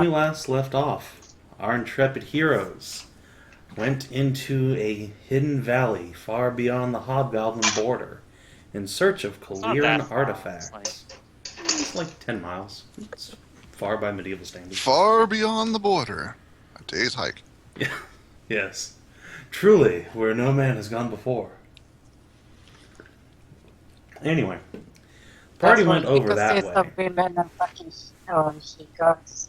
We last left off, our intrepid heroes went into a hidden valley far beyond the Hobgoblin border in search of It's not that Kaelirran far. artifacts. It's like 10 miles. It's far by medieval standards. Far beyond the border. A day's hike. Yeah. Yes. Truly, where no man has gone before. Anyway, party went over that way. Of women and fucking she-goats.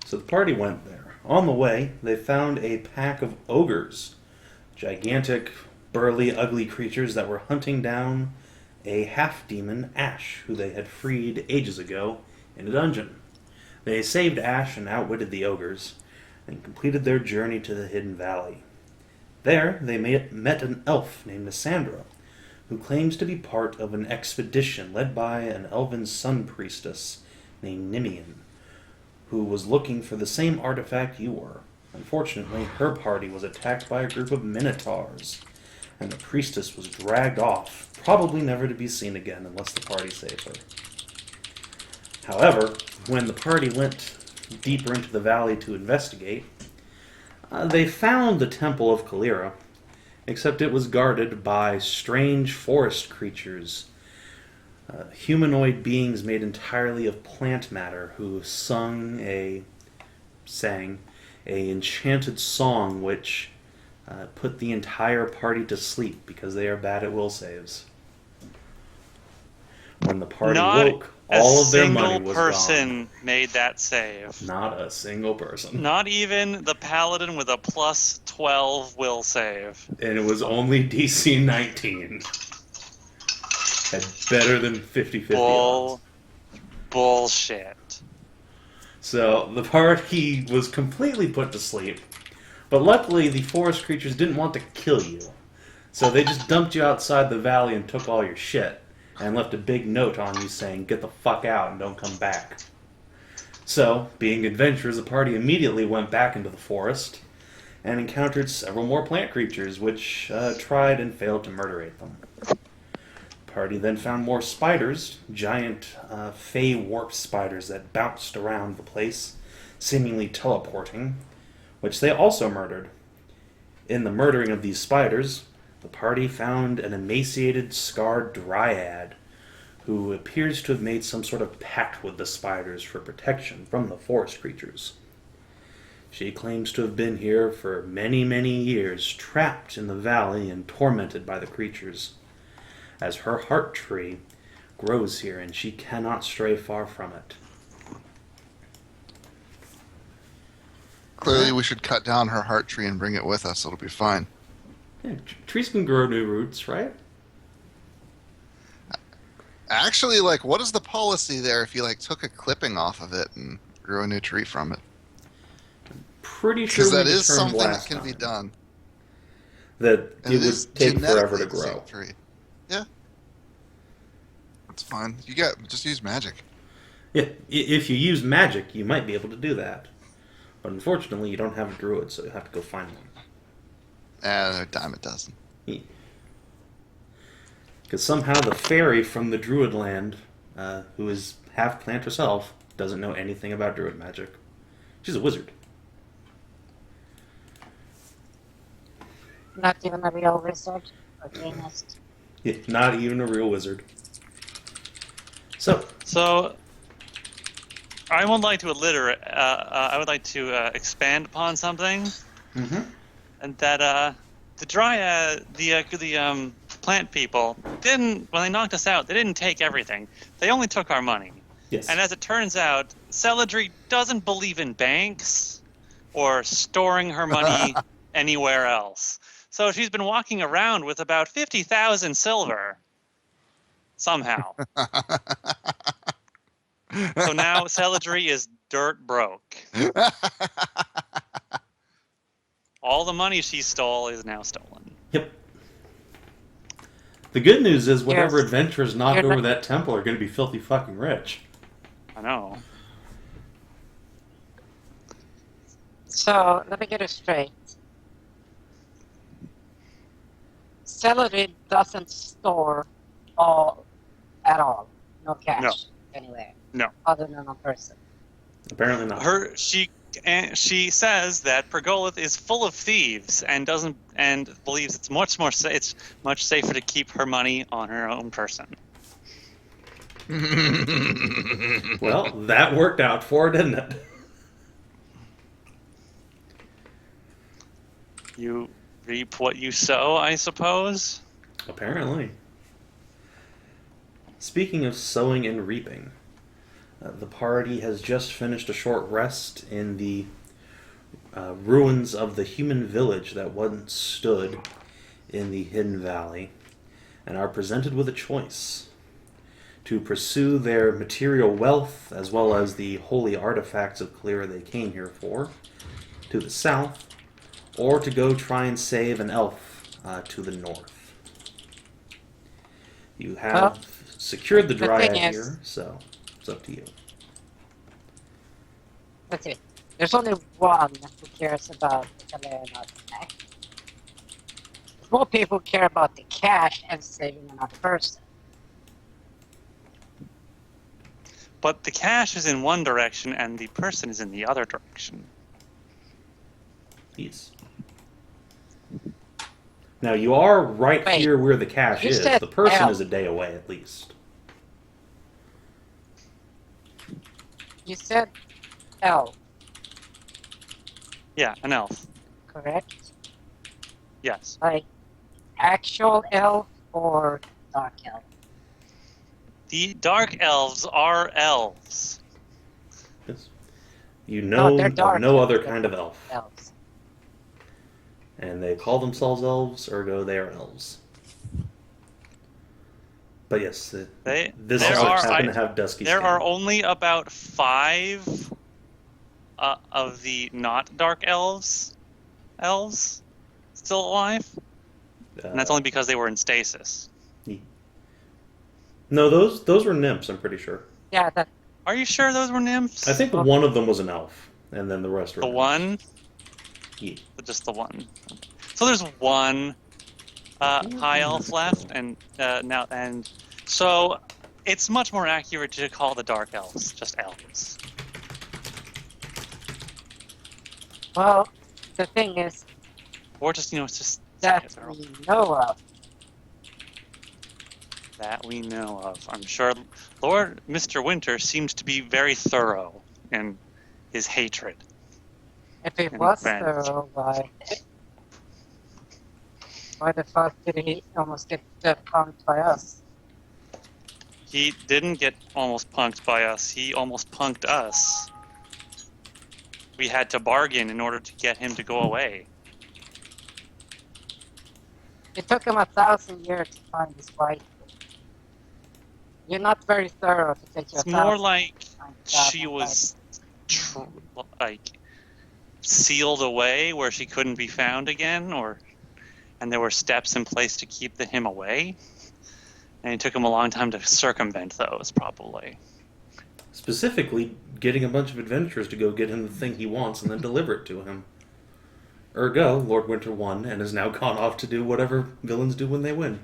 So the party went there. On the way, they found a pack of ogres, gigantic, burly, ugly creatures that were hunting down a half-demon, Ash, who they had freed ages ago in a dungeon. They saved Ash and outwitted the ogres, and completed their journey to the hidden valley. There, they met an elf named Lysandra, who claims to be part of an expedition led by an elven sun priestess named Nimian, who was looking for the same artifact you were. Unfortunately, her party was attacked by a group of minotaurs, and the priestess was dragged off, probably never to be seen again unless the party saves her. However, when the party went deeper into the valley to investigate, they found the Temple of Kaelirra, except it was guarded by strange forest creatures, humanoid beings made entirely of plant matter who sang a enchanted song which put the entire party to sleep because they are bad at will saves. When the party woke, all of their money was gone. A single gone. person made that save. Not a single person. Not even the Paladin with a plus 12 will save. And it was only DC 19. Had better than 50-50 odds. Bullshit. So the party was completely put to sleep. But luckily, the forest creatures didn't want to kill you. So they just dumped you outside the valley and took all your shit. And left a big note on you saying, get the fuck out and don't come back. So, being adventurers, the party immediately went back into the forest and encountered several more plant creatures, which tried and failed to murderate them. The party then found more spiders, giant fey warp spiders that bounced around the place, seemingly teleporting, which they also murdered. In the murdering of these spiders, the party found an emaciated, scarred dryad who appears to have made some sort of pact with the spiders for protection from the forest creatures. She claims to have been here for many, many years, trapped in the valley and tormented by the creatures, as her heart tree grows here and she cannot stray far from it. Clearly, we should cut down her heart tree and bring it with us. It'll be fine. Yeah, trees can grow new roots, right? Actually, like, what is the policy there if you, like, took a clipping off of it and grew a new tree from it? Pretty sure Because that we is determined something that last can be time done. that And it is would take forever to genetically the grow. same tree. Yeah. That's fine. Just use magic. Yeah, if you use magic, you might be able to do that. But unfortunately, you don't have a druid, so you have to go find one. They're a dime a dozen. Because somehow the fairy from the druid land, who is half plant herself, doesn't know anything about druid magic. She's a wizard. Not even a real wizard. Arcanist. Yeah, not even a real wizard. So, I would like to expand upon something, and that the dryad, the plant people didn't, when they knocked us out, they didn't take everything. They only took our money. yes. And as it turns out, Celadrie doesn't believe in banks or storing her money anywhere else. So she's been walking around with about 50,000 silver. Somehow. So now Celadrie is dirt broke. All the money she stole is now stolen. Yep. The good news is whatever Yes. adventurers knock You're over not- that temple are going to be filthy fucking rich. I know. So, let me get it straight. Celadrie doesn't store at all. No cash No. anywhere. No. Other than a person. Apparently not. She says that Pergolith is full of thieves and believes it's much safer to keep her money on her own person. Well, that worked out for her, didn't it? You reap what you sow, I suppose. Apparently. Speaking of sowing and reaping, the party has just finished a short rest in the ruins of the human village that once stood in the Hidden Valley, and are presented with a choice: to pursue their material wealth as well as the holy artifacts of Kaelirra they came here for, to the south, or to go try and save an elf to the north. You have secured the dryad here, so it's up to you. Let's see. There's only one who cares about the Kaelirra, not the neck. More people care about the cash and saving another person. But the cash is in one direction and the person is in the other direction. Yes. Now, you are right Wait, here where the cash you is. said The person elf. is a day away, at least. You said elf, Yeah, an elf. correct? Yes. Like actual elf or dark elf? The dark elves are elves. Yes. You No, know they're of dark. no other kind of elf. Elves. And they call themselves elves, ergo they are elves. But yes, this there also are- happen to have dusky There skin. are only about 5 of the not dark elves still alive. And that's only because they were in stasis. No, those were nymphs, I'm pretty sure. Yeah, that Are you sure those were nymphs? I think one of them was an elf, and then the rest were The nymphs. one? Yeah. Just the one. So there's one high elf left, and so it's much more accurate to call the dark elves just elves. well, the thing is Or just, it's just that we know of. that we know of. I'm sure Lord Mr. Winter seems to be very thorough in his hatred. If it And was revenge. thorough, why the fuck did he almost get punked by us? He didn't get almost punked by us. He almost punked us. We had to bargain in order to get him to go away. It took him 1,000 years to find his wife. You're not very thorough to take your It's more 1,000 like years to find a she goddamn was sealed away where she couldn't be found again, and there were steps in place to keep him away. And it took him a long time to circumvent those, probably. Specifically, getting a bunch of adventurers to go get him the thing he wants and then deliver it to him. Ergo, Lord Winter won and has now gone off to do whatever villains do when they win.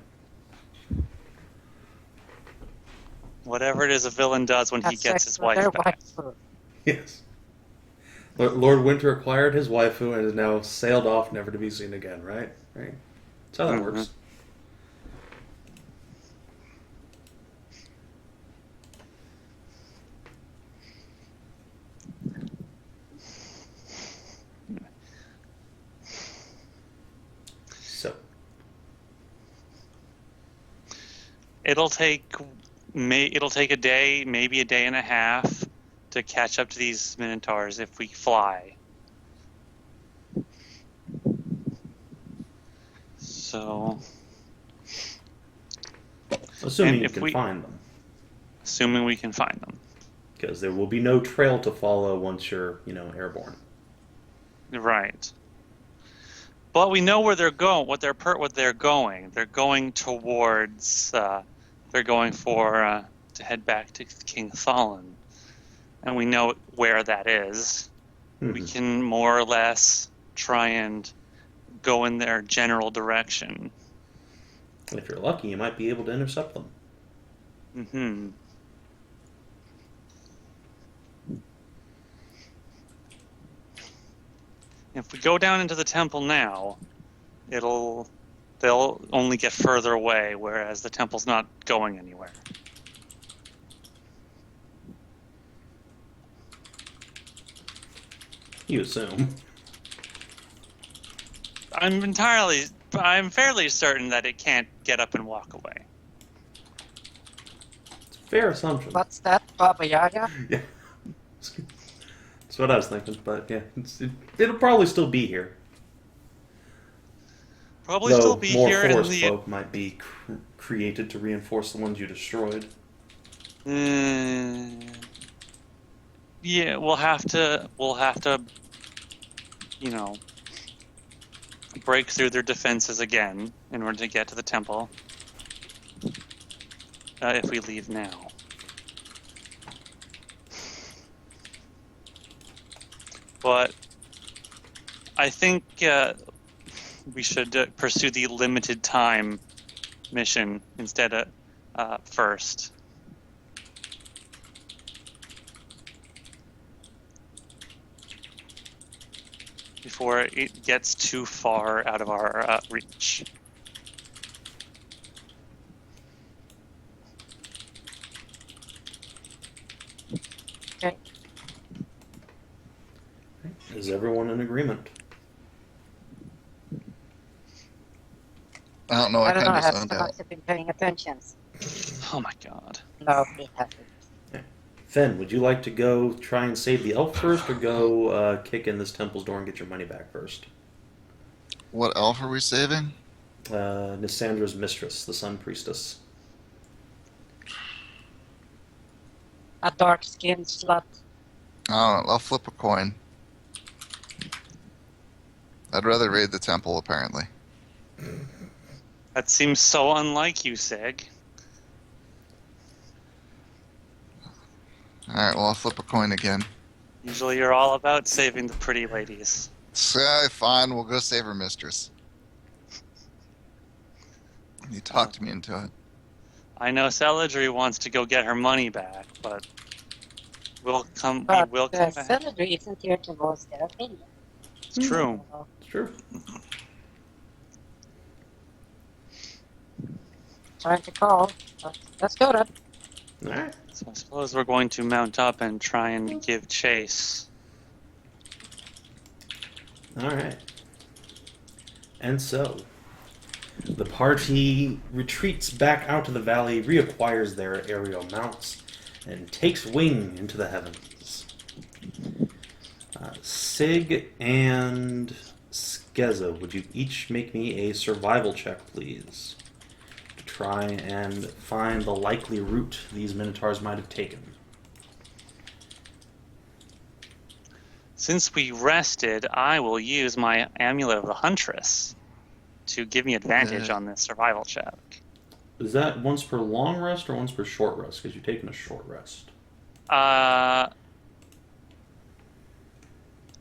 Whatever it is a villain does when he Have gets sex his with wife their back. waifu. Yes. Lord Winter acquired his waifu and has now sailed off, never to be seen again, right? Right. That's how that Mhm. works. So, It'll take a day, maybe a day and a half, to catch up to these minotaurs if we fly. So, assuming And you if can we- find them. assuming we can find them. Because there will be no trail to follow once you're, airborne. Right. But we know where they're going. What they're going. They're going towards. They're going for to head back to King Thalin, and we know where that is. We Mhm. can more or less try and go in their general direction. If you're lucky, you might be able to intercept them. If we go down into the temple now, they'll only get further away, whereas the temple's not going anywhere. You assume. I'm fairly certain that it can't get up and walk away. It's a fair assumption. What's that, Baba Yaga? Yeah. That's what I was thinking, but yeah, it'll probably still be here. Probably Though still be more here in forest the. folk might be created to reinforce the ones you destroyed. Yeah, we'll have to, break through their defenses again in order to get to the temple. If we leave now. But I think we should pursue the limited time mission instead of first. Before it gets too far out of our reach. Okay. Is everyone in agreement? I don't know. I don't know, kind have of zoned out. someone been paying attention? Oh my god. No, he hasn't. Fen, would you like to go try and save the elf first, or go kick in this temple's door and get your money back first? What elf are we saving? Nissandra's mistress, the Sun Priestess. A dark-skinned slut. I don't know. I'll flip a coin. I'd rather raid the temple, apparently. That seems so unlike you, Sig. Alright, well, I'll flip a coin again. Usually you're all about saving the pretty ladies. So, fine, we'll go save her mistress. You talked me into it. I know Celadrie wants to go get her money back, but we will come But back. Celadrie isn't here to voice their opinion. It's true. So, It's true. trying to call. But let's go then. Alright. So I suppose we're going to mount up and try and give chase. Alright. And so, the party retreats back out to the valley, reacquires their aerial mounts, and takes wing into the heavens. Sig and Skezza, would you each make me a survival check, please? To try and find the likely route these minotaurs might have taken. Since we rested, I will use my Amulet of the Huntress to give me advantage on this survival check. Is that once per long rest or once per short rest? Because you're taking a short rest.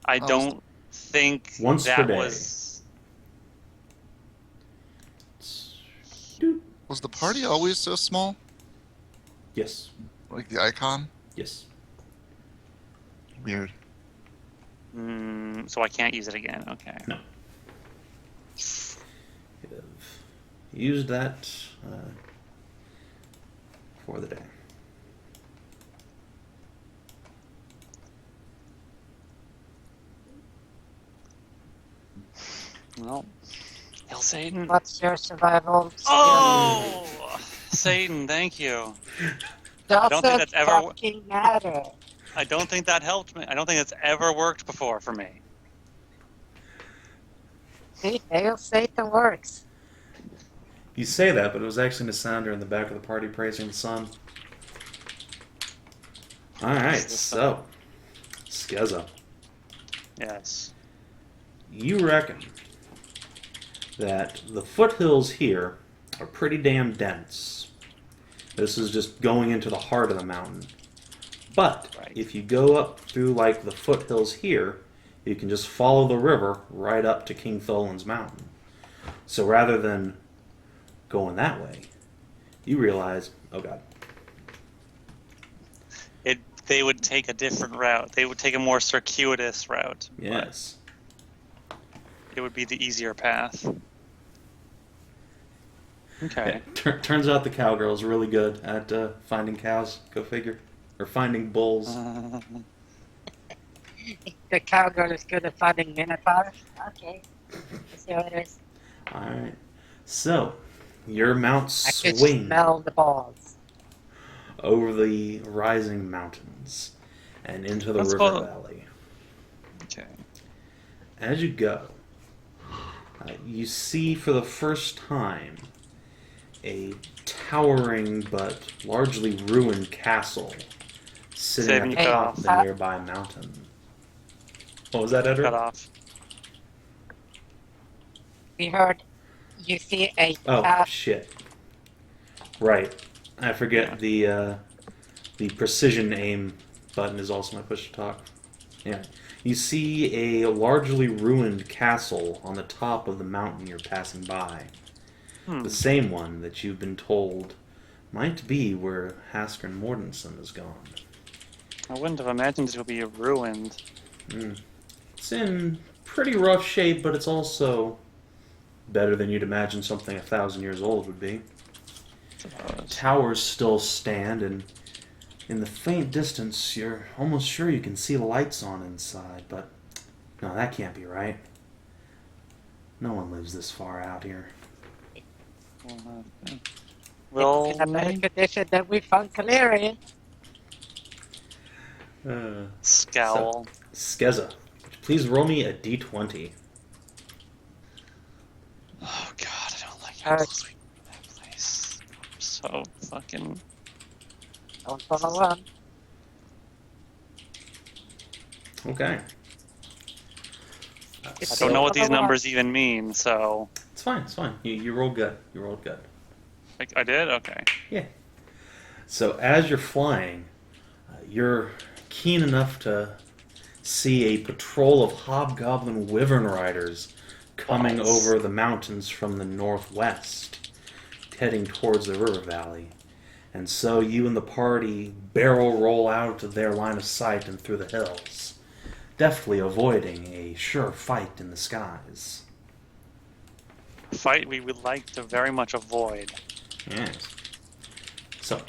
I don't think Once that per day. was. Was the party always so small? Yes. Like the icon? Yes. Weird. So I can't use it again. Okay. No. Used that for the day. Well, Hail Satan. What's your survival skill? Oh, Satan, thank you. Doesn't don't think that's ever- fucking matter. I don't think that helped me. I don't think it's ever worked before for me. See, Hail Satan works. You say that, but it was actually Nisandra in the back of the party praising the sun. Alright, so, Skezza, Yes. you reckon that the foothills here are pretty damn dense. This is just going into the heart of the mountain. But Right. if you go up through like the foothills here, you can just follow the river right up to King Tholin's mountain. So rather than going that way, you realize, oh god, They would take a different route. They would take a more circuitous route. yes. it would be the easier path. Okay. Yeah, turns out the Cowgirl is really good at finding cows. Go figure. Or finding bulls. The Cowgirl is good at finding minotaurs. Okay. Let's see how it is. Alright. So, your mount I can swings smell the balls. over the rising mountains and into the Let's river go. valley. Okay. As you go, you see for the first time a towering but largely ruined castle sitting Savin, you at the cut top off. of the nearby mountain. What was that, Cut Hedrah? off. We heard you see a Oh, cat. shit. Right. I forget the precision aim button is also my push to talk. Yeah. You see a largely ruined castle on the top of the mountain you're passing by. The same one that you've been told might be where Haskern Mortensen is gone. I wouldn't have imagined it would be ruined. It's in pretty rough shape, but it's also better than you'd imagine something 1,000 years old would be. Towers still stand, and in the faint distance, you're almost sure you can see lights on inside, but no, that can't be right. No one lives this far out here. Well, It's in a better condition than we found Kaelirra. scowl. Skezza, please roll me a d20. Oh god, I don't like how close we are to that place. I'm so fucking... Don't follow on. Okay. I don't know what these Follow on. numbers even mean, so... It's fine, it's fine. You rolled good. You rolled good. I did? Okay. Yeah. So as you're flying, you're keen enough to see a patrol of hobgoblin wyvern riders coming Nice. over the mountains from the northwest, heading towards the river valley. And so you and the party barrel roll out of their line of sight and through the hills, deftly avoiding a sure fight in the skies. A fight we would like to very much avoid. Yes. So,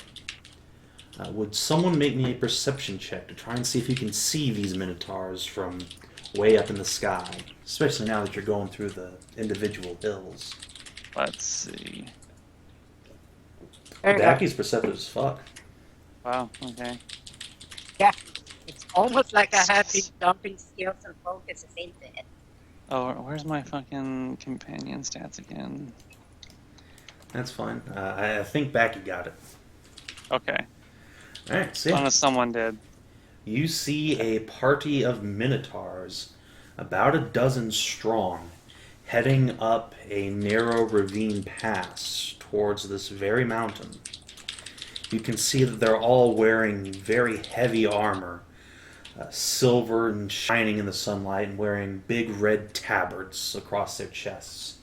would someone make me a perception check to try and see if you can see these minotaurs from way up in the sky, especially now that you're going through the individual hills? Let's see. There you go. Backy's perceptive as fuck. Wow, okay. Yeah. It's almost like I have been dumping skills and focuses into it. Oh, where's my fucking companion stats again? That's fine. I think Backy got it. Okay. Alright, As see. long as someone did. You see a party of minotaurs, about a dozen strong, heading up a narrow ravine pass towards this very mountain. You can see that they're all wearing very heavy armor, silver and shining in the sunlight, and wearing big red tabards across their chests.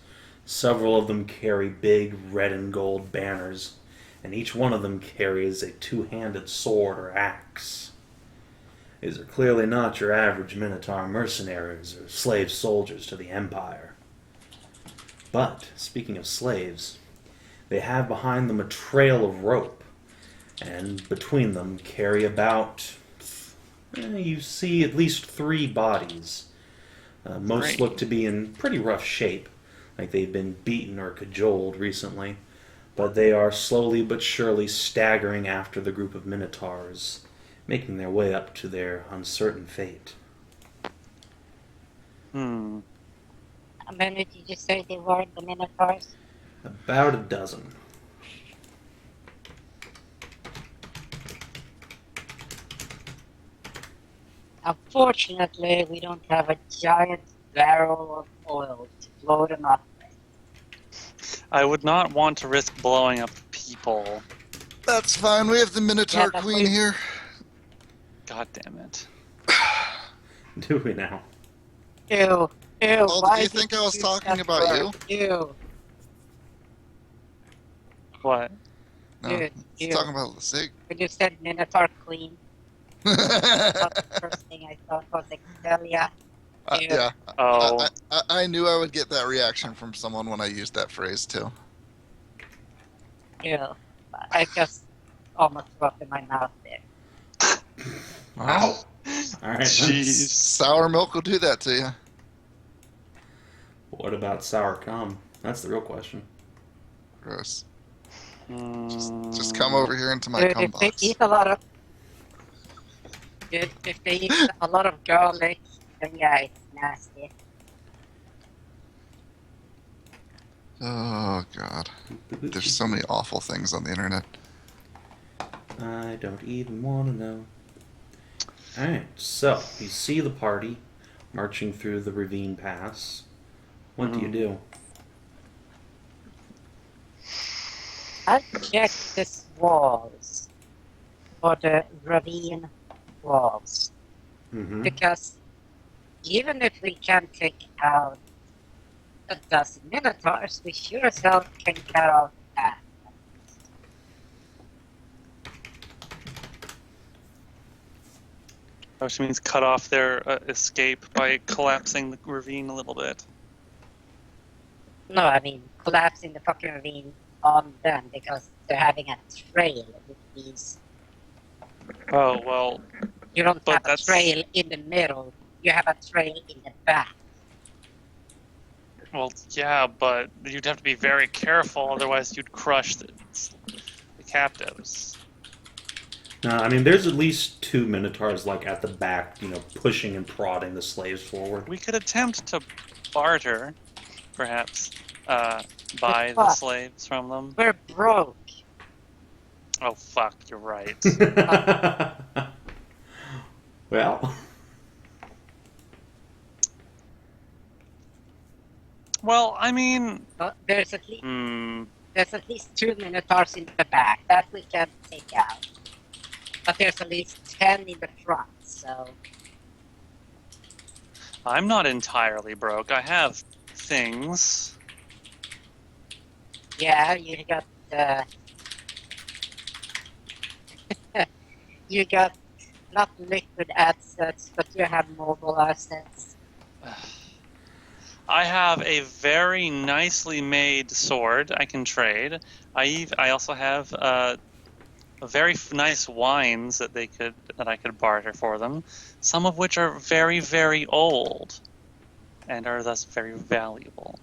Several of them carry big red and gold banners, and each one of them carries a two-handed sword or axe. These are clearly not your average Minotaur mercenaries or slave soldiers to the Empire. But, speaking of slaves, they have behind them a trail of rope, and between them carry about... you see at least 3 bodies. Most Great. look to be in pretty rough shape, like they've been beaten or cajoled recently, but they are slowly but surely staggering after the group of Minotaurs, making their way up to their uncertain fate. Hmm. How many did you say they were, the minotaurs? About a dozen. Unfortunately, we don't have a giant barrel of oil to blow them up with. I would not want to risk blowing up people. That's fine. We have the Minotaur Yeah, that's Queen what- here. God damn it. Do we now? Ew. Ew. Oh, why do you did think I was use talking that about word? Ew. What? No, Dude, he's ew. talking about the Sig. When you said Minotaur Queen, the first thing I thought was Excelia. Yeah. Oh, I knew I would get that reaction from someone when I used that phrase too. Ew. I just almost dropped in my mouth there. Well, All right. jeez. sour milk will do that to you. What about sour cum? That's the real question. Gross. Mm, Just come over here into my Dude, cum if they box. eat a lot of Dude, if they eat a lot of garlic, then yeah, it's nasty. Oh god. There's so many awful things on the internet. I don't even want to know. Alright, so you see the party marching through the ravine pass. What do you do? I'll check this walls. Or the ravine walls. Mm-hmm. Because even if we can take out a dozen minotaurs, we sure as hell can get out that. which means cut off their escape by collapsing the ravine a little bit. No, I mean collapsing the fucking ravine on them because they're having a trail with these. Oh, well, You don't But have that's- a trail in the middle, you have a trail in the back. yeah, but you'd have to be very careful, otherwise you'd crush the captives. No, I mean, there's at least 2 minotaurs, like, at the back, pushing and prodding the slaves forward. We could attempt to barter, perhaps, buy the fuck? slaves from them. We're broke. Oh, fuck, you're right. Well, Well, I mean, There's at least 2 minotaurs in the back that we can take out. But there's at least 10 in the front, so I'm not entirely broke. I have things. yeah, you got you got not liquid assets, but you have mobile assets. I have a very nicely made sword I can trade. I also have very nice wines that I could barter for them. Some of which are very, very old, and are thus very valuable.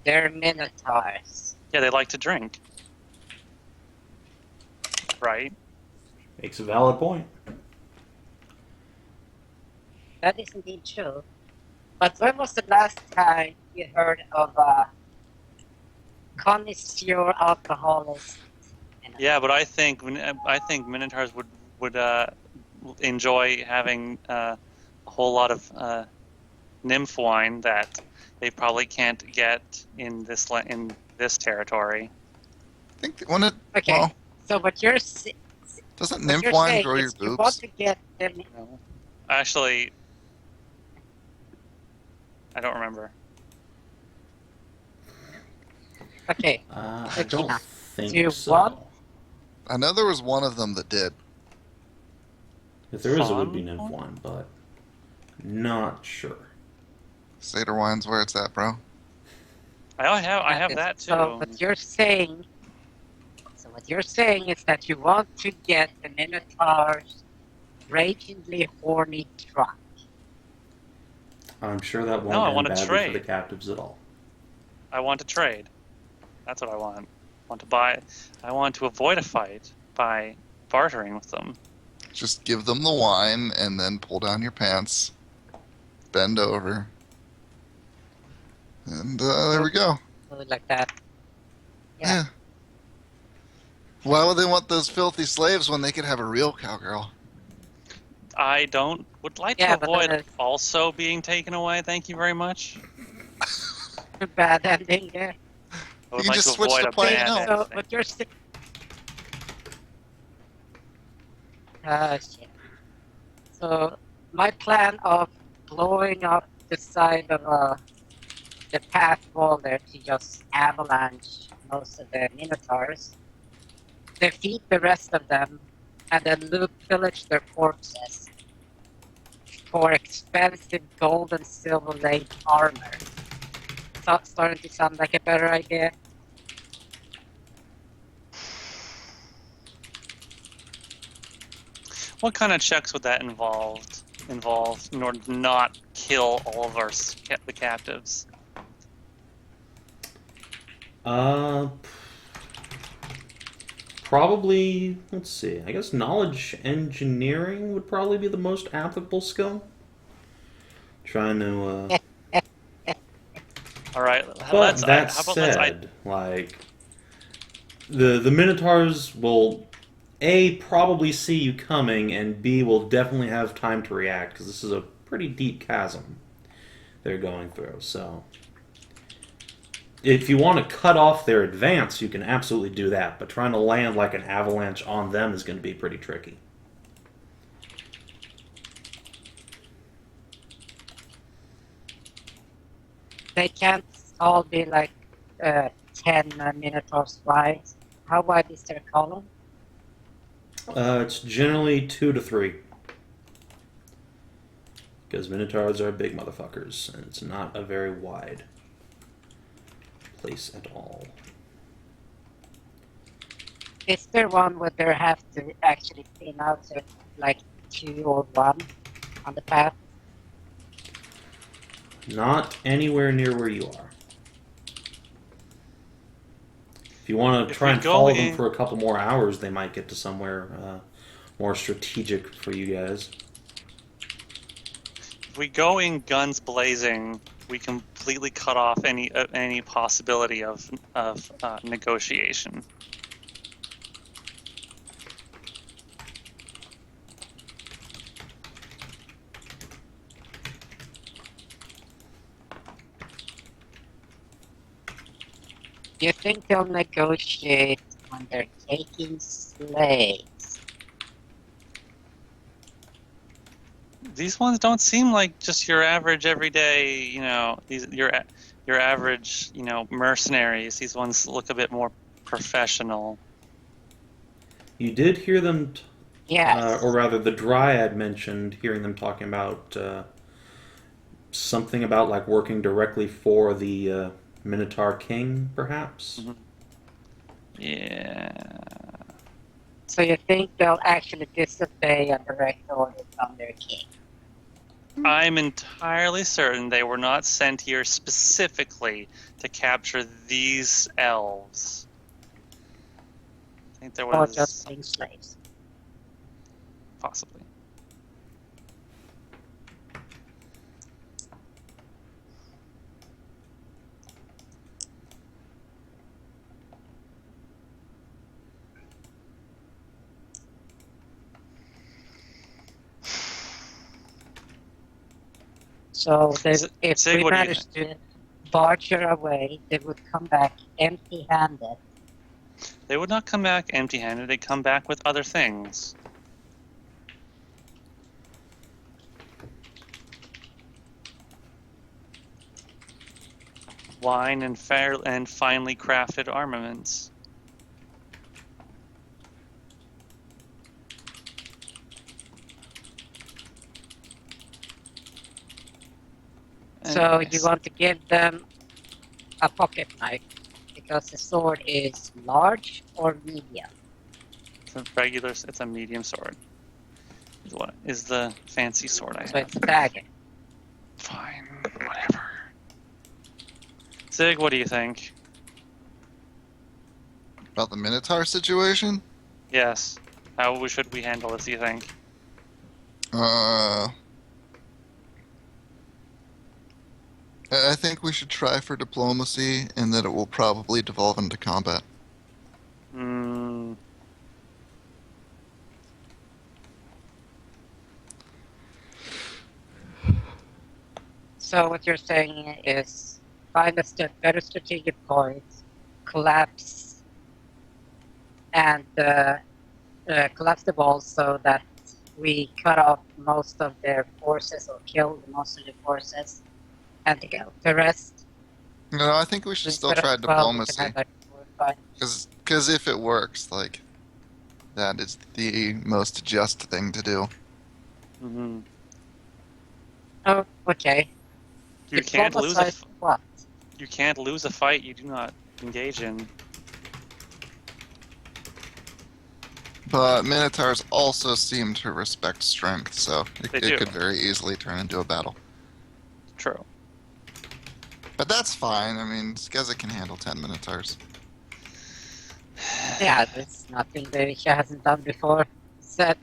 They're minotaurs. Yeah, they like to drink. Right? makes a valid point. That is indeed true. But when was the last time you heard of a connoisseur alcoholist? Yeah, but I think minotaurs would enjoy having a whole lot of nymph wine that they probably can't get in this territory. I think when it Okay, well, so what you're saying doesn't nymph wine grow your you want boobs? to get them. No. Actually, I don't remember. Okay, I don't Kina, think do you so. want- I know there was one of them that did. If there is, it would be Fawn? nymph one, but not sure. Seder wine's where it's at, bro. I have that too. So what you're saying is that you want to get the Minotaur's ragingly horny truck. I'm sure that won't No, I end wanna badly trade. for the captives at all. I want to trade. That's what I want. I want to buy. I want to avoid a fight by bartering with them. Just give them the wine and then pull down your pants, bend over, and there we go. Something like that. Yeah. Yeah. Why would they want those filthy slaves when they could have a real cowgirl? I would like Yeah, to but avoid then also being taken away. Thank you very much. A bad ending there. I would You like just to switch avoid the a plane bad out. So ending. what you're saying. Shit. So my plan of blowing up the side of the path wall there to just avalanche most of the minotaurs, defeat the rest of them, and then loot pillage their corpses. for expensive gold and silver laid armor. Starting to sound like a better idea. What kind of checks would that involve in order to not kill all of the captives? Probably, let's see, I guess knowledge engineering would probably be the most applicable skill. Trying to, All right, But that said, like, the Minotaurs will, A, probably see you coming, and B, will definitely have time to react, because this is a pretty deep chasm they're going through, so... If you want to cut off their advance, you can absolutely do that, but trying to land like an avalanche on them is going to be pretty tricky. They can't all be like 10 Minotaurs wide. How wide is their column? It's generally 2 to 3. Because Minotaurs are big motherfuckers, and it's not a very wide place at all. Is there one where they have to actually thin out to like 2 or 1 on the path? Not anywhere near where you are. If you want to try and follow them for a couple more hours, they might get to somewhere more strategic for you guys. If we go in guns blazing, we completely cut off any possibility of negotiation. Do you think they'll negotiate when they're taking slaves? These ones don't seem like just your average everyday, your average, mercenaries. These ones look a bit more professional. You did hear them, Yes. or rather the Dryad mentioned hearing them talking about something about like working directly for the Minotaur King, perhaps? Mm-hmm. Yeah. So you think they'll actually disobey a direct order from their king? I'm entirely certain they were not sent here specifically to capture these elves. I think there Or was just being slaves? possibly. So if Sig, we what do you managed to barge her away, they would come back empty-handed. They would not come back empty-handed. They'd come back with other things. Wine and finely crafted armaments. So you want to give them a pocket knife, because the sword is large or medium? It's a medium sword. What is the fancy sword I have? So it's a dagger. Fine, whatever. Zig, what do you think? About the Minotaur situation? Yes. How should we handle this, do you think? I think we should try for diplomacy, and that it will probably devolve into combat. So what you're saying is find a better strategic point, collapse, and collapse the walls so that we cut off most of their forces or kill most of the forces, and the rest. No, I think we should still try diplomacy. Because if it works, like, that is the most just thing to do. Mm-hmm. Oh, okay. You can't lose a Diplomatize what? you can't lose a fight you do not engage in. But Minotaurs also seem to respect strength, so They it do. could very easily turn into a battle. True. But that's fine. I mean, Skezza can handle 10 Minotaurs. Yeah, that's nothing that she hasn't done before. Said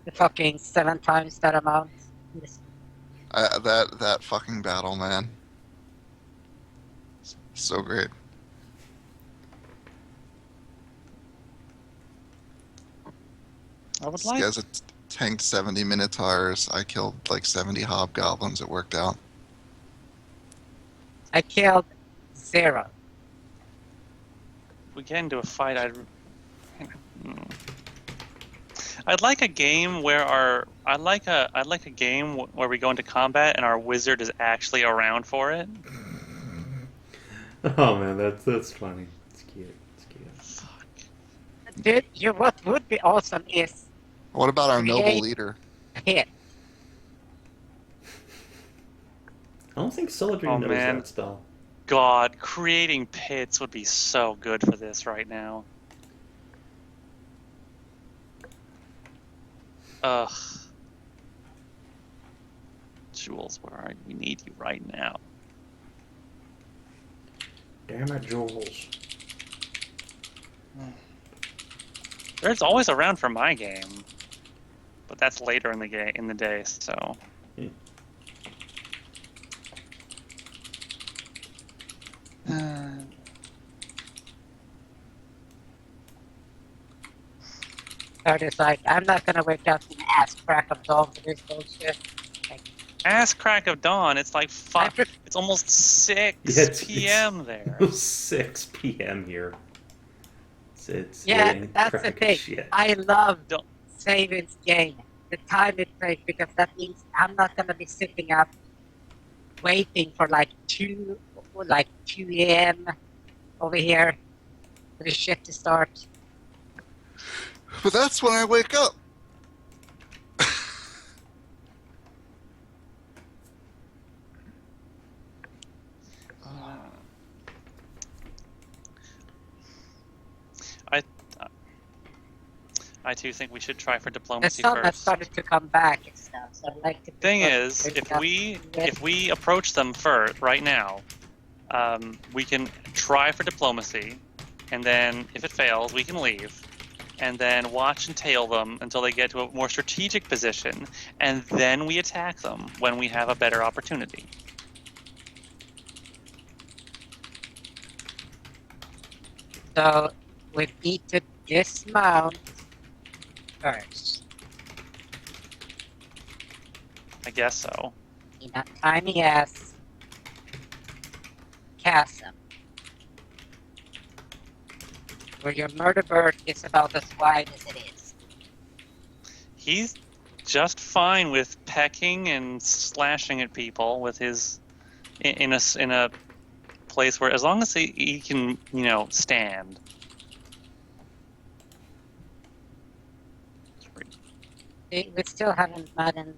the fucking 7 times that amount. That fucking battle, man. So great. I would like. Skezza tanked 70 Minotaurs. I killed like 70 Hobgoblins. It worked out. I killed 0. If we get into a fight, I'd like a game where I'd like a game where we go into combat and our wizard is actually around for it. Oh man, that's funny. It's cute. It's cute. Fuck. Dude, what would be awesome is What about our noble Create- leader? hit. I don't think Celadrie Oh, knows man. that spell. God, creating pits would be so good for this right now. Ugh. Jules, where are you? We need you right now. Damn it, Jules. There's always around for my game, but that's later in the day. So Hmm. So it's like, I'm not gonna wake up and ass crack of dawn for this bullshit. ass crack of dawn. It's like I five. pref- It's almost 6 Yeah, it's- p.m. there. 6 p.m. here. It's Yeah, getting that's the crack thing. shit. I love Don't- Savin's game. The time it plays, because that means I'm not gonna be sitting up waiting for like 2 a.m. over here for the shit to start. But that's when I wake up. I too think we should try for The diplomacy sun has first. started to come back and stuff, so I'd like to... Thing put- is, put if up we with- approach them first right now, we can try for diplomacy, and then if it fails, we can leave, and then watch and tail them until they get to a more strategic position, and then we attack them when we have a better opportunity. So, we need to dismount first I guess so. in a tiny ass chasm where your murder bird is about as wide as it is. He's just fine with pecking and slashing at people with his in a place where, as long as he can, stand. We still haven't met him.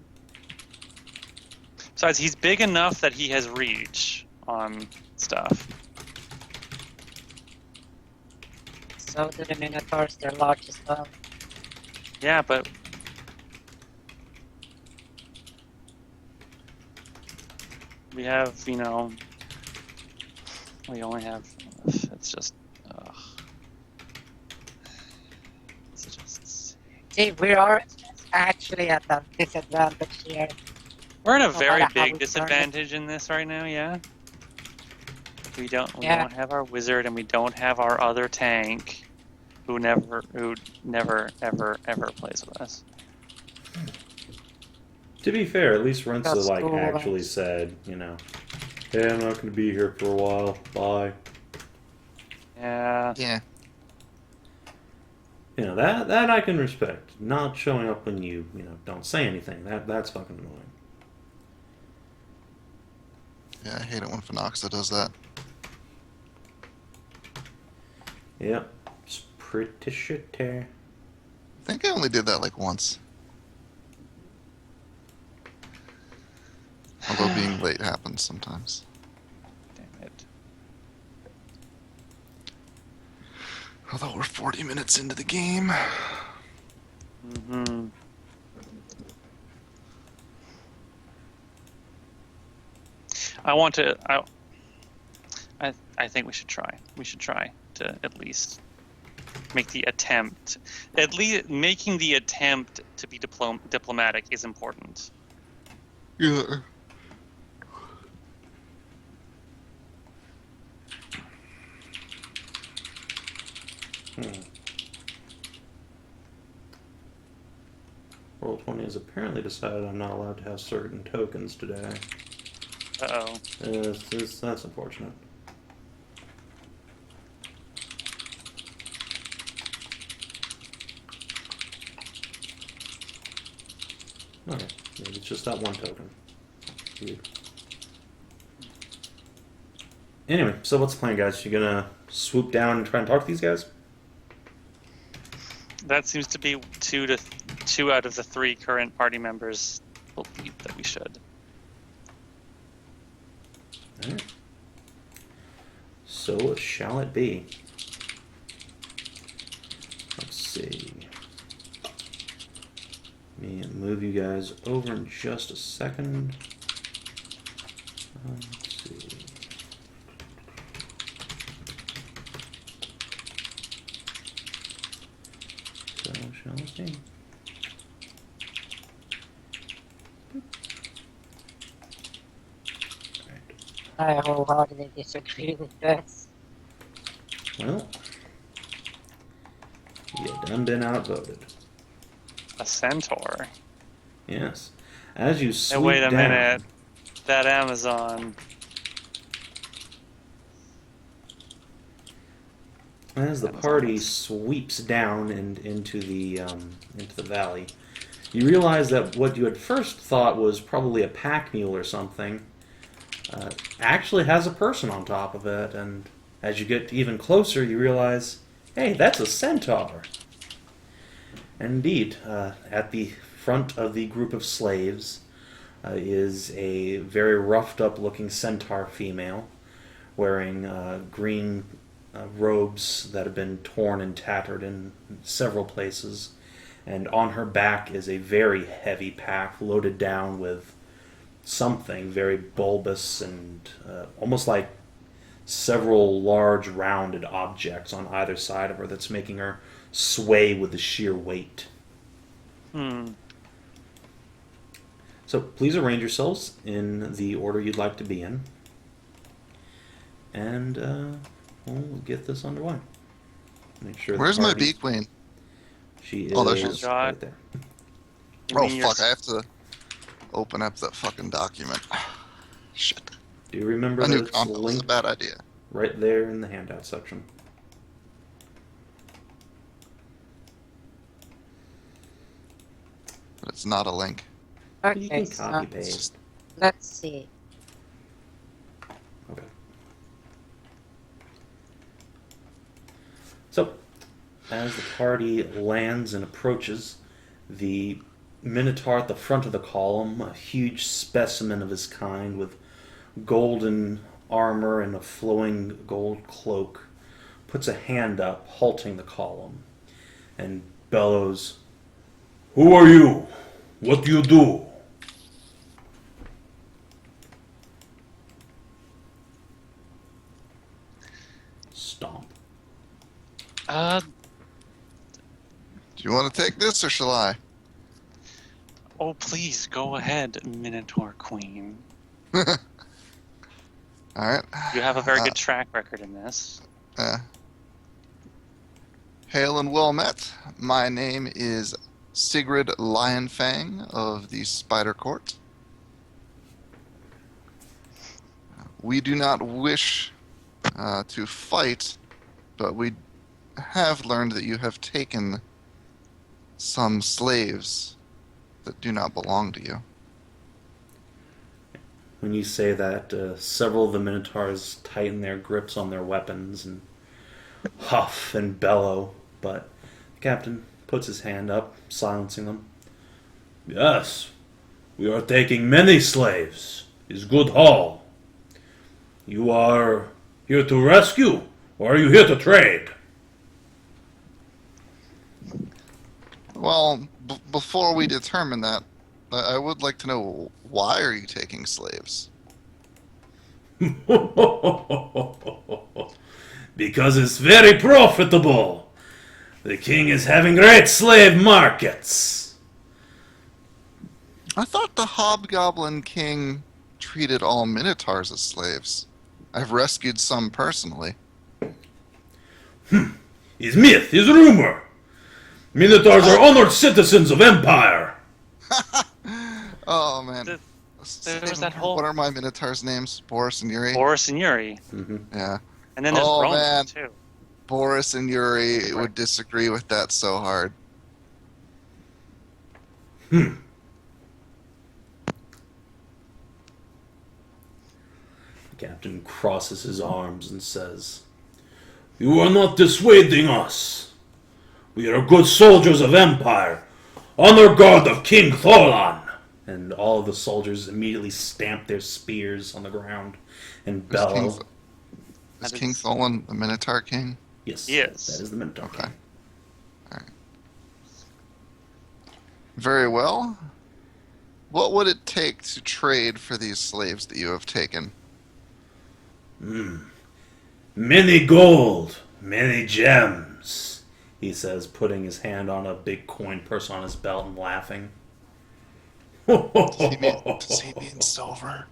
Besides, he's big enough that he has reach on stuff. So do the Minotaurs, they're large as well. Yeah, but we have, we only have. It's just. Ugh. It's just. See, we are actually at a disadvantage here. We're at a No very matter how big we disadvantage in this right now. Yeah. We don't Yeah. have our wizard, and we don't have our other tank, who never ever plays with us. To be fair, at least Rensa That's cool. actually said, hey, I'm not going to be here for a while. Bye. Yeah. Yeah. That I can respect. Not showing up when you don't say anything. That's fucking annoying. Yeah, I hate it when Fenoxo does that. Yep. It's pretty shitty. I think I only did that like once. Although being late happens sometimes. Damn it. Although we're 40 minutes into the game. Mm-hmm. I think we should try. We should try to at least make the attempt. At least making the attempt to be diplomatic is important. Yeah. Roll20 has apparently decided I'm not allowed to have certain tokens today. Uh-oh. That's unfortunate. Okay, maybe it's just that one token. Weird. Anyway, so what's the plan, guys? You gonna swoop down and try and talk to these guys? That seems to be two out of the 3 current party members believe that we should. Alright. So shall it be. Let's see. Let me move you guys over in just a second. Let's see. So shall it be. I wholeheartedly disagree with this. Well, you done been outvoted. A centaur. Yes. As you Hey, swoop wait a down, minute. That Amazon. as the Amazon party is- sweeps down and into the valley, you realize that what you had first thought was probably a pack mule or something actually has a person on top of it, and as you get even closer, you realize, hey, that's a centaur. And indeed, at the front of the group of slaves is a very roughed-up looking centaur female, wearing green robes that have been torn and tattered in several places, and on her back is a very heavy pack loaded down with something very bulbous and almost like several large rounded objects on either side of her that's making her sway with the sheer weight. So please arrange yourselves in the order you'd like to be in, and we'll get this underway. Make sure. Where's my bee queen? She Oh, there is she is. right there. You Oh mean your fuck! I have to open up that fucking document. Shit. Do you remember I that knew it's combo was a linked bad idea. right there in the handout section? But it's not a link. You Okay, can so copy paste. let's see. Okay. So, as the party lands and approaches, the Minotaur at the front of the column, a huge specimen of his kind with golden armor and a flowing gold cloak, puts a hand up, halting the column, and bellows, "Who are you? What do you do?" Stomp. Uh, Do you want to take this or shall I? oh, please, go ahead, Minotaur Queen. All right. You have a very good track record in this. Hail and well met. My name is Sigrid Lionfang of the Spider Court. We do not wish to fight, but we have learned that you have taken some slaves that do not belong to you. When you say that, several of the Minotaurs tighten their grips on their weapons and huff and bellow, but the captain puts his hand up, silencing them. "Yes, we are taking many slaves. is good haul. You are here to rescue, or are you here to trade? Well, before we determine that, I would like to know, why are you taking slaves? Because it's very profitable. The king is having great slave markets. I thought the Hobgoblin King treated all Minotaurs as slaves. I've rescued some personally. Is myth, is rumor. Minotaurs are honored citizens of Empire. Oh, man. There was that whole... What are my Minotaurs' names? Boris and Yuri? Boris and Yuri. Yeah. And then there's Oh, Rome, man. too. Boris and Yuri would disagree with that so hard. The captain crosses his arms and says, "You are not dissuading us. We are good soldiers of Empire, honor guard of King Tholan." And all of the soldiers immediately stamp their spears on the ground and bellow. Is King Tholan the Minotaur King? Yes, Yes. that is the Minotaur Okay. King. Alright. Very well. What would it take to trade for these slaves that you have taken? Many gold, many gems, he says, putting his hand on a big coin purse on his belt and laughing. Does he mean silver?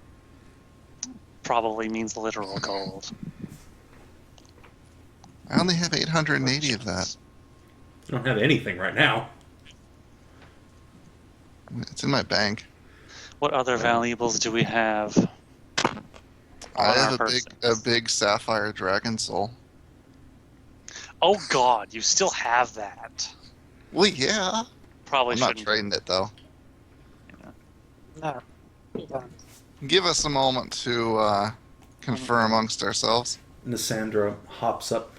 Probably means literal gold. I only have 880 of that. I don't have anything right now. It's in my bank. What other valuables do we have? I on have our a big sapphire dragon soul. Oh god, you still have that. Well, yeah. Probably I'm not shouldn't. trading it, though. No, we don't. Give us a moment to confer amongst ourselves. Nissandra hops up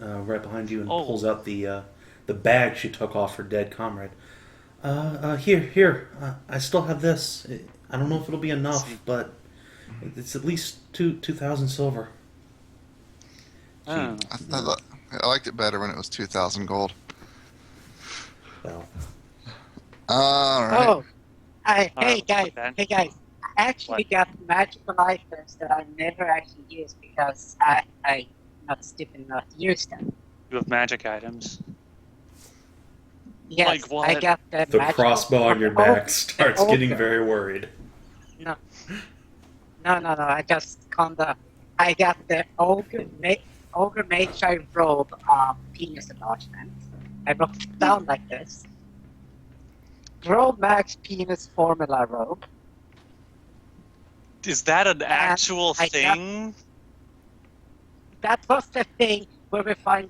right behind you and Oh. pulls out the bag she took off her dead comrade. Here. I still have this. I don't know if it'll be enough, but it's at least 2,000 silver. Oh. I liked it better when it was 2,000 gold. Well, Alright. Oh, hey Alright, guys, okay. I actually got magical items that I never actually used because I not stupid enough to use them. You have magic items. Yes, Like what? I got the the magical... crossbow on your Oh, back starts oh, getting okay. very worried. No, I just calmed down. I got the ogre mage robe penis enlargement. I wrote it down like this. Grow max penis formula robe. Is that an actual I got- thing? That was the thing where we found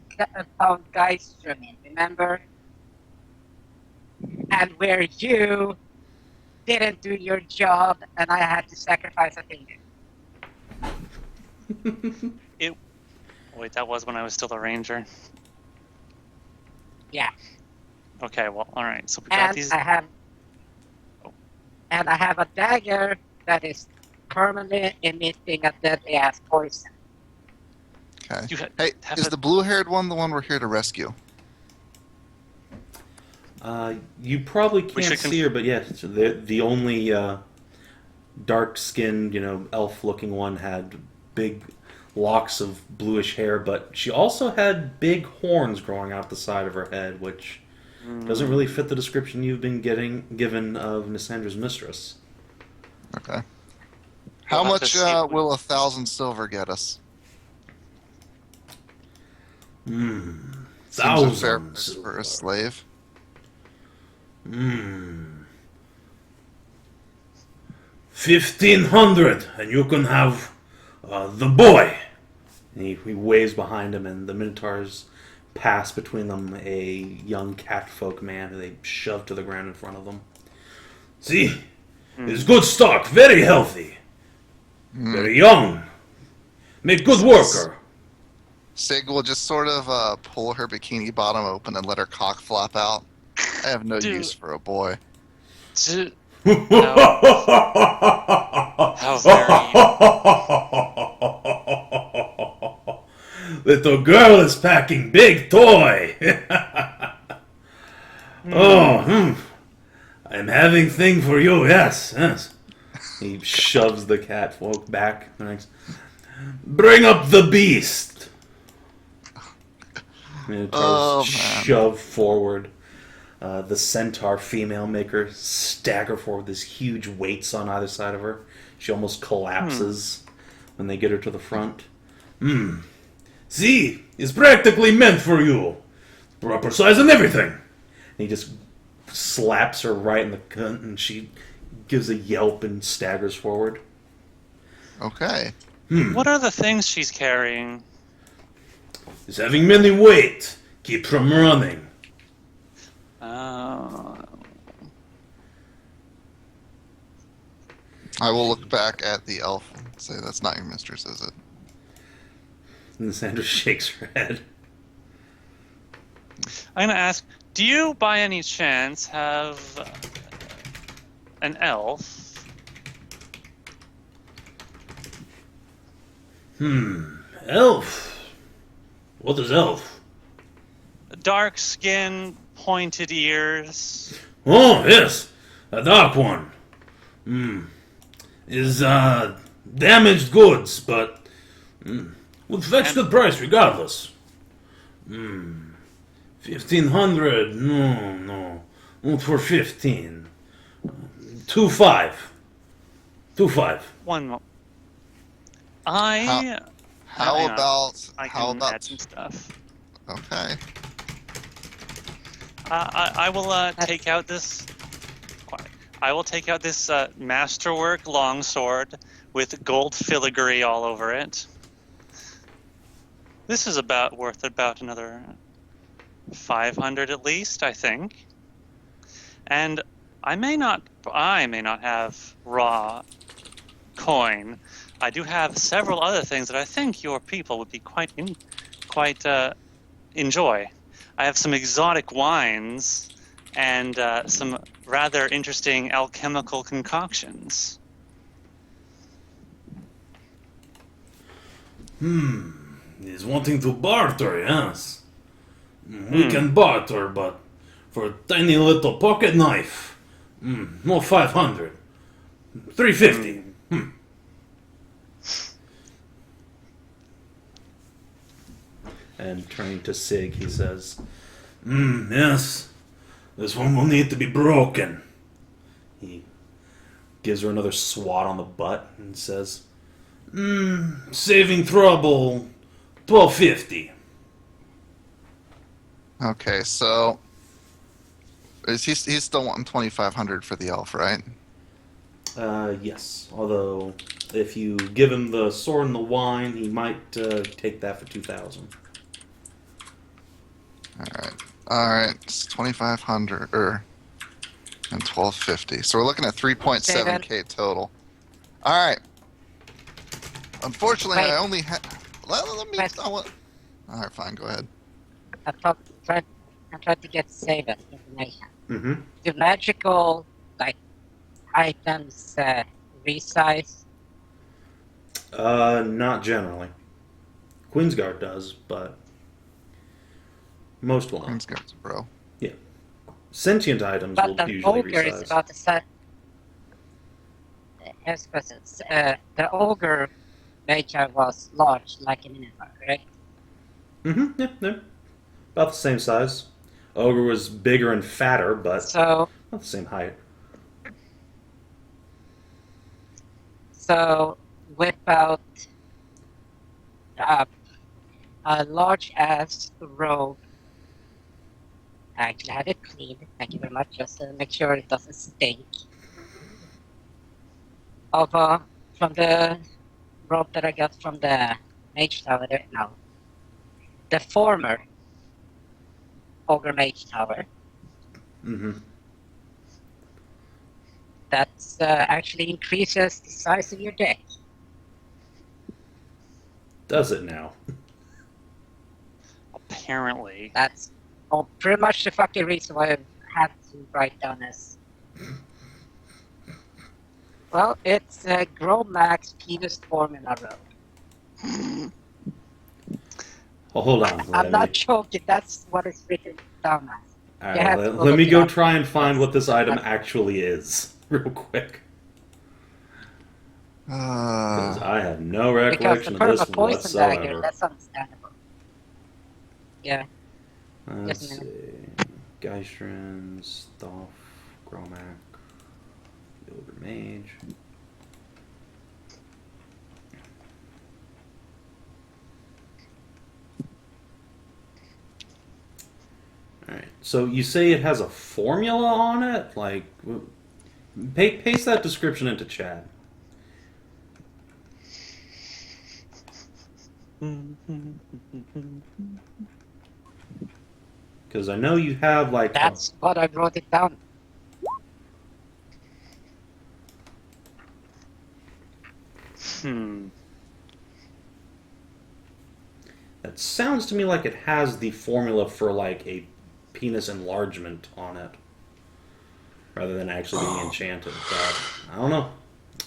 guys swimming, remember? And where you didn't do your job and I had to sacrifice a finger. Wait, that was when I was still a ranger. Yeah. Okay, well, all right. So we got And these. I have a dagger that is permanently emitting a deadly ass poison. Okay. You Hey, have is a- the blue-haired one the one we're here to rescue? You probably can't should see her, but yeah, so the only dark-skinned, elf-looking one had big locks of bluish hair, but she also had big horns growing out the side of her head, which doesn't really fit the description you've been given of Nissandra's mistress. Okay. How We'll have much to see if we- will 1,000 silver get us? Seems a fair Thousands price for a slave. 1,500, and you can have the boy. And he waves behind him, and the Minotaurs pass between them a young catfolk man who they shove to the ground in front of them. See, it's good stock, very healthy, very young, make good worker. Sig will just sort of pull her bikini bottom open and let her cock flop out. I have no Dude. use for a boy. How How very... Little girl is packing big toy. I'm having thing for you. Yes, yes. He shoves the catfolk back. Bring up the beast. And tries to shove forward. The centaur female maker stagger forward. There's huge weights on either side of her. She almost collapses when they get her to the front. See, it's practically meant for you. Proper size and everything. And he just slaps her right in the cunt, and she gives a yelp and staggers forward. Okay. What are the things she's carrying? He's having many weight. Keep from running. I will look back at the elf and say, that's not your mistress, is it? And Sandra shakes her head. I'm gonna ask, do you by any chance have an elf? Elf? What is elf? Dark skin, pointed ears. Oh, yes. A dark one. Is, damaged goods, but would fetch the price regardless. 1,500? No. Not for 15. 2.5. 2.5. One more. How about I how can about add some stuff. Okay. I will take out this. I will take out this masterwork longsword with gold filigree all over it. This is worth about another 500 at least, I think. And I may not have raw coin. I do have several other things that I think your people would be quite enjoy. I have some exotic wines and some rather interesting alchemical concoctions. He's wanting to barter, yes. We can barter, but for a tiny little pocket knife, no 500. 350. And turning to Sig, he says, yes, this one will need to be broken. He gives her another swat on the butt and says, saving trouble, 1250. Okay, so he's still wanting 2,500 for the elf, right? Yes. Although, if you give him the sword and the wine, he might take that for 2,000. All right. It's 2,500 and 1,250. So we're looking at 3.7k total. All right. Unfortunately, I only have. Let me. All right, fine. Go ahead. I'm trying to get Savin information. Do magical items resize? Not generally. Queensguard does, but most will not. Queensguard's a bro. Yeah. Sentient items But will the usually ogre resize. is about the size. Here's questions. The ogre nature was large, like a minotaur, correct? Yeah, they're about the same size. Ogre was bigger and fatter, but So not the same height. So whip out a large ass robe. I actually had it cleaned. Thank you very much. Just to make sure it doesn't stink. From the robe that I got from the mage tower there. No. The former ogre mage tower. That's actually increases the size of your deck. Does it now? Apparently. That's pretty much the fucking reason why I had to write down this. Well, it's Gromax penis formula road. Oh, hold on. I'm not joking. That's what it's written down as. All You right, have to let me look it go up. try and find Yes. what this item actually is, real quick. Because I have no Because the recollection of perma this poison dagger, whatsoever. that's understandable. Yeah. Let's Just a see. Geistrin, Stoff, Gromac, Ogre Mage. Alright, so you say it has a formula on it? Like, paste that description into chat. Because I know you have, like, That's what I wrote it down. That sounds to me like it has the formula for, like, a penis enlargement on it. Rather than actually being enchanted. But, I don't know.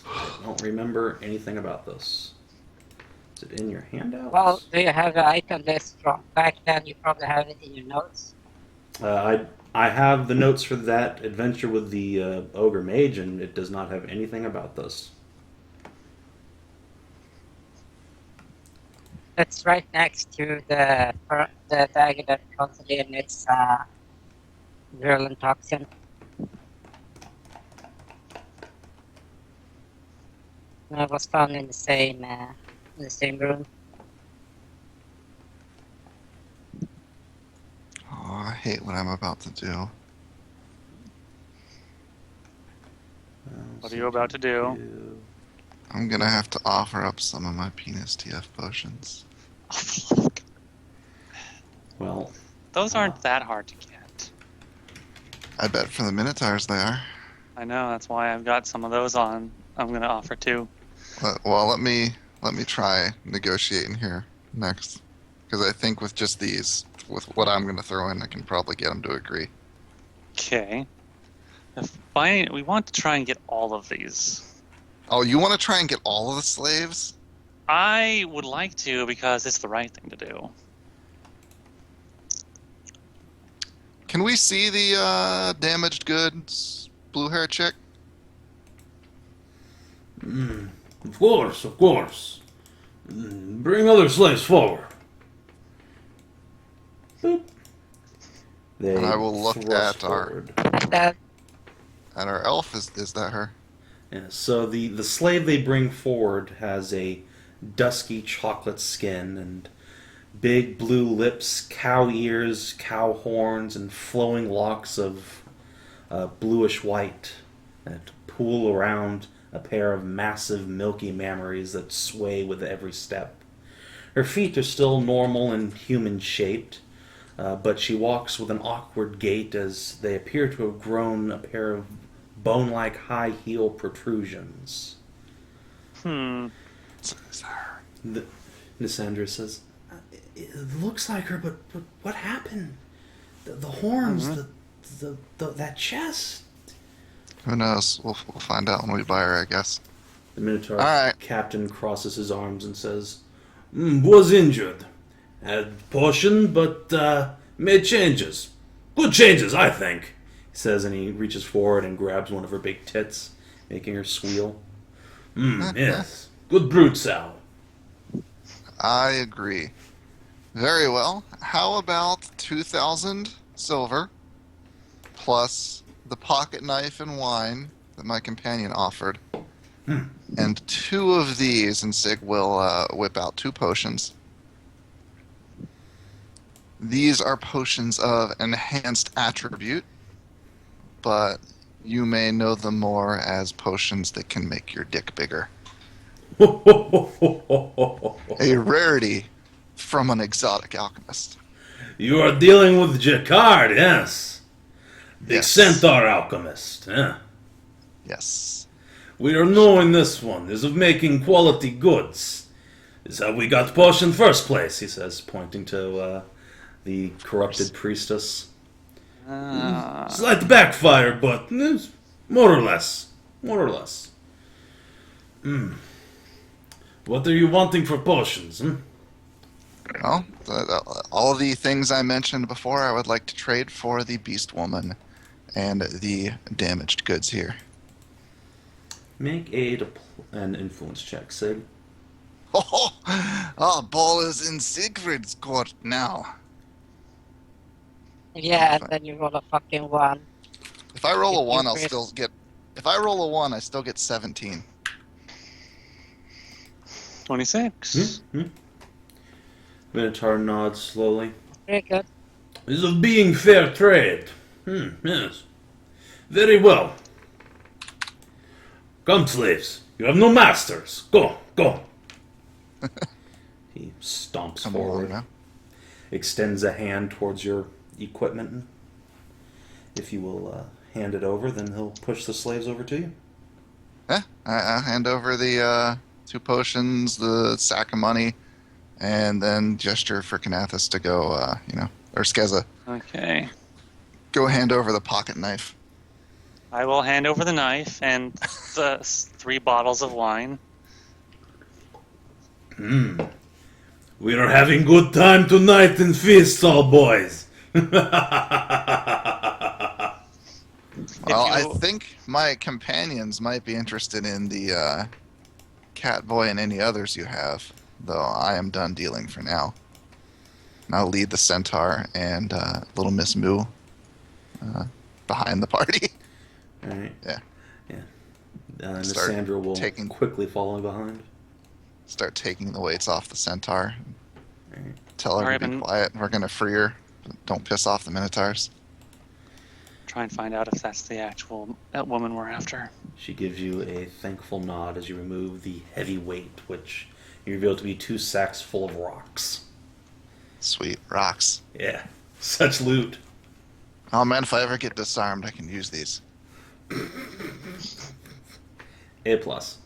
I don't remember anything about this. Is it in your handouts? Well, do you have an item list from back then? You probably have it in your notes. I have the notes for that adventure with the Ogre Mage, and it does not have anything about this. It's right next to the dagger that constantly emits virulent toxin. And it was found in the same room. Oh, I hate what I'm about to do. What are you about to do? I'm gonna have to offer up some of my penis TF potions. Well, Those aren't that hard to get. I bet for the Minotaurs they are. I know, that's why I've got some of those on. I'm gonna offer too. Well, let me try negotiating here next, because I think with just these, with what I'm gonna throw in, I can probably get them to agree. Okay. We want to try and get all of these. Oh, you want to try and get all of the slaves? I would like to because it's the right thing to do. Can we see the damaged goods blue hair chick? Of course, of course. Bring other slaves forward. Boop. They And I will look thrust at our- forward. And our elf, is that her? Yeah, so the slave they bring forward has a dusky chocolate skin and big blue lips, cow ears, cow horns, and flowing locks of bluish white that pool around a pair of massive milky mammaries that sway with every step. Her feet are still normal and human-shaped, but she walks with an awkward gait as they appear to have grown a pair of bone-like high heel protrusions. Is that her? Nysandra says, "It looks like her, but what happened? The horns, that chest." Who knows? We'll find out when we buy her, I guess. The Minotaur All right. captain crosses his arms and says, "Was injured. Had potion, but made changes. Good changes, I think," he says, and he reaches forward and grabs one of her big tits, making her squeal. Yes. Good brute, Sal." I agree. Very well. How about 2,000 silver plus the pocket knife and wine that my companion offered, and 2 of these, and Sig will whip out 2 potions. These are potions of enhanced attribute, but you may know them more as potions that can make your dick bigger. A rarity from an exotic alchemist. You are dealing with Jacquard, yes. Big Yes. centaur alchemist, yeah. Yes. We are knowing this one is of making quality goods. Is how we got Posh in the first place, he says, pointing to the corrupted priestess. Slight backfire, but more or less. More or less. What are you wanting for potions, Well, all of the things I mentioned before, I would like to trade for the Beast Woman and the damaged goods here. Make an influence check, Sig. Oh, ball is in Sigrid's court now. Yeah, and then you roll a fucking 1. If I roll a If 1, you I'll crit- still get... If I roll a 1, I still get 17. 26. Minotaur nods slowly. Very good. Is of being fair trade. Yes. Very well. Come, slaves. You have no masters. Go, go. He stomps Come along forward, now. extends a hand towards your equipment. If you will hand it over, then he'll push the slaves over to you. Yeah, I hand over the 2 potions, the sack of money, and then gesture for Kinathis to go, or Skezza, Okay. go hand over the pocket knife. I will hand over the knife and the 3 bottles of wine. We are having good time tonight in feast, all boys. Well, I you- think my companions might be interested in the cat boy and any others you have, though I am done dealing for now. And I'll lead the centaur and little Miss Moo behind the party. All right. Yeah. Start Lysandra will taking- quickly follow behind. Start taking the weights off the centaur. Right. Tell her Alright, to be then- quiet. We're going to free her. Don't piss off the minotaurs. Try and find out if that's the actual woman we're after. She gives you a thankful nod as you remove the heavy weight, which you reveal to be 2 sacks full of rocks. Sweet. Rocks. Yeah, such loot. Oh man, if I ever get disarmed, I can use these. A plus.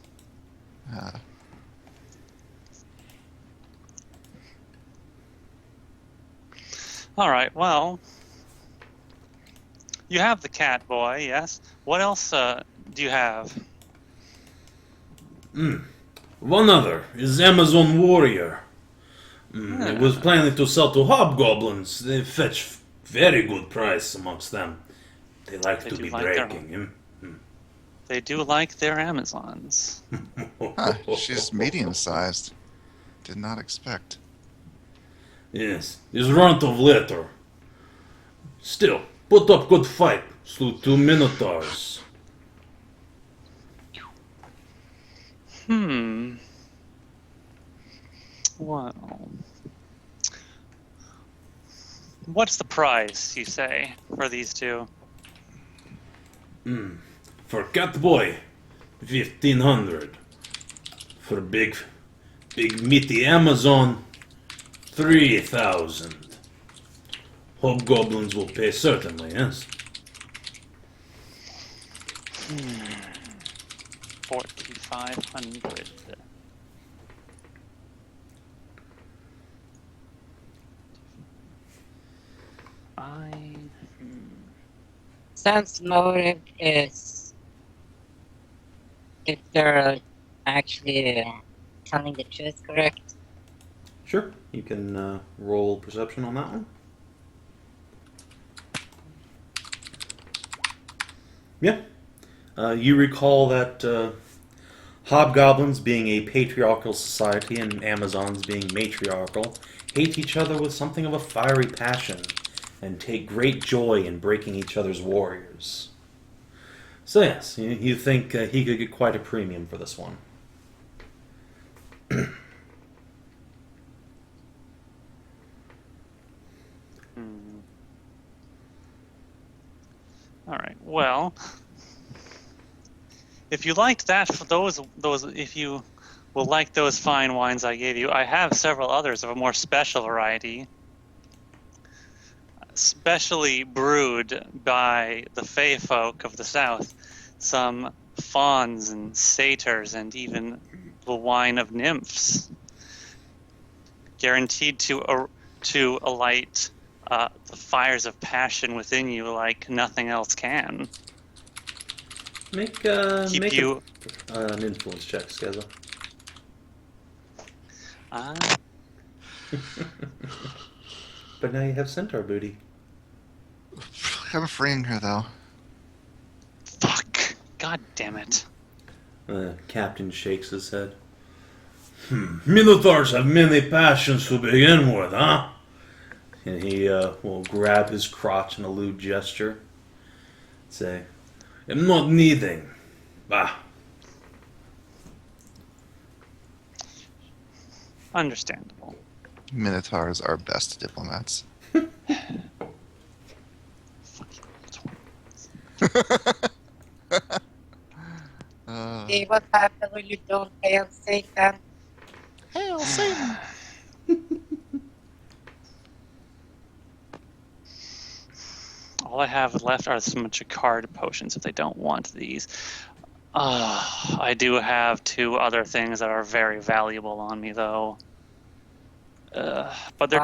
All right. Well, you have the cat boy, yes. What else do you have? One other is Amazon Warrior. It was planning to sell to hobgoblins. They fetch very good price amongst them. They like They to do be like their- breaking. They do like their Amazons. Huh, she's medium-sized. Did not expect. Yes, is runt of litter. Still, put up good fight. Slew 2 minotaurs. Well, what's the price, you say, for these 2? For Catboy, 1,500. For big meaty Amazon, 3,000. Hobgoblins will pay certainly, yes. 4,500. Sense motive is if they're actually telling the truth, correct? Sure, you can roll perception on that one. Yeah. You recall that hobgoblins, being a patriarchal society and Amazons being matriarchal, hate each other with something of a fiery passion and take great joy in breaking each other's warriors. So yes, you think he could get quite a premium for this one. All right. Well, if you liked those, if you will like those fine wines I gave you, I have several others of a more special variety, specially brewed by the Fey folk of the South. Some fauns and satyrs, and even the wine of nymphs, guaranteed to alight the fires of passion within you like nothing else can. Make Keep you. an influence check, Skezza. But now you have centaur booty. I'm freeing her, though. Fuck. God damn it. The captain shakes his head. Minotaurs have many passions to begin with, huh? And he will grab his crotch in a lewd gesture. Say, I'm not needing. Bah. Understandable. Minotaurs are best diplomats. See what happens when you don't hail Satan? Hail Satan! All I have left are some Chikard potions if they don't want these. I do have 2 other things that are very valuable on me, though. But they're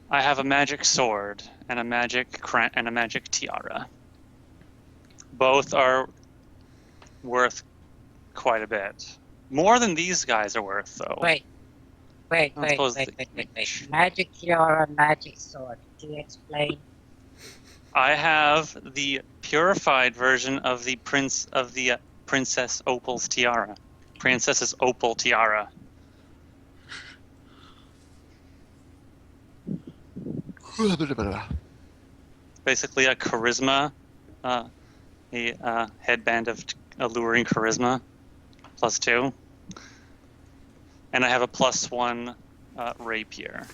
I have a magic sword and a magic tiara. Both are worth quite a bit. More than these guys are worth, though. Wait. Magic tiara, magic sword. Can you explain? I have the purified version of the Princess Opal's tiara. Princess's Opal tiara. Basically a charisma, a headband of alluring charisma, +2. And I have a +1 rapier.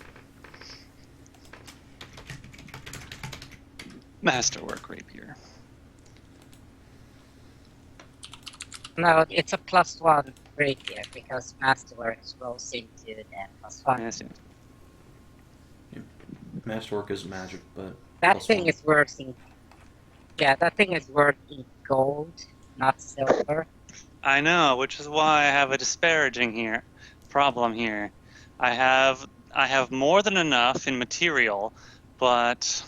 Masterwork rapier. No, it's a +1 rapier because Masterworks rolls into the +1. Yes, Masterwork is magic, but That plus thing 1. is worth in. Yeah, that thing is worth in gold, not silver. I know, which is why I have a disparaging problem here. I have more than enough in material, but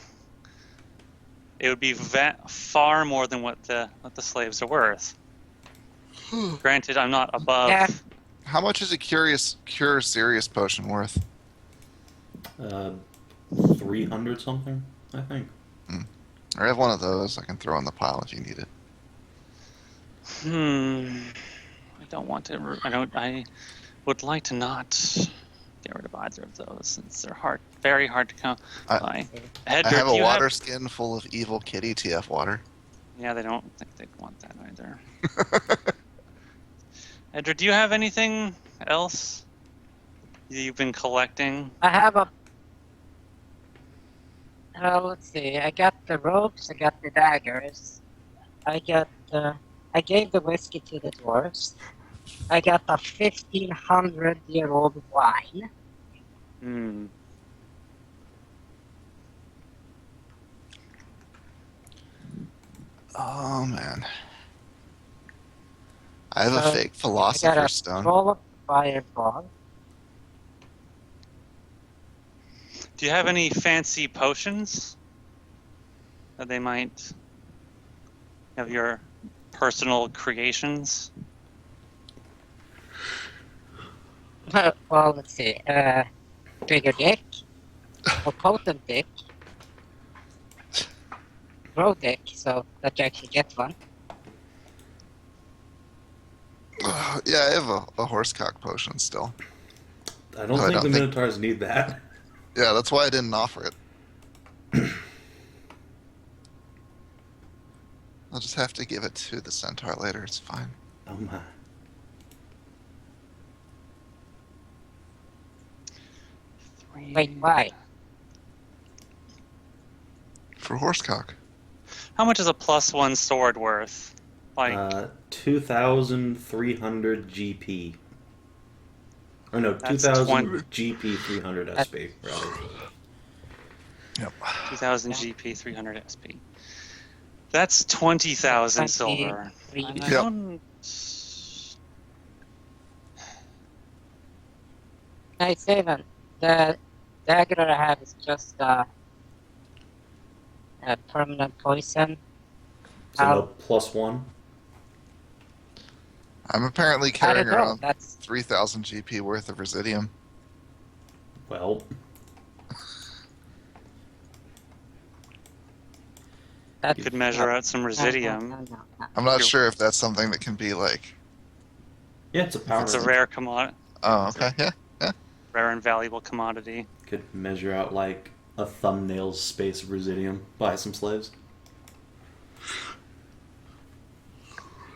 it would be far more than what the slaves are worth. Granted, I'm not above. Yeah. How much is a Cure Serious potion worth? 300 something, I think. I have one of those. I can throw in the pile if you need it. I don't want to. I would like to not get rid of either of those since they're very hard to come by. I have a water skin full of evil kitty TF water. Yeah, they don't think they'd want that either. Hedrah, do you have anything else you've been collecting? I have a. Let's see. I got the ropes. I got the daggers. I gave the whiskey to the dwarves. I got a 1500-year-old wine. Oh man. I have a fake I got philosopher's a stone. scroll of fireball. Do you have any fancy potions that they might have your personal creations? Well, let's see. Bigger dick. Or potent dick. Grow dick, so that you actually get one. Yeah, I have a horsecock potion still. I don't think the Minotaurs need that. Yeah, that's why I didn't offer it. I'll just have to give it to the centaur later, it's fine. Oh my. Wait, why? For horsecock. How much is a +1 sword worth? Like 2,300 GP. Or no, That's 2,000 GP 300 SP, rather. Yep. 2,000 GP, 300 SP. That's 20,000 silver. And I Yep. don't- Hey, Savin, the dagger that I have is just a permanent poison. So no How- +1. I'm apparently I don't carrying know. around That's 3,000 GP worth of Residium. Well, that's Could measure out some no, residium. no. I'm not You're- sure if that's something that can be like. yeah, it's a power. It's a level. rare commodity, Oh, okay, yeah. rare and valuable commodity. Could measure out like a thumbnail's space of Residium. Buy some slaves.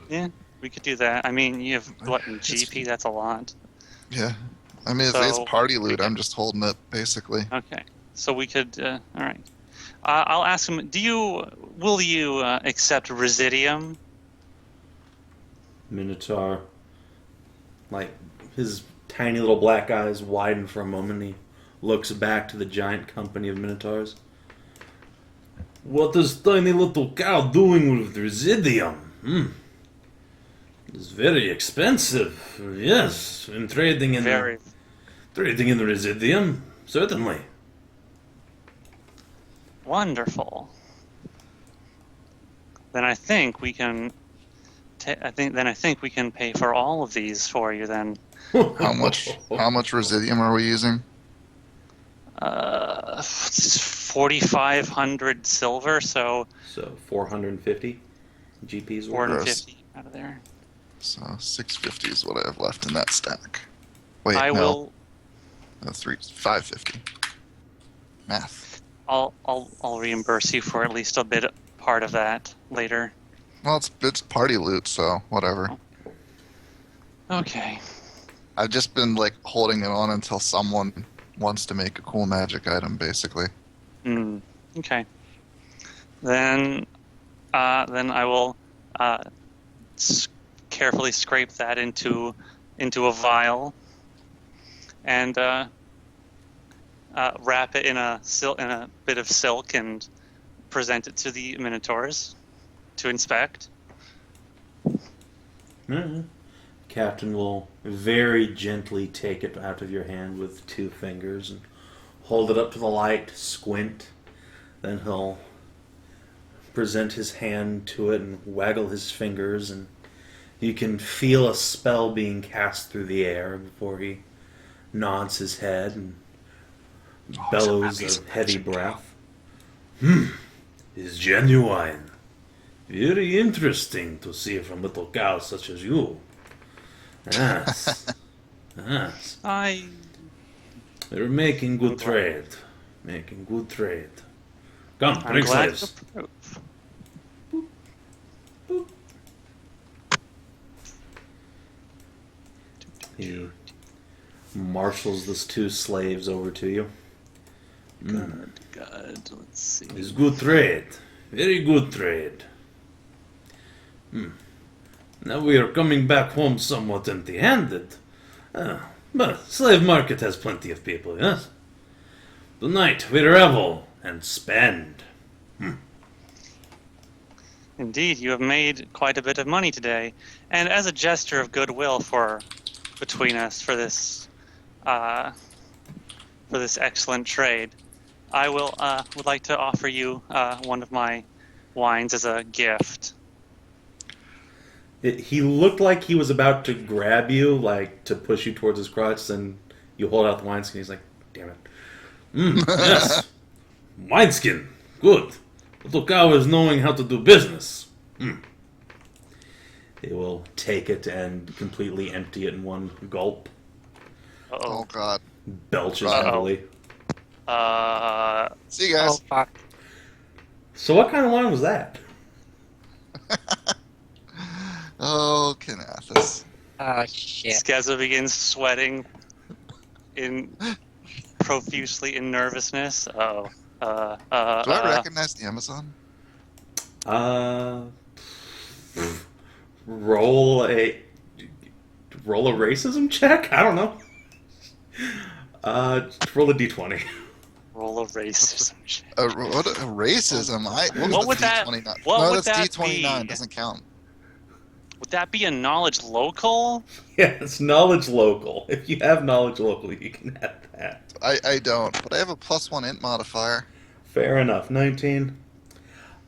Yeah, we could do that. I mean, you have what in It's- GP? That's a lot. Yeah. I mean, So, it's party we loot. could- I'm just holding it, basically. Okay, so we could. All right. I'll ask him. Will you accept residium? Minotaur, like, his tiny little black eyes widen for a moment. He looks back to the giant company of Minotaurs. What is tiny little cow doing with Residium? It's very expensive. Yes, and trading in trading in Residium, certainly. Wonderful. Then I think we can. I think we can pay for all of these for you. Then How much Residium are we using? 4,500 silver, so So 450 GPs. worth. 450 out of there. So 650 is what I have left in that stack. Wait, I no. will. 550. Math. I'll reimburse you for at least a part of that later. Well, it's party loot, so whatever. Okay. I've just been like holding it on until someone wants to make a cool magic item, basically. Okay. Then I will carefully scrape that into a vial and wrap it in a bit of silk and present it to the Minotaurs to inspect. Captain will very gently take it out of your hand with 2 fingers and hold it up to the light, squint. Then he'll present his hand to it and waggle his fingers, and you can feel a spell being cast through the air before he nods his head and bellows a heavy breath. It's genuine. Very interesting to see from little cows such as you. Yes. Yes. They're making good trade. Making good trade. Come, I'm bring glad slaves. to approve. He marshals these 2 slaves over to you. Good. Let's see. It's good trade. Very good trade. Now we are coming back home somewhat empty-handed. But slave market has plenty of people, yes? Tonight we revel and spend. Indeed, you have made quite a bit of money today, and as a gesture of goodwill between us for this excellent trade, I would like to offer you one of my wines as a gift. He looked like he was about to grab you, like to push you towards his crotch, and you hold out the wineskin. He's like, damn it. Yes. Wineskin. Good. Little cow is knowing how to do business. They will take it and completely empty it in one gulp. Oh god. Belches Uh-oh. heavily. See you Oh guys. fuck. So what kind of wine was that? Oh, Kinathis. Oh shit. Skezza begins sweating profusely in nervousness. Do I recognize the Amazon? Roll a racism check? I don't know. Roll a d20. Roll a racism check. What a racism! What would that- D29? what no, would that's that D29. be? Doesn't count. Would that be a knowledge local? Yeah, it's knowledge local. If you have knowledge local, you can add that. I don't, but I have a +1 int modifier. Fair enough. 19.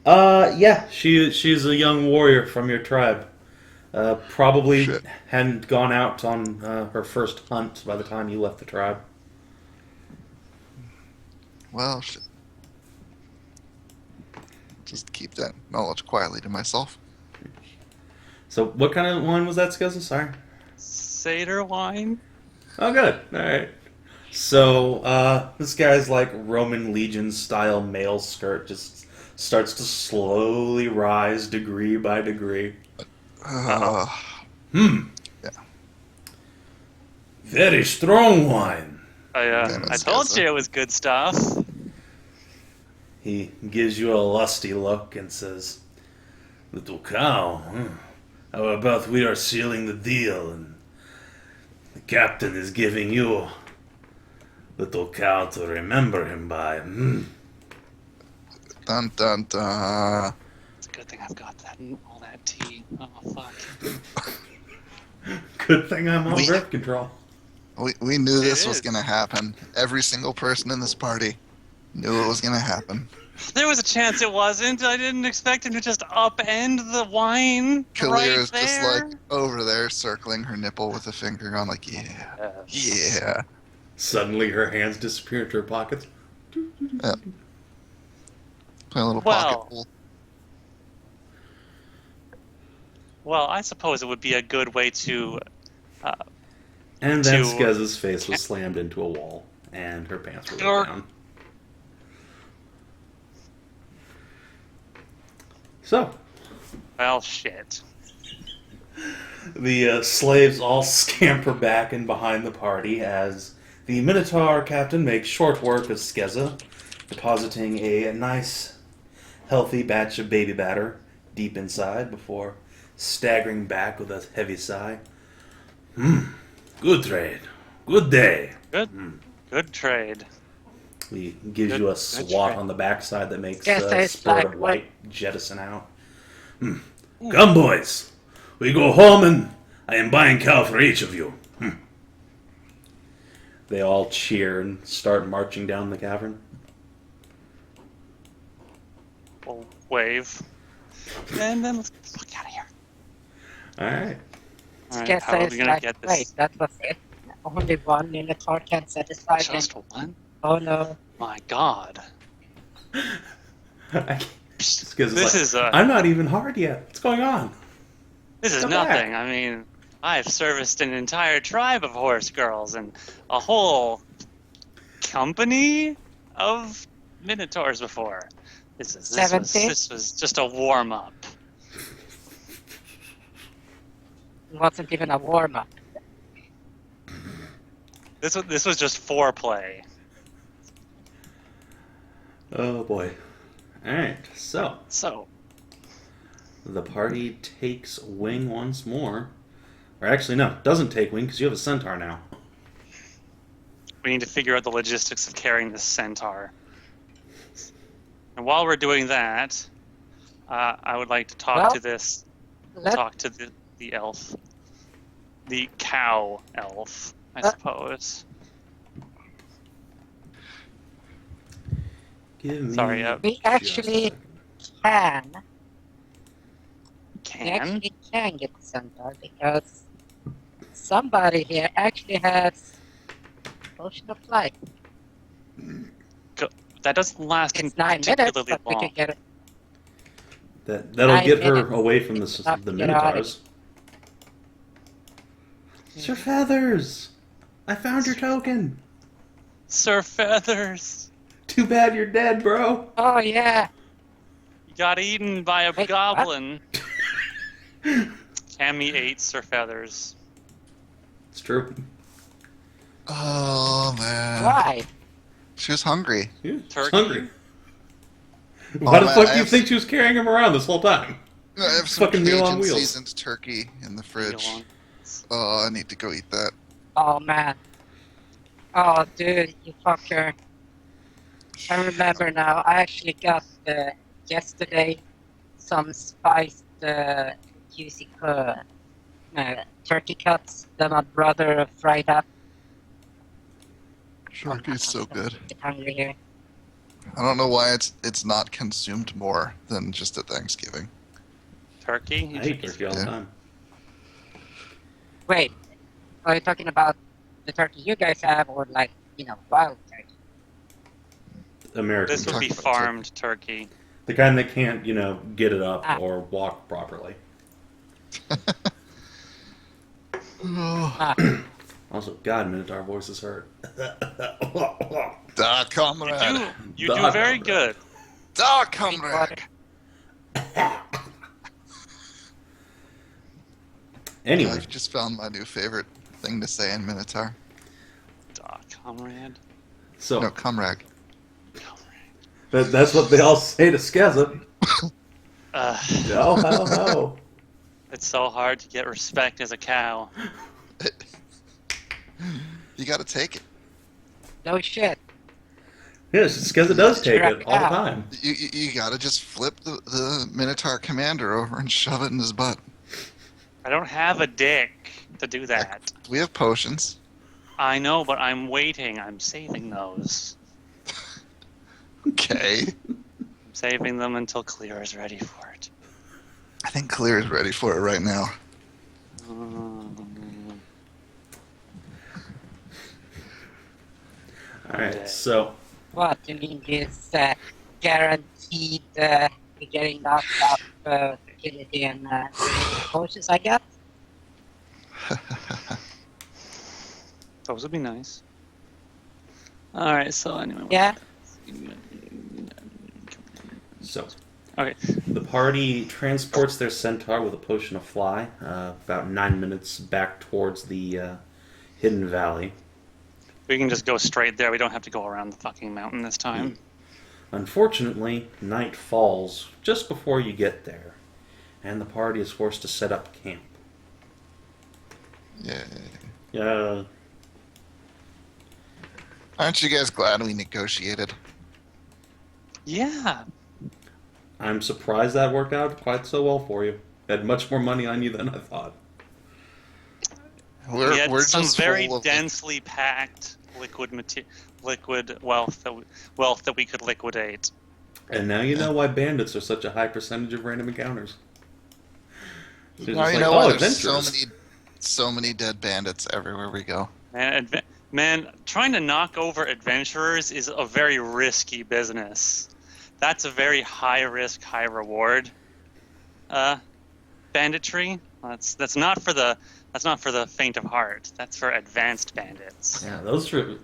Yeah, she's a young warrior from your tribe. Probably Shit. hadn't gone out on her first hunt by the time you left the tribe. Well, shit. Just keep that knowledge quietly to myself. So, what kind of wine was that, Skezza? Sorry. Seder wine? Oh, good. All right. So, this guy's like Roman legion style male skirt just starts to slowly rise degree by degree. Uh, Hmm. Yeah. Very strong wine. Damn I it, told Skezza. you it was good stuff. He gives you a lusty look and says, "Little cow, how about we are sealing the deal and the captain is giving you little cow to remember him by." Dun dun dun. It's a good thing I've got all that tea. Oh fuck. Good thing I'm on We- birth control. We knew this It was is. gonna happen. Every single person in this party knew it was gonna happen. There was a chance it wasn't. I didn't expect him to just upend the wine Kaelirra's right just there. like over there circling her nipple with a finger on like, yeah. Suddenly her hands disappear into her pockets. Play a little Well. pocket pool. Well, I suppose it would be a good way to. And then To- Skezza's face was slammed into a wall, and her pants were Or- ripped down. So, Well, shit. the slaves all scamper back and behind the party as the Minotaur captain makes short work of Skezza, depositing a nice, healthy batch of baby batter deep inside before staggering back with a heavy sigh. Good trade. Good day. Good trade. He gives Good- you a good swat trade. on the backside that makes Yes, a it's spurt black, of white. white jettison out. Come, boys. We go home and I am buying cow for each of you. They all cheer and start marching down the cavern. We'll wave. And then let's get the fuck out of here. Alright. Alright, Guess how are it's we gonna like, get wait, this? that was it. Only one Minotaur can satisfy me. Just one? Oh no. My god. This This is I'm not even hard yet. What's going on? This is Come nothing. back. I mean, I've serviced an entire tribe of horse girls and a whole company of minotaurs before. This was 70? this was just a warm up. It wasn't even a warm-up. This was just foreplay. Oh boy. Alright, so So the party takes wing once more. Or actually, no, doesn't take wing because you have a centaur now. we need to figure out the logistics of carrying this centaur. And while we're doing that, I would like to talk Well, to this. Let, Talk to the elf, the cow elf, I Uh, suppose. Give me Sorry, we just a actually second. we Can actually can get the centaur because somebody here actually has potion of life. that doesn't last It's 9 minutes, particularly but we long. can get it. That'll 9 get her minutes. away from It's enough the to get out of Minotaurs. Sir Feathers! I found your token! Sir Feathers, Too bad you're dead, bro! Oh yeah. you got eaten by a Wait, goblin. Cammy ate Sir Feathers. It's true. Oh man. Why? She was hungry. Yeah, she's Turkey? hungry. Why the man, fuck I do you have- think she was carrying him around this whole time? I have some Fucking meal on Cajun wheels. seasoned turkey in the fridge. Elon. Oh, I need to go eat that. Oh man. Oh dude, you fucker. I remember now. I actually got yesterday some spiced juicy turkey cuts that my brother fried up. Turkey's so good. Get hungry here. I don't know why it's not consumed more than just at Thanksgiving. Turkey? I eat turkey all the Yeah. time. Wait, are you talking about the turkey you guys have, or like, wild turkey? American This would turkey. be farmed turkey. The kind that can't, get it up Ah. or walk properly. Ah, Also, God, Minotaur voices hurt. Da comrade! You do very good. Da drink water. comrade! Anyway, I've just found my new favorite thing to say in Minotaur. Comrade. so No, comrade. that's what they all say to Skezza. Uh, Ho, ho, ho. it's so hard to get respect as a cow. You gotta take it. no shit. Yes, Skezza does take Sure, it all the yeah. time. You gotta just flip the Minotaur commander over and shove it in his butt. I don't have a dick to do that. We have potions. I know, but I'm waiting. I'm saving those. Okay. I'm saving them until Kaelirra is ready for it. I think Kaelirra is ready for it right now. Alright, so What, you mean this guaranteed getting knocked up fertility and potions I got? Those would be nice. Alright, so anyway. Yeah. So, Okay. the party transports their centaur with a potion of fly, about 9 minutes back towards the hidden valley. We can just go straight there. We don't have to go around the fucking mountain this time. Unfortunately, night falls just before you get there, and the party is forced to set up camp. Yeah. Aren't you guys glad we negotiated? Yeah. I'm surprised that worked out quite so well for you. Had much more money on you than I thought. We had We're some just very full of densely packed liquid wealth that we could liquidate. And now you know why bandits are such a high percentage of random encounters. They're Now just you like, know why oh, there's adventurous. so many dead bandits everywhere we go. Man, trying to knock over adventurers is a very risky business. That's a very high risk, high reward. Banditry. That's not for the faint of heart. That's for advanced bandits. Yeah, those are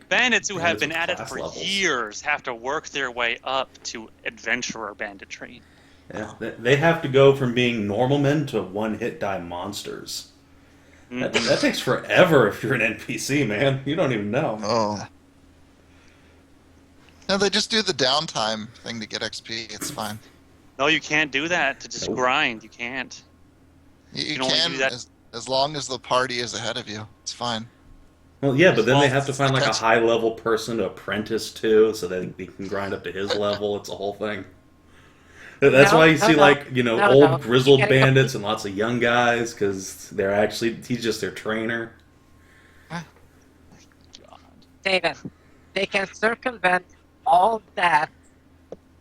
Bandits who have bandits been with at it class for levels. years have to work their way up to adventurer banditry. Yeah, they have to go from being normal men to one-hit die monsters. That takes forever if you're an NPC, man. You don't even know. Oh. No, they just do the downtime thing to get XP. It's fine. No, you can't do that to just Nope. grind. You can't. You can only can do that- as long as the party is ahead of you. It's fine. Well, yeah, but then they Well, have to find like a that's- high-level person to apprentice to, so that they can grind up to his level. It's a whole thing. That's No, why you no, see, no. like, No, old no. grizzled You gotta go- bandits and lots of young guys, because he's just their trainer. David, they can circumvent all that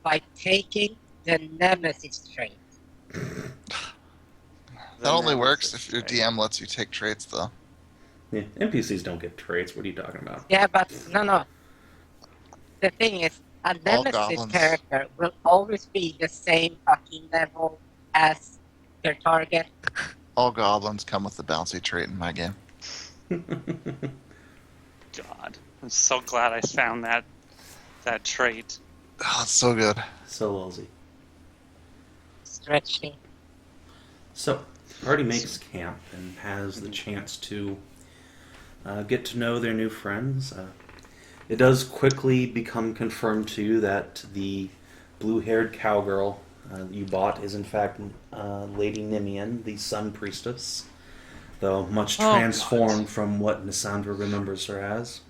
by taking the Nemesis trait. That only works if your DM lets you take traits, though. Yeah, NPCs don't get traits. What are you talking about? Yeah, but no. The thing is, a All Nemesis goblins. character will always be the same fucking level as their target. All goblins come with the bouncy trait in my game. God, I'm so glad I found that trait. Oh, it's so good. So lousy. Stretchy. So, the party makes camp and has the chance to get to know their new friends. It does quickly become confirmed to you that the blue-haired cowgirl you bought is in fact Lady Nimian, the Sun Priestess, though much Oh, transformed from what Nisandra remembers her as.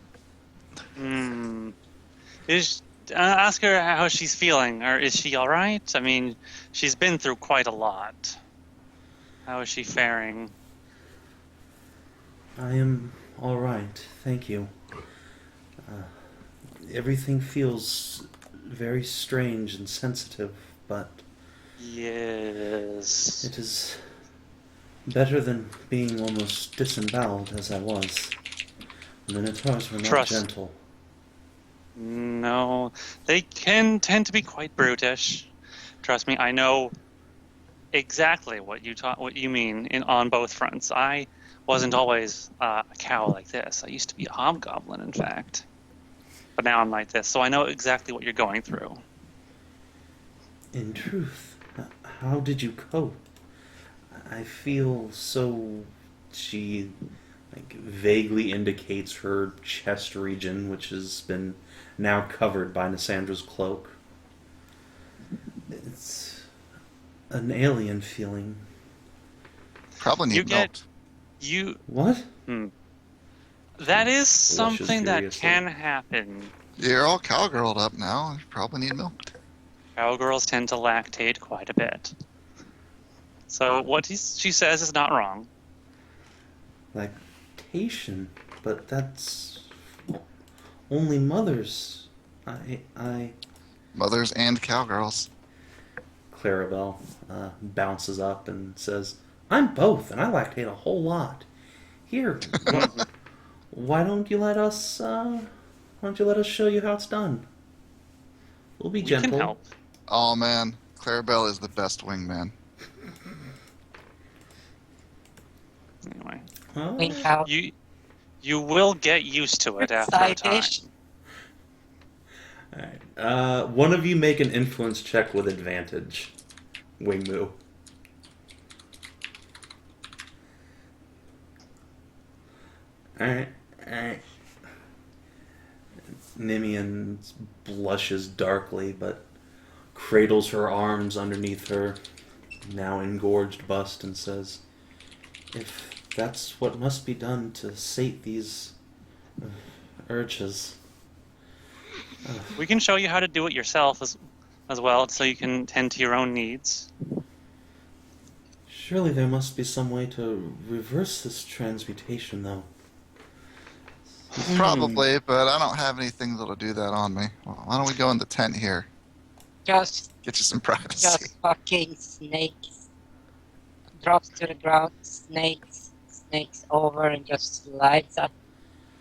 Ask her how she's feeling, or is she all right? I mean, she's been through quite a lot. How is she faring? I am all right, thank you. Everything feels very strange and sensitive, but Yes. it is better than being almost disemboweled as I was. The Minotaurs were not Trust. gentle. No, they can tend to be quite brutish. Trust me, I know exactly what you mean on both fronts. I wasn't always a cow like this. I used to be a hobgoblin, in fact. But now I'm like this, so I know exactly what you're going through. In truth, how did you cope? I feel so... She vaguely indicates her chest region, which has been now covered by Nassandra's cloak. It's an alien feeling. Probably need milk. What? That is something that furiously. can happen. You're all cowgirled up now. You probably need milk. Cowgirls tend to lactate quite a bit. So what she says is not wrong. Lactation? But that's... only mothers. Mothers and cowgirls. Clarabelle bounces up and says, I'm both, and I lactate a whole lot. Here, why don't you let us show you how it's done? We'll be gentle. We can help. Oh man, Clarabelle is the best wingman. Anyway, Wing cow. you will get used to it after a Side time. dish. Alright. One of you make an influence check with advantage. Wingmoo. Alright. Nimian blushes darkly, but cradles her arms underneath her now engorged bust and says, if that's what must be done to sate these urges. We can show you how to do it yourself as well, so you can tend to your own needs. Surely there must be some way to reverse this transmutation, though. Probably, but I don't have anything that'll do that on me. Well, why don't we go in the tent here? Just Get you some privacy. fucking snakes. Drops to the ground, snakes over and just slides up.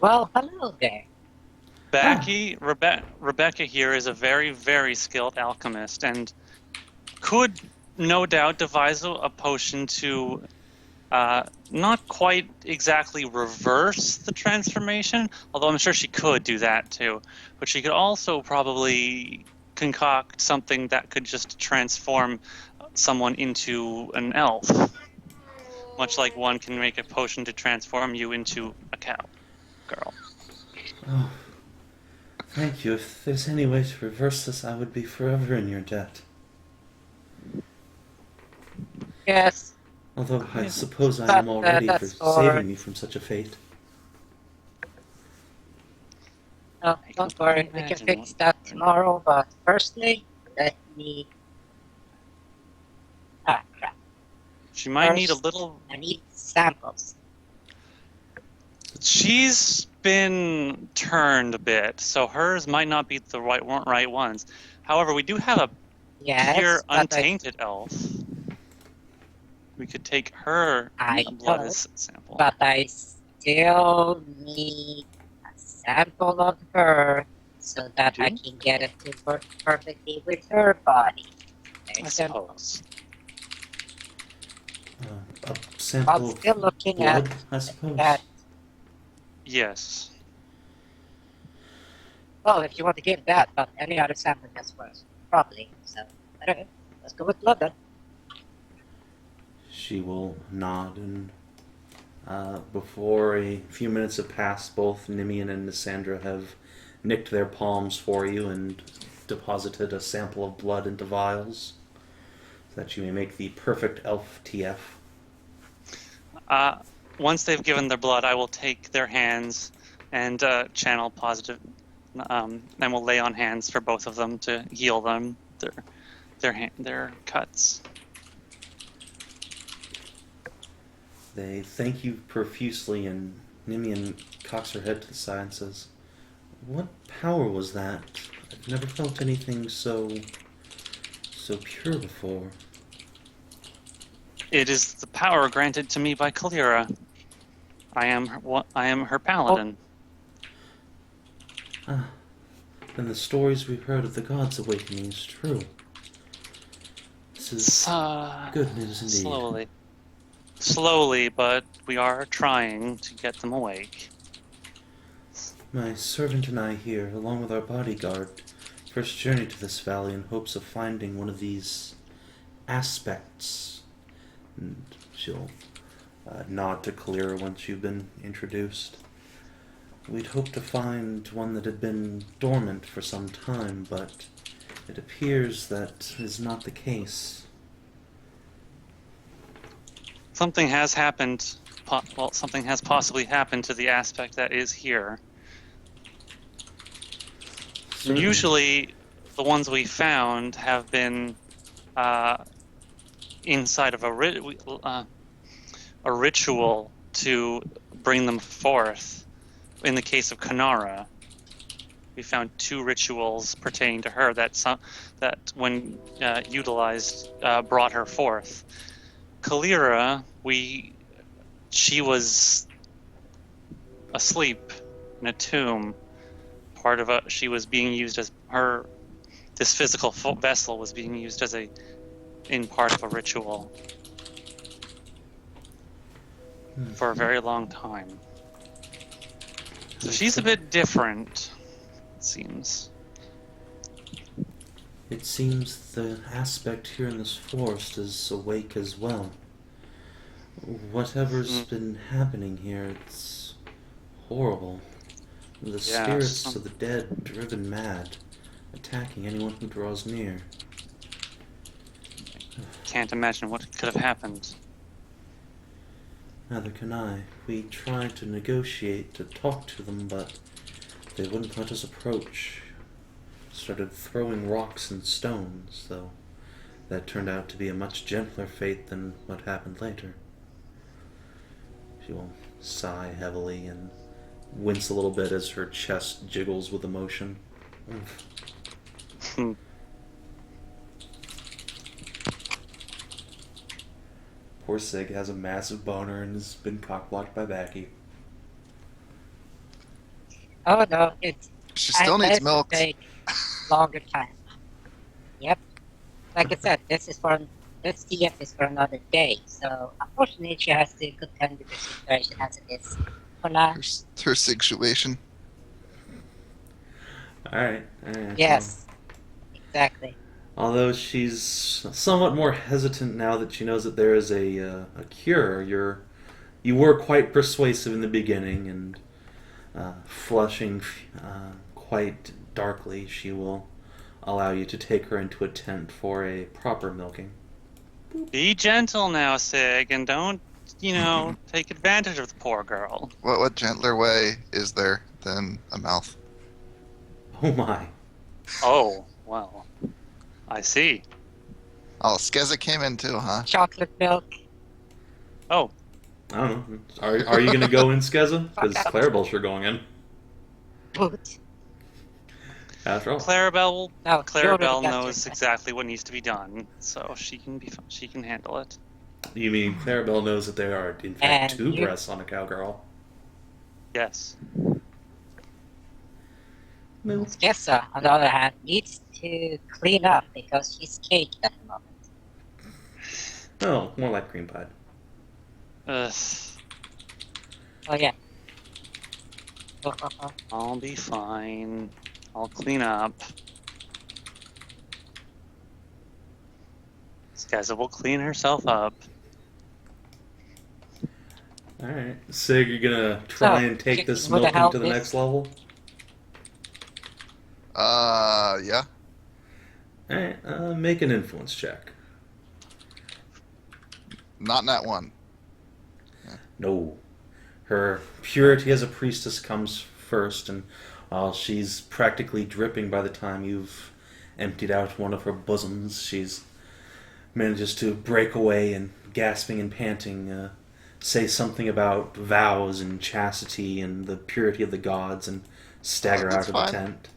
Well, hello there. Backy, Rebecca here is a very, very skilled alchemist and could no doubt devise a potion to not quite exactly reverse the transformation, although I'm sure she could do that too. But she could also probably concoct something that could just transform someone into an elf. Much like one can make a potion to transform you into a cow girl. Oh, thank you. If there's any way to reverse this, I would be forever in your debt. Yes. Although I suppose I am already for that's for- saving me from such a fate. No, don't worry. We can imagine fix that tomorrow. But firstly, let me. Ah, crap. She might need a First- little. I need samples. She's been turned a bit, so hers might not be the right ones. However, we do have a Yes. pure, but untainted elf. We could take her I blood know, as a sample. But I still need a sample of her so that I can get it to work perfectly with her body. I Very simple. suppose. A sample I'm still of looking blood, at I suppose. that. Yes. Well, if you want to give that, but any other sample gets worse. Probably. So, okay. Let's go with blood then. She will nod, and before a few minutes have passed, both Nimian and Nassandra have nicked their palms for you and deposited a sample of blood into vials, so that you may make the perfect elf TF. Once they've given their blood, I will take their hands and channel positive, and we'll lay on hands for both of them to heal them their cuts. They thank you profusely, and Nimian cocks her head to the side and says, "What power was that? A I've never felt anything so pure before. It is the power granted to me by Kaelirra. I am her paladin. Ah, then the stories we've heard of the gods awakening is true. This is good news indeed. Slowly, but we are trying to get them awake. My servant and I here, along with our bodyguard, first journeyed to this valley in hopes of finding one of these aspects. And she'll nod to Kaelirra once you've been introduced. We'd hoped to find one that had been dormant for some time, but it appears that is not the case. Something has happened. Something has possibly happened to the aspect that is here. Certainly. Usually, the ones we found have been inside of a ritual to bring them forth. In the case of Kinara, we found 2 rituals pertaining to her that when utilized, brought her forth. Kaelirra, she was asleep in a tomb. She was being used as this physical vessel was being used as in part of a ritual for a very long time. So she's a bit different, it seems. It seems the aspect here in this forest is awake as well. Whatever's been happening here, it's horrible. The spirits of the dead, driven mad, attacking anyone who draws near. Can't imagine what could have happened. Neither can I. We tried to negotiate, to talk to them, but they wouldn't let us approach. Started throwing rocks and stones, though that turned out to be a much gentler fate than what happened later. She will sigh heavily and wince a little bit as her chest jiggles with emotion. Poor Sig has a massive boner and has been cockblocked by Backy. Oh no, She still needs milk. Take longer time. Yep. Like I said, this TF is for another day. So unfortunately, she has to contend with the situation as it is for now. Her situation. Alright. Yes, exactly. Although she's somewhat more hesitant now that she knows that there is a cure, you were quite persuasive in the beginning, and flushing quite darkly, she will allow you to take her into a tent for a proper milking. Be gentle now, Sig, and don't, take advantage of the poor girl. What gentler way is there than a mouth? Oh my. Oh, well. I see. Oh, Skezza came in too, huh? Chocolate milk. Oh. I don't know. Are you going to go in, Skezza? Because Clarabelle's sure going in. Boot. After all. Clarabelle knows exactly what needs to be done, so she can handle it. You mean Clarabelle knows that there are, in fact, 2 breasts on a cowgirl? Yes. Skezza, on the other hand, needs to clean up because she's caged at the moment. Oh, more like cream pie. Ugh. Oh yeah. I'll be fine. I'll clean up. Skezza will clean herself up. Alright. Sig, you're gonna try and take this milking to the next level? Yeah. Alright, make an influence check. Not in that one. No. Her purity as a priestess comes first, and while she's practically dripping by the time you've emptied out one of her bosoms, she's manages to break away and, gasping and panting, say something about vows and chastity and the purity of the gods and stagger out of the tent.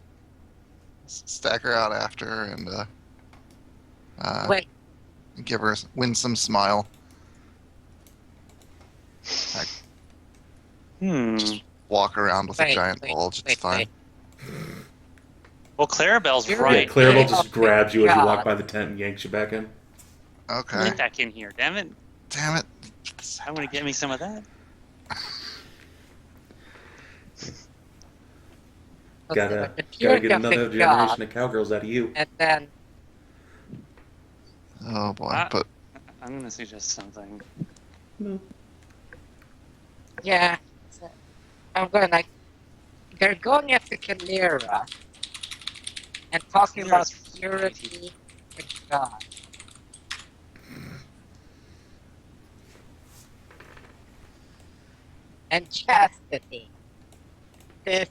stagger out after her and Wait, give her a winsome smile. Just walk around with a Wait, giant wait, bulge. It's wait, fine. Well, Clarabelle's You're right. Yeah, Clarabelle Oh just my grabs you as you walk God. by the tent and yanks you back in. Okay. Get back in here, damn it! Damn it. I'm gonna get me some of that. Gotta the pure get another of God, generation of cowgirls out of you. and then Oh boy. Ah. But I'm gonna suggest something. yeah, so I'm going like they're going after Kaelirra and talking about Kaelirra's purity and God. And chastity. This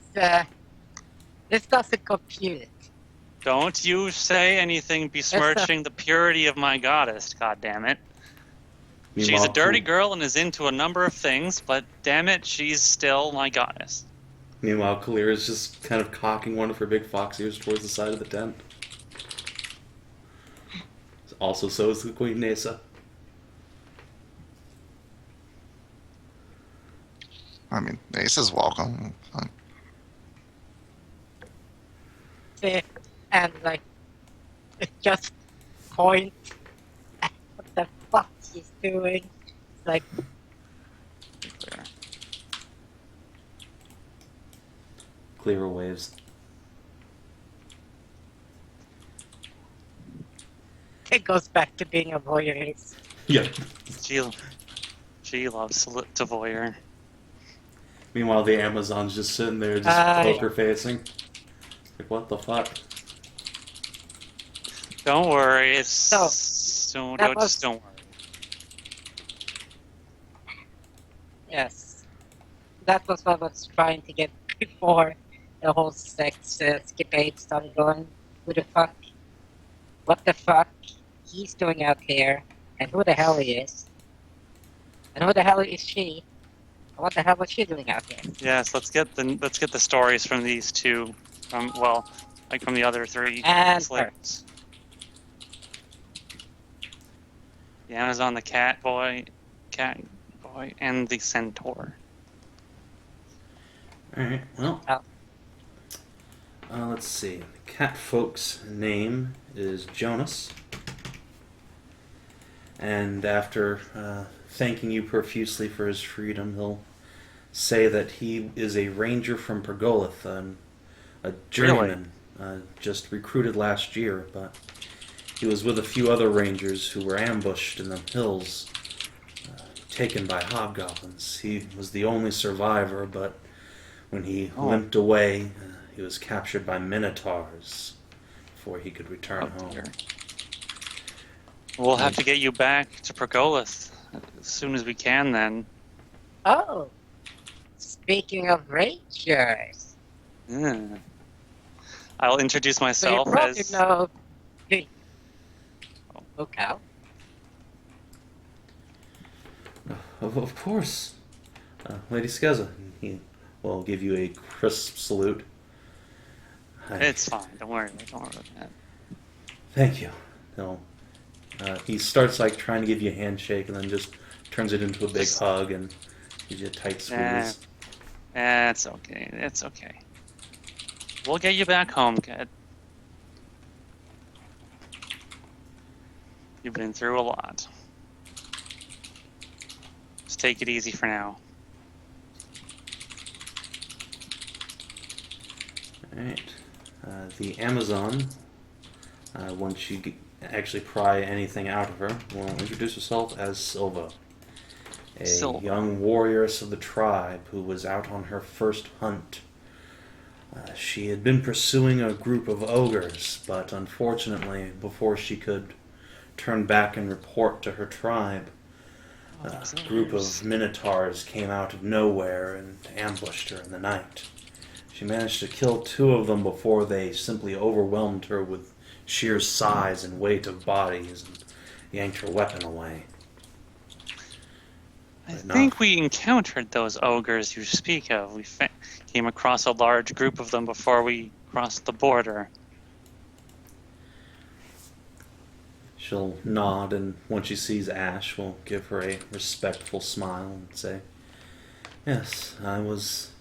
doesn't compute. Don't you say anything besmirching the purity of my goddess, goddammit. She's a Meanwhile, dirty girl and is into a number of things, but damn it, she's still my goddess. Meanwhile, Kaelirra's just kind of cocking one of her big fox ears towards the side of the tent. Also, so is the Queen Nessa. I mean, Ace is welcome. Fine. And like just point at what the fuck she's doing. It's like Kaelirra waves. it goes back to being a voyeurist. Yeah. She loves to voyeur. Meanwhile, the Amazon's just sitting there, just poker facing. Like, what the fuck? Don't worry, it's So, that was- just don't worry. Yes. That was what I was trying to get before the whole sex escapade started going. Who the fuck? What the fuck he's doing out here? And who the hell he is? And who the hell is she? And what the hell was she doing out here? Yes, let's get the stories from these two, from the other three And slaves. The Amazon, the cat boy, and the centaur. Alright, well. Oh. Let's see. The Catfolk's name is Jonas. And after thanking you profusely for his freedom, he'll say that he is a ranger from Pergolith, a journeyman, just recruited last year, but he was with a few other rangers who were ambushed in the hills, taken by hobgoblins. He was the only survivor, but when he limped away, he was captured by minotaurs before he could return home. Dear. We'll have to get you back to Pergolith as soon as we can then. Oh, speaking of rangers, Yeah. I'll introduce so you myself probably as... know. Okay. Of course. Lady Skezza, he will give you a crisp salute. It's fine, don't worry about that. Thank you. No. He starts like trying to give you a handshake and then just turns it into a big hug and gives you a tight squeeze. It's okay, it's okay. We'll get you back home, kid. You've been through a lot. Just take it easy for now. Alright. The Amazon, once you actually pry anything out of her, will introduce herself as Silva. A Silva. young warrioress of the tribe who was out on her first hunt. She had been pursuing a group of ogres, but unfortunately, before she could turn back and report to her tribe, a group of minotaurs came out of nowhere and ambushed her in the night. She managed to kill 2 of them before they simply overwhelmed her with sheer size and weight of bodies and yanked her weapon away. I think we encountered those ogres you speak of. We came across a large group of them before we crossed the border. She'll nod, and when she sees Ash, will give her a respectful smile and say, "Yes, I was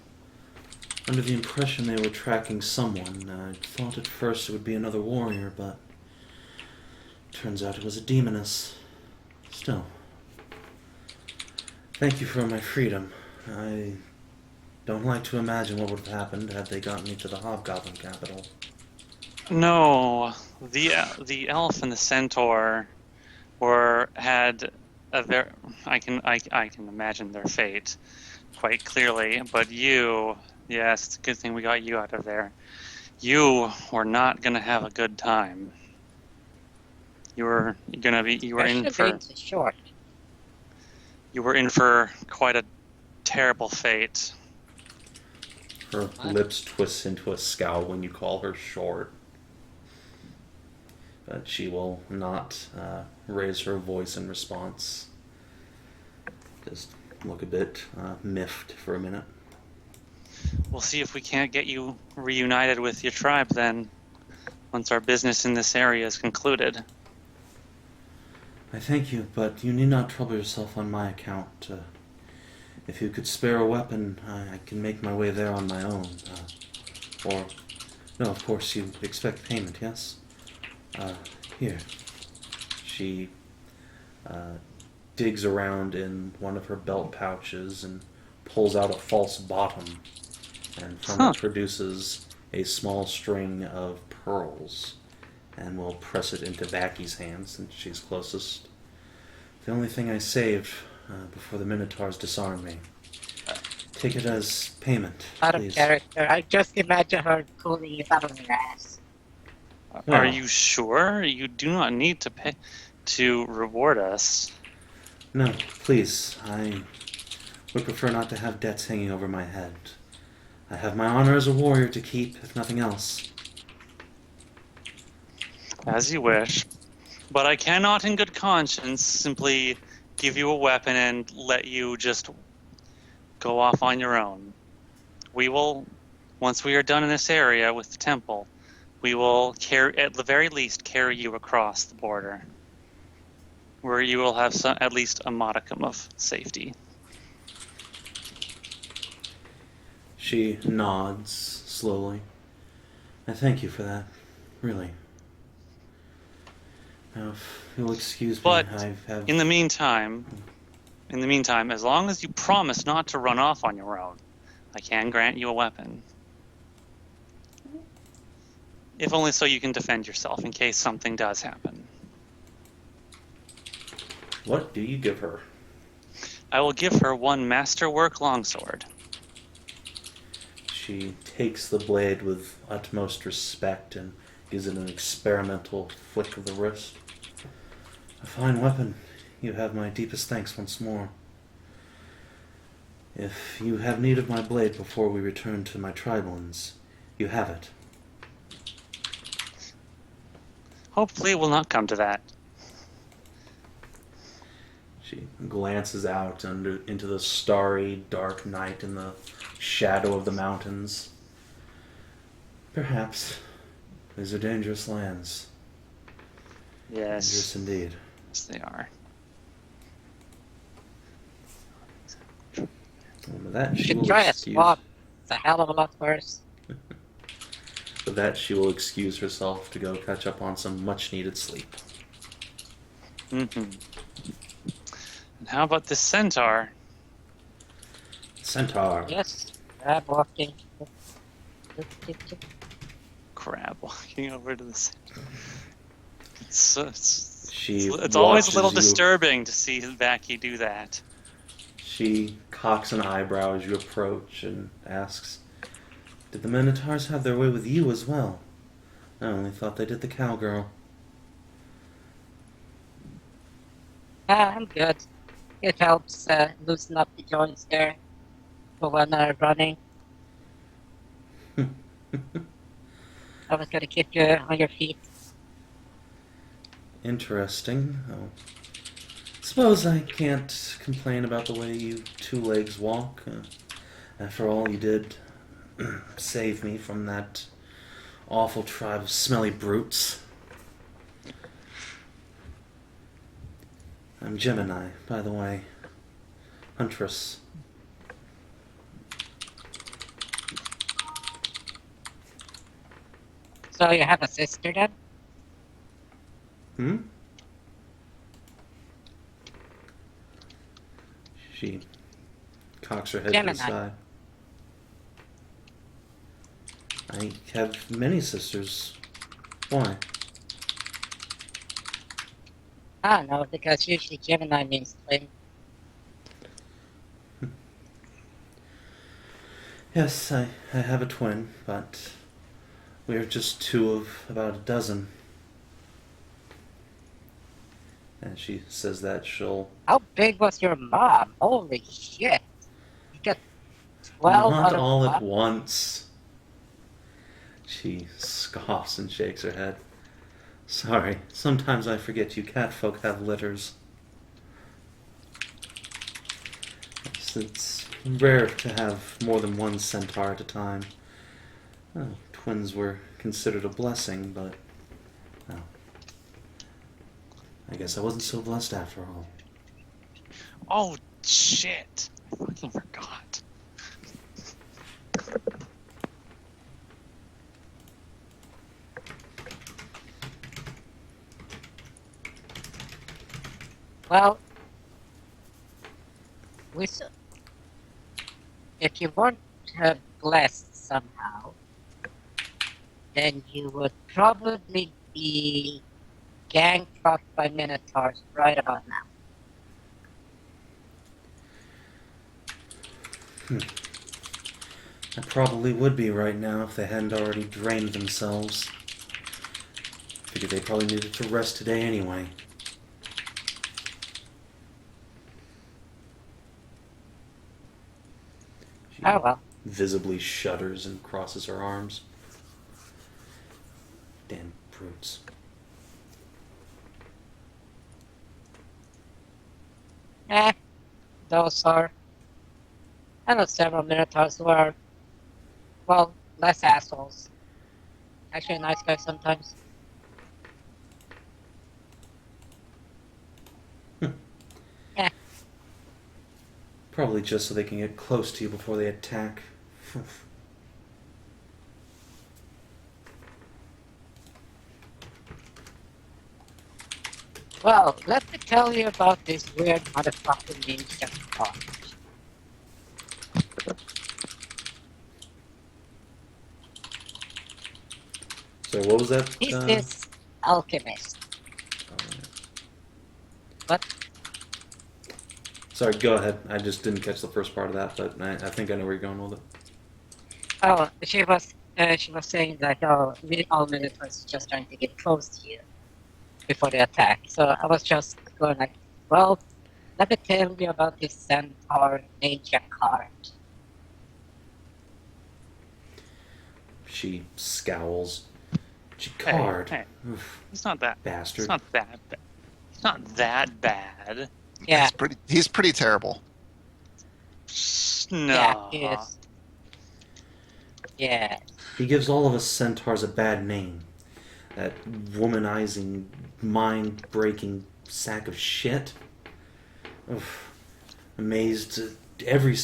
under the impression they were tracking someone. I thought at first it would be another warrior, but turns out it was a demoness. Still, thank you for my freedom. I don't like to imagine what would have happened had they gotten me to the Hobgoblin capital." No, the elf and the centaur had a very. I can imagine their fate quite clearly. But you, yes, it's a good thing we got you out of there. You were not gonna have a good time. You were in for. Being too short. You were in for quite a terrible fate. Her lips twist into a scowl when you call her short. But she will not raise her voice in response. Just look a bit miffed for a minute. We'll see if we can't get you reunited with your tribe then, once our business in this area is concluded. I thank you, but you need not trouble yourself on my account. If you could spare a weapon, I can make my way there on my own. No, of course, you expect payment, yes? Here. She digs around in one of her belt pouches and pulls out a false bottom, and from it produces a small string of pearls, and will press it into Backy's hands since she's closest. The only thing I saved before the Minotaurs disarm me. Take it as payment, Out of please. character. I just imagine her pulling it out of her ass. Are you sure? You do not need to pay to reward us. No, please. I would prefer not to have debts hanging over my head. I have my honor as a warrior to keep, if nothing else. As you wish. But I cannot in good conscience simply give you a weapon and let you just go off on your own. We will, once we are done in this area with the temple, we will at the very least carry you across the border, where you will have at least a modicum of safety. She nods slowly. I thank you for that, really. Now, if you'll excuse me, But I have... in the meantime, as long as you promise not to run off on your own, I can grant you a weapon. If only so you can defend yourself in case something does happen. What do you give her? I will give her one masterwork longsword. She takes the blade with utmost respect and gives it an experimental flick of the wrist. A fine weapon. You have my deepest thanks once more. If you have need of my blade before we return to my triblands, you have it. Hopefully it will not come to that. She glances out into the starry, dark night in the shadow of the mountains. Perhaps. These are dangerous lands. Yes. Dangerous indeed. Yes, they are. And with that, You she should will try a excuse... swap. It's a hell of a lot worse. With that, she will excuse herself to go catch up on some much-needed sleep. Mm-hmm. And how about this centaur? Centaur. Yes, I'm walking. Crab walking over to the centaur. She It's always a little watches you- disturbing to see Backy do that. She cocks an eyebrow as you approach and asks, "Did the Minotaurs have their way with you as well? I only thought they did the Cowgirl." I'm good. It helps loosen up the joints there for when I'm running. I was gonna keep you on your feet. Interesting. Oh. Suppose I can't complain about the way you two legs walk. After all, you did save me from that awful tribe of smelly brutes. I'm Gemini, by the way. Huntress. So you have a sister then? Hmm? She cocks her head to Gemini. the side. I have many sisters. Why? I don't know, because usually Gemini means twin. Yes, I have a twin, but we're just two of about a dozen. And she says that she'll... How big was your mom? Holy shit. You got 12 Not out of all at 1? once. She scoffs and shakes her head. Sorry, sometimes I forget you catfolk have litters. It's rare to have more than one centaur at a time. Well, twins were considered a blessing, but... well, I guess I wasn't so blessed after all. Oh, shit. I fucking forgot. Well, if you weren't blessed somehow, then you would probably be gang fucked by minotaurs right about now. I probably would be right now if they hadn't already drained themselves. Figured they probably needed to rest today anyway. She Oh well. visibly shudders and crosses her arms. Damn brutes. Those are... I know several minotaurs who are, well, less assholes. Actually, nice guys sometimes. Probably just so they can get close to you before they attack. Well, let me tell you about this weird motherfucking ninja car. So what was that? This is Alchemist. What? Sorry, go ahead. I just didn't catch the first part of that, but I think I know where you're going with it. Oh, she was saying that all minotaurs just trying to get close to you before they attack. So I was just going like, well, let me tell you about this centaur ninja card. She scowls. Card. Hey, Oof, it's not that. bastard. It's not that bad. It's not that bad. Yeah, He's pretty terrible. No. yeah, he is. Yeah. He gives all of us centaurs a bad name. That womanizing, mind-breaking sack of shit. Oof. Amazed every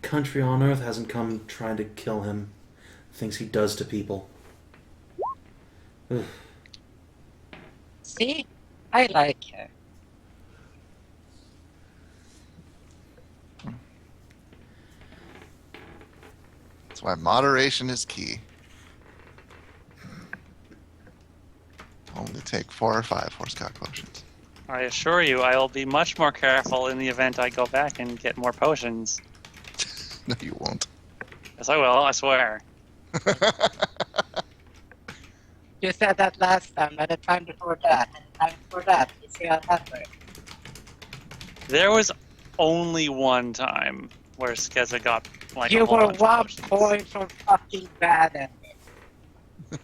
country on Earth hasn't come trying to kill him. Things he does to people. Oof. See? I like her. That's why moderation is key. Only take 4 or 5 horsecock potions. I assure you, I will be much more careful in the event I go back and get more potions. No, you won't. Yes, I will. I swear. You said that last time, and the time before that, and the time before that. You see how that works? There was only one time where Skezza got like You a whole were bunch of 1 potions. point from fucking bad at it.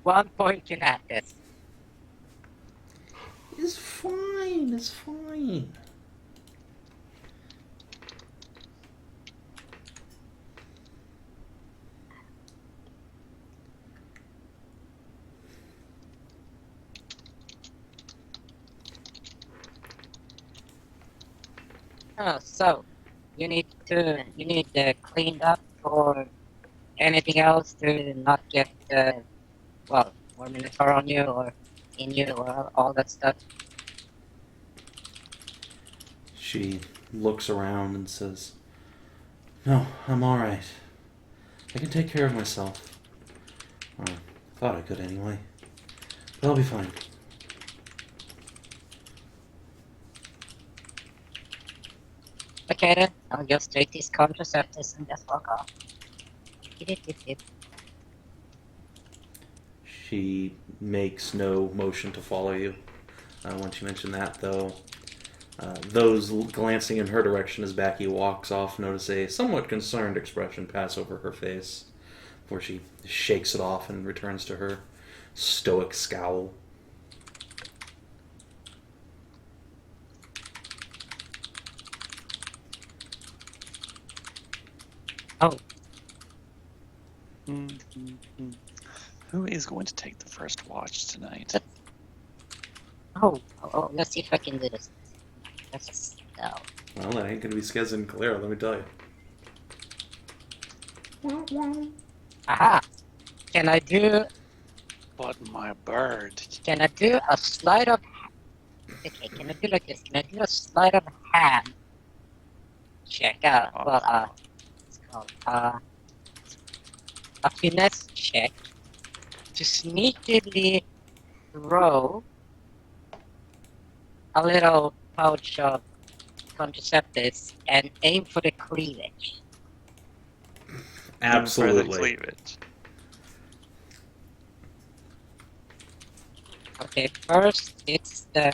1 point Kinathis. It's fine. It's fine. Oh, so you need cleaned up or anything else to not get more minotaur on you or in you or all that stuff. She looks around and says, "No, I'm alright. I can take care of myself. Or thought I could anyway. But I'll be fine." Okay then, I'll just take these contraceptives and just walk off. She makes no motion to follow you. Once you mention that, though, those glancing in her direction as Backy walks off notice a somewhat concerned expression pass over her face, before she shakes it off and returns to her stoic scowl. Oh, Who is going to take the first watch tonight? let's see if I can do this. That's a spell. Well, that ain't gonna be Skezza and Kaelirra, let me tell you. Aha! Can I do But my bird. a sleight of... Okay, can I do like this? Can I do a sleight of hand? Check out, it's called, a finesse check to sneakily throw a little pouch of contraceptives and aim for the cleavage. For the Absolutely. cleavage. Okay, first it's the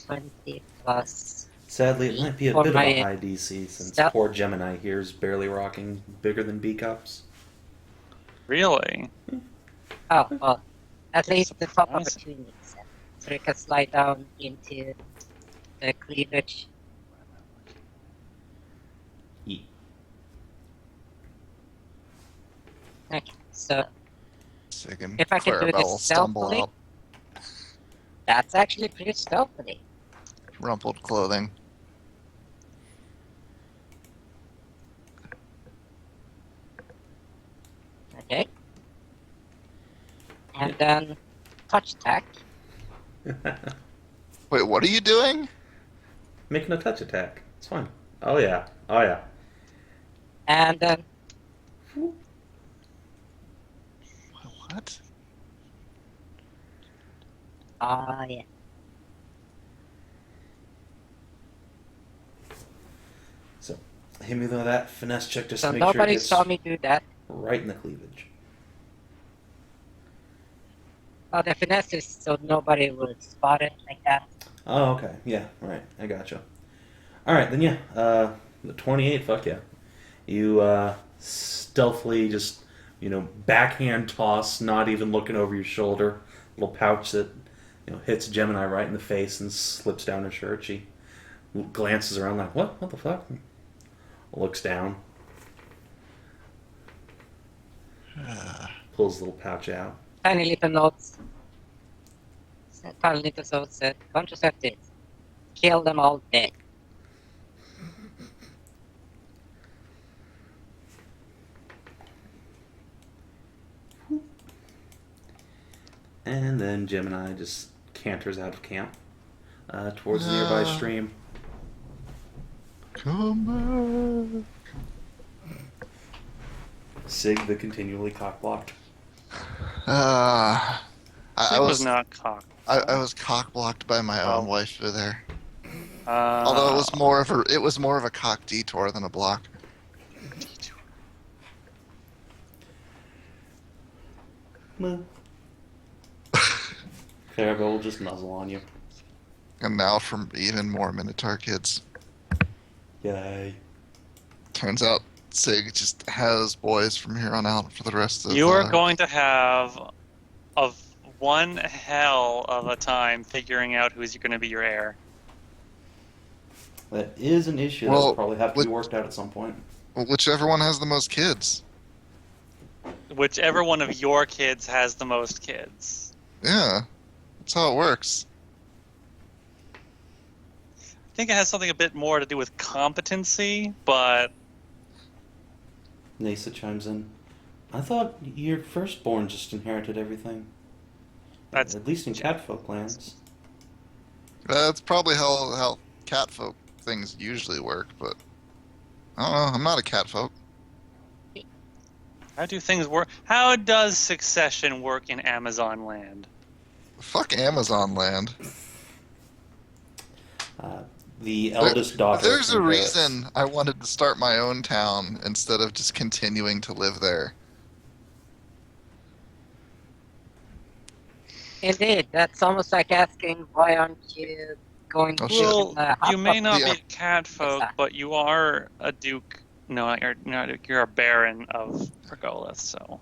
20 plus. Sadly, it might be a For bit of my a high DC since stuff. poor Gemini here is barely rocking bigger than B cups. Really? Oh, well, at least the top of the Surprising. tunic set. So you can slide down into the cleavage. Eat. Okay, so Sig and If I can do Clarabelle this will stumble stealthily. out, that's actually pretty stealthy. rumpled clothing. Okay. And then touch attack. Wait, what are you doing? Making a touch attack. It's fine. Oh yeah. Oh yeah. And then What? yeah. So, hit me with that finesse check just So to make sure it nobody gets saw me do that. right in the cleavage. Oh, the finesse is so nobody would spot it like that. Oh, okay. Yeah, right. I gotcha. Alright, then yeah. The 28, fuck yeah. You stealthily just, backhand toss, not even looking over your shoulder. Little pouch that, hits Gemini right in the face and slips down her shirt. She glances around like, what? What the fuck? Looks down. Pulls the little pouch out. Tiny little notes. Tiny little notes said, contraceptives. Kill them all dead. And then Gemini just canters out of camp towards the nearby stream. Come Sig the continually cockblocked. back. I It was was not cock. I was cock blocked by my own Oh. wife there. Although it was more of a cock detour than a block. Clarabelle will just nuzzle on you. And now from even more Minotaur kids. Yay. Turns out Sig just has boys from here on out for the rest of You are going to have one hell of a time figuring out who's going to be your heir. That is an issue that Well, will probably have to with- be worked out at some point. Well, whichever one has the most kids. Whichever one of your kids has the most kids. Yeah. That's how it works. think it has something a bit more to do with competency, but Nasa chimes in. I thought your firstborn just inherited everything. That's- At least in Catfolk lands. That's probably how catfolk things usually work, but I don't know. I'm not a catfolk. how do things work? How does succession work in Amazon land? Fuck Amazon land. The eldest daughter. There's a inherits. reason I wanted to start my own town instead of just continuing to live there. Indeed, that's almost like asking why aren't you going Oh, to shit. Well, you may not Yeah. be a catfolk, Exactly. but you are a duke. No, you're not a duke. You're a baron of Pergolith, so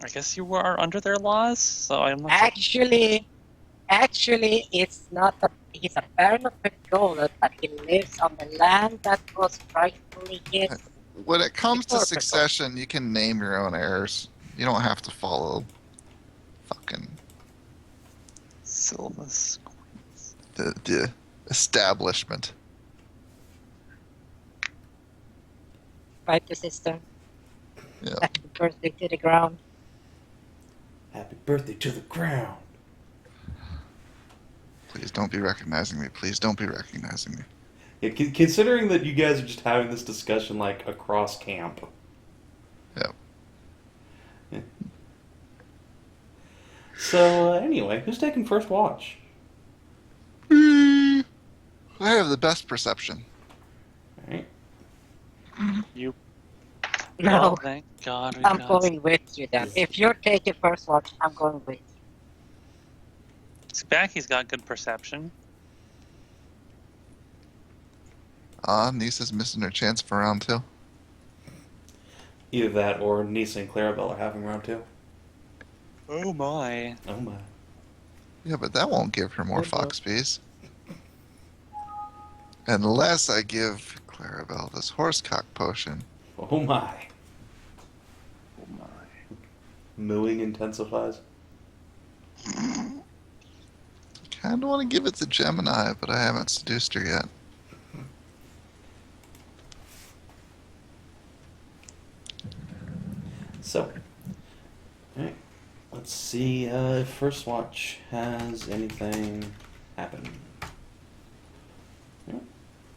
I guess you are under their laws. So I'm not. Actually, it's not a. He's a baron of Pergola, but he lives on the land that was rightfully his. When it comes to Before succession, you can name your own heirs. You don't have to follow fucking Silvus. the establishment. Fight the system. Yeah. Happy birthday to the ground. Happy birthday to the ground. Please don't be recognizing me. Please don't be recognizing me. Yeah, considering that you guys are just having this discussion like across camp. Yep. Yeah. So anyway, who's taking first watch? I have the best perception. All right. You. No, Oh, thank God. We I'm got going with you then. If you're taking first watch, I'm going with you. Backy's got good perception. Nisa's missing her chance for round 2. Either that or Nisa and Clarabelle are having round 2. Oh my. Oh my. Yeah, but that won't give her more Good luck. fox bees. Unless I give Clarabelle this horsecock potion. Oh my. Oh my. Mooing intensifies. Kinda want to give it to Gemini, but I haven't seduced her yet. So, alright. Let's see if First Watch has anything happen.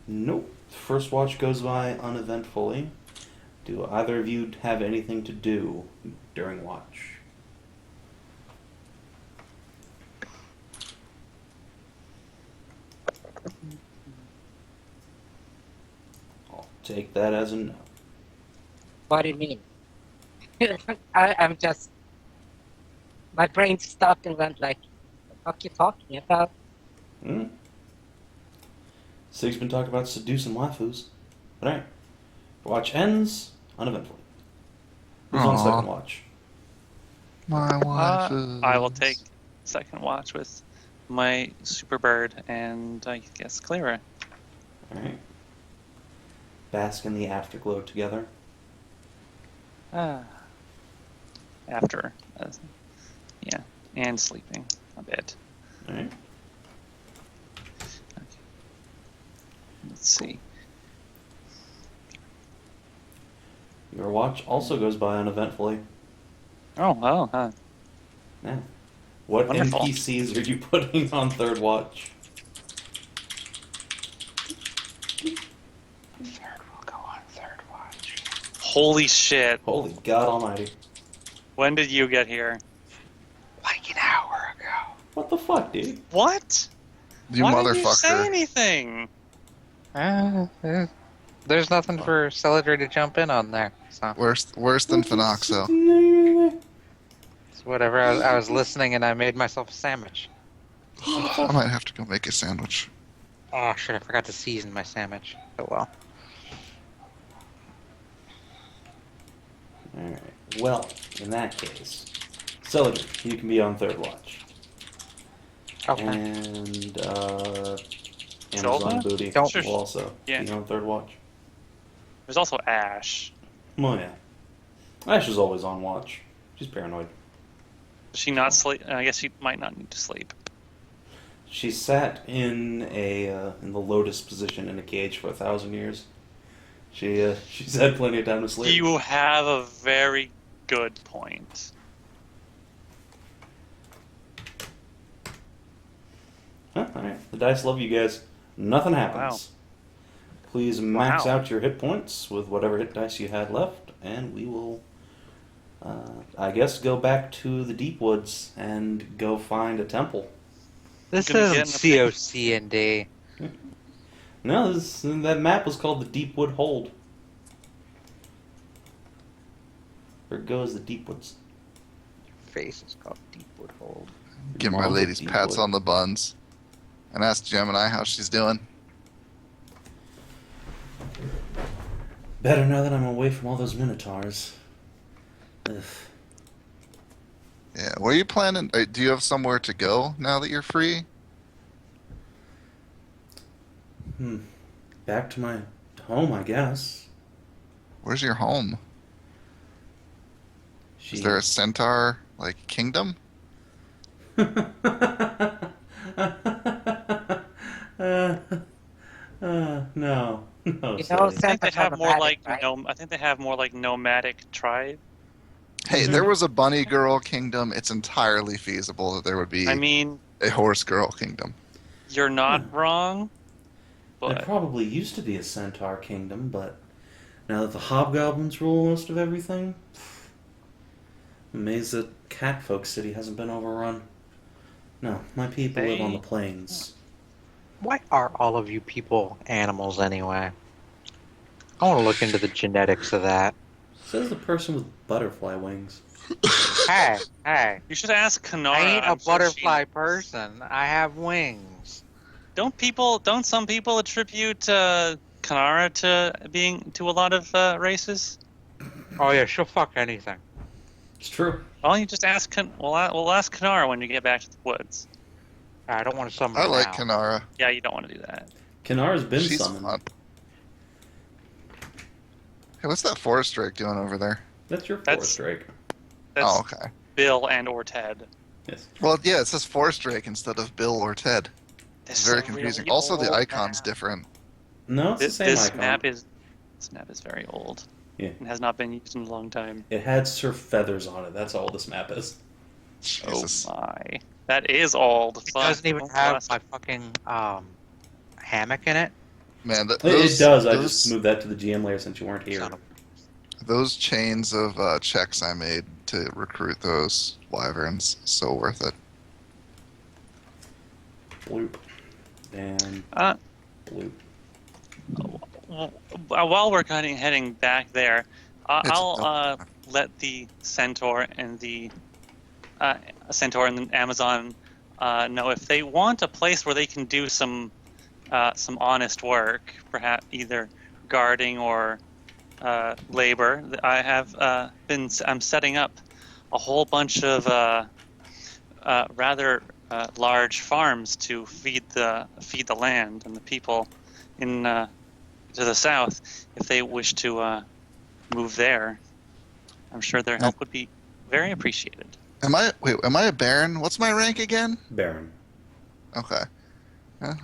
Nope. First Watch goes by uneventfully. Do either of you have anything to do during Watch? I'll take that as a no. What do you mean? I'm just. My brain stopped and went like, "The fuck you talking about?" Hmm? Sig's been talking about seducing waifus. But alright. Watch ends uneventfully. Who's on Aw. second watch? My wife is... I will take second watch with my super bird and I guess Kaelirra. Alright. Bask in the afterglow together. After, yeah, and sleeping a bit. Alright. Okay. Let's see. Your watch also goes by uneventfully. Oh, well, huh. Now, what Wonderful. NPCs are you putting on third watch? Third will go on third watch. Holy shit! Holy God Almighty! When did you get here? Like an hour ago. What the fuck, dude? What? You Why didn't you say motherfucker. anything? There's nothing for Celadrie to jump in on there. So Worse than Fenoxo. it's whatever. I was listening and I made myself a sandwich. I might have to go make a sandwich. Oh shit! I forgot to season my sandwich. Oh well. Alright. Well, in that case, Celadrie, you can be on third watch. Okay. And, Amazon Zelda? Booty Don't- will also Yeah. be on third watch. There's also Ash. Oh, yeah. Ash is always on watch. She's paranoid. Does she not sleep? I guess she might not need to sleep. She sat in in the lotus position in a cage for 1,000 years. She's had plenty of time to sleep. You have a very good point. Huh, alright. The dice love you guys. Nothing happens. Please max out your hit points with whatever hit dice you had left, and we will, I guess, go back to the deep woods and go find a temple. This Gonna isn't get in a COC&D. No, that map was called the Deepwood Hold. Where goes the Deepwoods? Face is called Deepwood Hold. Give my Mom's a ladies pats Deepwood. on the buns. And ask Gemini how she's doing. Better now that I'm away from all those minotaurs. Ugh. Yeah, where are you planning? Do you have somewhere to go now that you're free? Back to my home, I guess. Where's your home? Is there a centaur, like, kingdom? No. You know, Silly. I think they Santa's have more nomadic, like right? I think they have more like nomadic tribe. Hey, there was a bunny girl kingdom. It's entirely feasible that there would be I mean, a horse girl kingdom. you're not wrong, There but probably used to be a centaur kingdom, but now that the hobgoblins rule most of everything, I'm amazed that Catfolk City hasn't been overrun. No, my people live on the plains. Why are all of you people animals anyway? I want to look into the genetics of that. Says the person with butterfly wings. Hey, you should ask Kanara. I ain't I'm a sure butterfly person. I have wings. Don't some people attribute Kanara to a lot of races? Oh yeah, she'll fuck anything. It's true. Well, you just ask. We'll ask Kanara when you get back to the woods. I don't want to summon I her like now. Kanara. Yeah, you don't want to do that. Kinara's been She's summoned. fun. Hey, what's that forest drake doing over there? That's your That's- forest drake. That's Oh, okay. Bill and or Ted. Yes. Well, yeah, it says forest drake instead of Bill or Ted. This It's very is a confusing. really Also, the old icon's map. different. No, it's This, the same this icon. map is very old. Yeah. And has not been used in a long time. It had surf feathers on it. That's all this map is. Jesus. Oh my. That is old. It Fuck. doesn't even When's the have last- my fucking hammock in it. Man, It does. I those, just moved that to the GM layer since you weren't here. Son of- those chains of checks I made to recruit those wyverns, so worth it. Bloop. And Uh, bloop. While we're heading back there, It's I'll let the centaur and the Amazon know if they want a place where they can do some honest work, perhaps either guarding or labor. I'm setting up a whole bunch of rather large farms to feed the land and the people in to the south if they wish to move there. I'm sure their help would be very appreciated. Am I a baron? What's my rank again? Baron. Okay.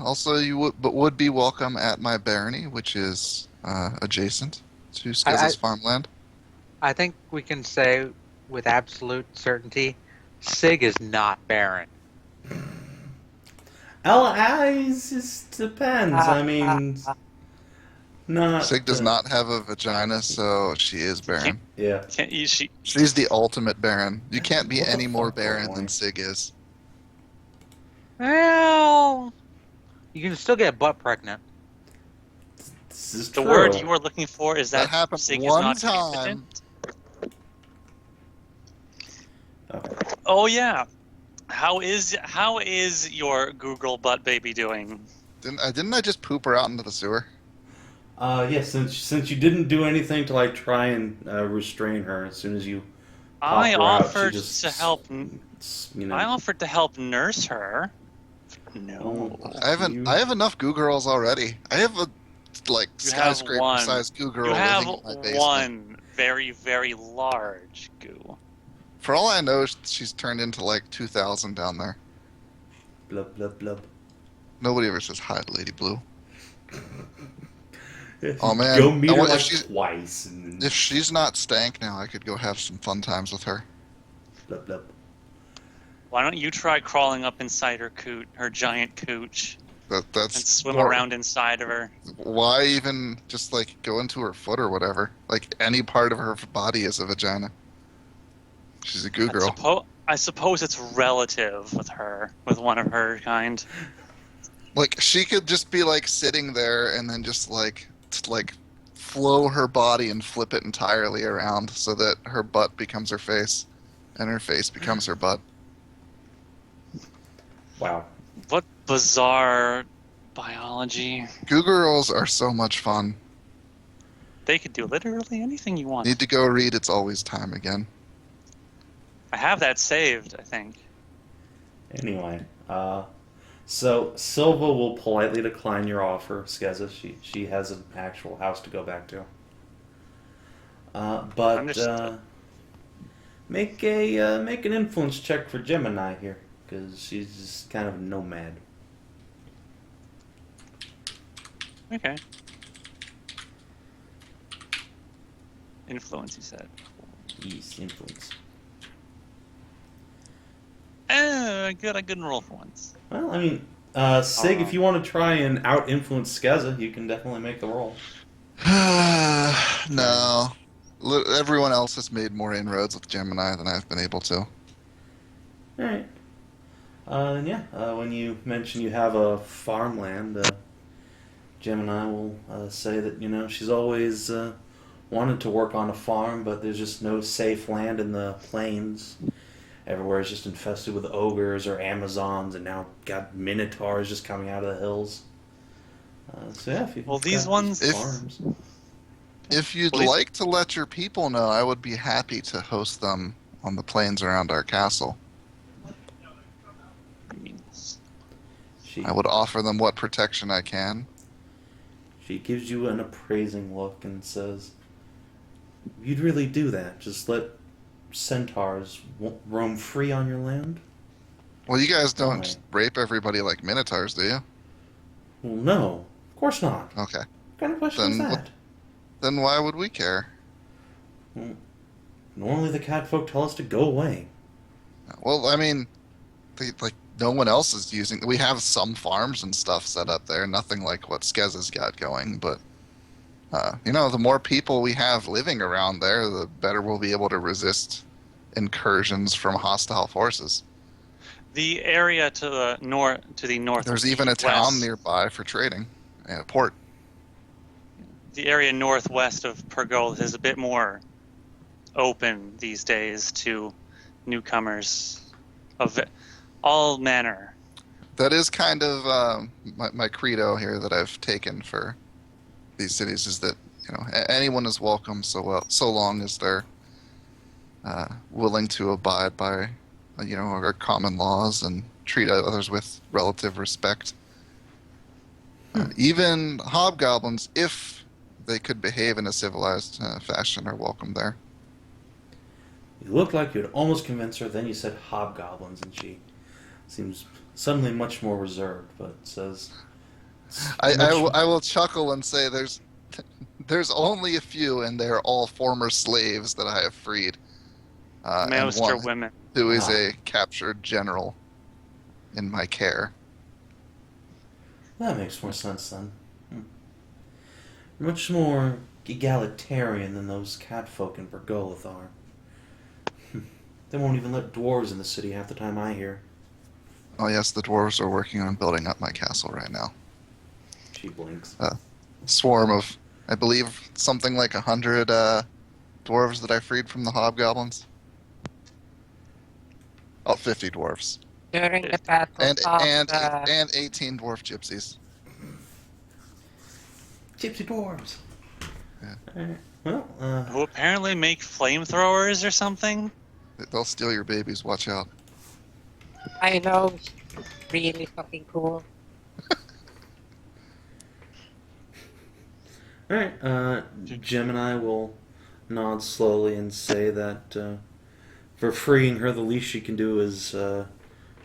Also, you would be welcome at my barony, which is adjacent to Skezza's farmland. I think we can say with absolute certainty, Sig is not barren. It just depends. I mean, not. Sig does not have a vagina, so she is barren. Yeah. Can't you? She's the ultimate baron. You can't be What the any more fuck, barren boy? than Sig is. Well, you can still get butt pregnant. This is The true. word you were looking for is That that happened Sig one is not time. competent? Okay. Oh yeah. How is your Google butt baby doing? Didn't I just poop her out into the sewer? Yeah. Since you didn't do anything to like try and restrain her, as soon as you I popped her out, she offered just to help. You know. I offered to help nurse her. No. I have enough goo girls already. I have a You have skyscraper-sized goo girl You have living in my basement. one very, very large goo. For all I know, she's turned into like 2,000 down there. Blub blub blub. Nobody ever says hi to Lady Blue. Oh man, Go meet I her want- like if she's twice. And then if she's not stank now, I could go have some fun times with her. blub, blub. Why don't you try crawling up inside her giant cooch, and That's swim more- around inside of her? Why even just like go into her foot or whatever? Like any part of her body is a vagina. She's a goo girl. I suppose it's relative with her, with one of her kind. Like she could just be like sitting there and then just like flow her body and flip it entirely around so that her butt becomes her face and her face becomes her butt. Wow. What bizarre biology. Goo girls are so much fun. They could do literally anything you want. Need to go read It's Always Time again. I have that saved, I think. Anyway, so Silva will politely decline your offer, Skezza. She has an actual house to go back to. But Understood. make an influence check for Gemini here, because she's just kind of a nomad. Okay. Influence, you said. Yes, influence. Good. I couldn't roll for once. Well, I mean, Sig, if you want to try and out-influence Skezza, you can definitely make the roll. No. Everyone else has made more inroads with Gemini than I've been able to. Alright. When you mention you have a farmland, Gemini will say that, she's always wanted to work on a farm, but there's just no safe land in the plains. Everywhere is just infested with ogres or Amazons, and now got minotaurs just coming out of the hills. If you've Well, these got ones- farms. If you'd Well, these- like to let your people know, I would be happy to host them on the plains around our castle. I would offer them what protection I can. She gives you an appraising look and says, "You'd really do that? Just let centaurs roam free on your land?" Well, you guys don't Why? rape everybody like minotaurs, do you? Well, no, of course not. Okay. What kind of question is Then that? Then why would we care? Well, normally the catfolk tell us to go away. Well, I mean, no one else is using. We have some farms and stuff set up there. Nothing like what Skezza's got going, but the more people we have living around there, the better we'll be able to resist incursions from hostile forces. The area to the north. There's even a town nearby for trading and a port. The area northwest of Pergola is a bit more open these days to newcomers of all manner. That is kind of my credo here that I've taken for these cities is that anyone is welcome so long as they're willing to abide by our common laws and treat others with relative respect. Even hobgoblins, if they could behave in a civilized fashion, are welcome there. You looked like you'd almost convince her, then you said hobgoblins, and she seems suddenly much more reserved, but says... I will chuckle and say there's only a few, and they're all former slaves that I have freed. And Most are one women. who is a captured general in my care. That makes more sense, then. Much more egalitarian than those catfolk in Pergolith are. They won't even let dwarves in the city half the time I hear. Oh yes, the dwarves are working on building up my castle right now. She blinks. Swarm of, I believe, something like 100 dwarves that I freed from the hobgoblins. Oh, 50 dwarves. During the battle And of and 18 dwarf gypsies. Gypsy dwarves! Yeah. Alright. Well, Who apparently make flamethrowers or something. They'll steal your babies, watch out. I know, really fucking cool. Alright, Gemini will nod slowly and say that for freeing her, the least she can do is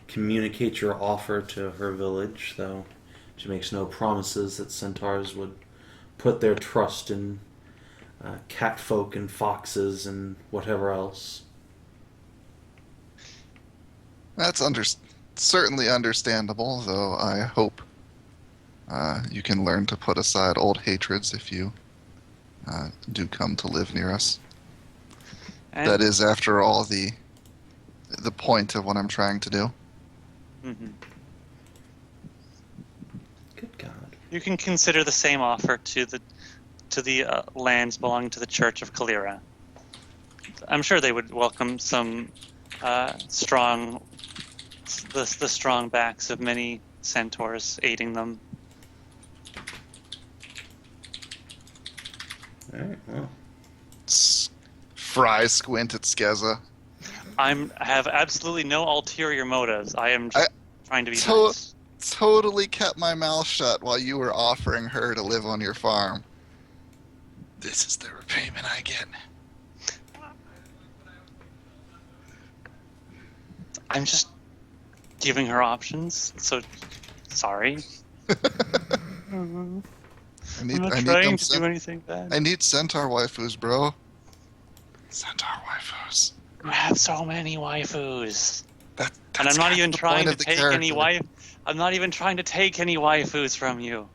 communicate your offer to her village, though She makes no promises that centaurs would put their trust in catfolk and foxes and whatever else. That's certainly understandable, though I hope you can learn to put aside old hatreds if you do come to live near us. And, That is, after all, the point of what I'm trying to do. Mhm. Good God. You can consider the same offer to the lands belonging to the Church of Kaelirra. I'm sure they would welcome some the strong backs of many centaurs aiding them. Alright, well. Fry squint at Skezza. I have absolutely no ulterior motives. I am just trying to be to- nice. Totally kept my mouth shut while you were offering her to live on your farm. This is the repayment I get. I'm just giving her options. So, sorry. I'm not trying to do anything bad. I need centaur waifus, bro. Centaur waifus. You have so many waifus. That's And I'm not kind even of the trying point to of the take any character. I'm not even trying to take any waifus from you.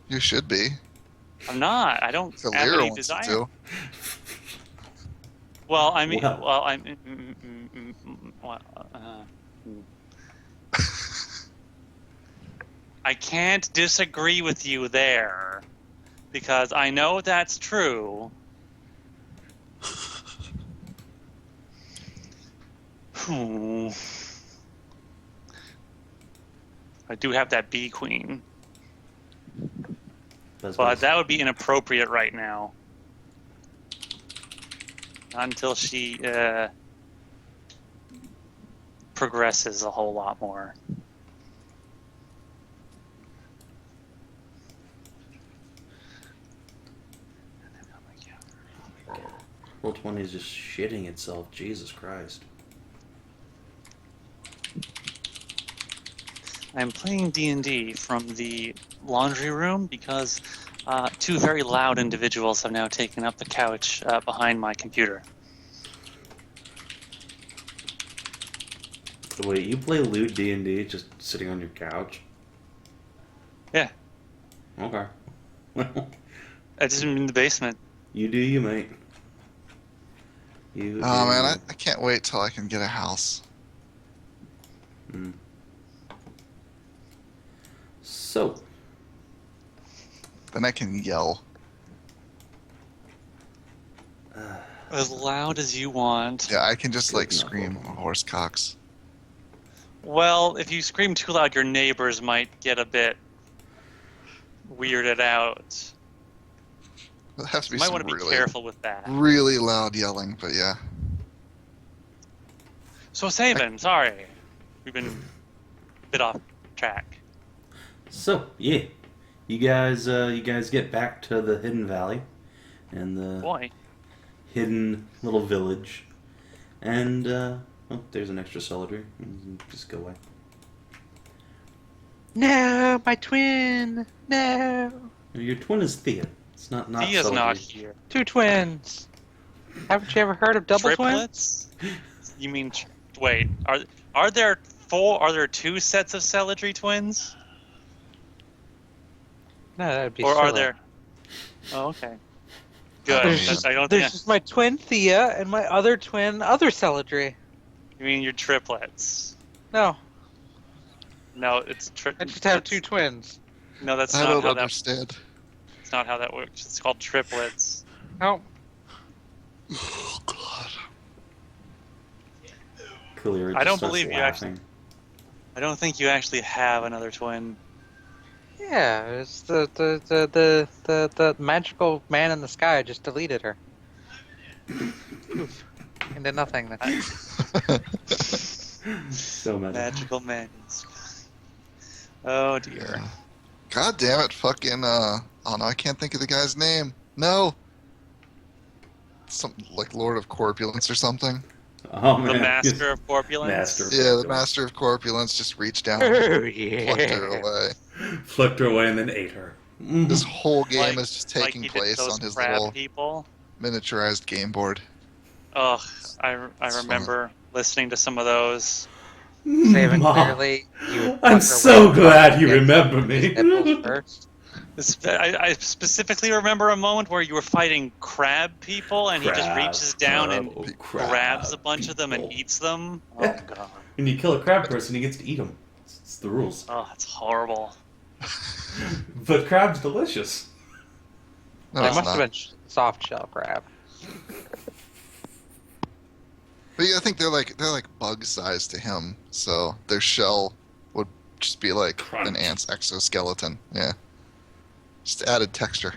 You should be. I'm not. I don't have Kaelirra any wants desire. to. Well, I mean, Well. well, I'm. Well, I can't disagree with you there, because I know that's true. I do have that bee queen, but that would be inappropriate right now. Not until she progresses a whole lot more. Roll 20 is just shitting itself. Jesus Christ. I'm playing D&D from the laundry room because two very loud individuals have now taken up the couch behind my computer. Wait, you play lewd D&D just sitting on your couch? Yeah, Okay. Well, I just in the basement. you do you, mate. You Oh do man, you. I can't wait till I can get a house. Mm. So, Then I can yell. As loud as you want. Yeah, I can just like Good scream knuckle. horse cocks. Well, if you scream too loud, your neighbors might get a bit weirded out. It has to You be might some want to be really, careful with that. really loud yelling, but yeah. So, Savin, sorry. We've been a bit off track. so yeah, you guys get back to the hidden valley and the Boy. hidden little village, and oh, there's an extra Celadrie. Just go away. No, my twin. No, Your twin is Thea. It's not Thea's Celadrie. not here. 2 twins. Haven't you ever heard of double twins? Triplets? You mean? Wait, are there four? Are there 2 sets of Celadrie twins, No, that'd be or are silly. there? Oh, okay. Good. There's That's- just- I don't There's think. just my twin Thea and my other twin, other Celadrie. You mean your triplets? No, No, it's I just have 2 twins. No, that's I not don't how that. understand. It's not how that works. It's called triplets. Oh, Oh god. Kaelirra I just don't starts believe you laughing. I don't think you actually have another twin. yeah, it's the magical man in the sky just deleted her. Poof. Into nothingness. So mad. Magical man. Oh dear. God damn it, fucking, oh no, I can't think of the guy's name. No! Something like Lord of Corpulence or something. Oh The man. master of corpulence. Master. Yeah, the Master of Corpulence just reached down Oh and plucked her yeah. away. Flicked her away and then ate her. This whole game Like- is just like taking he did place those on his crab little people. miniaturized game board. Ugh, I It's remember listening to some of those. Savin, Mom, clearly, you would I'm fuck her so way glad up you against remember his me. nipples first. I specifically remember a moment where you were fighting crab people, and he just Crab, reaches down and crab grabs a bunch of them and people. eats them. Oh Yeah. god. When you kill a crab person, he gets to eat them. It's the rules. Oh, that's horrible. But crab's delicious. No, It it's must not. have been soft shell crab. But yeah, I think they're like bug size to him, so their shell would just be like Crunch. an ant's exoskeleton. Yeah, just added texture.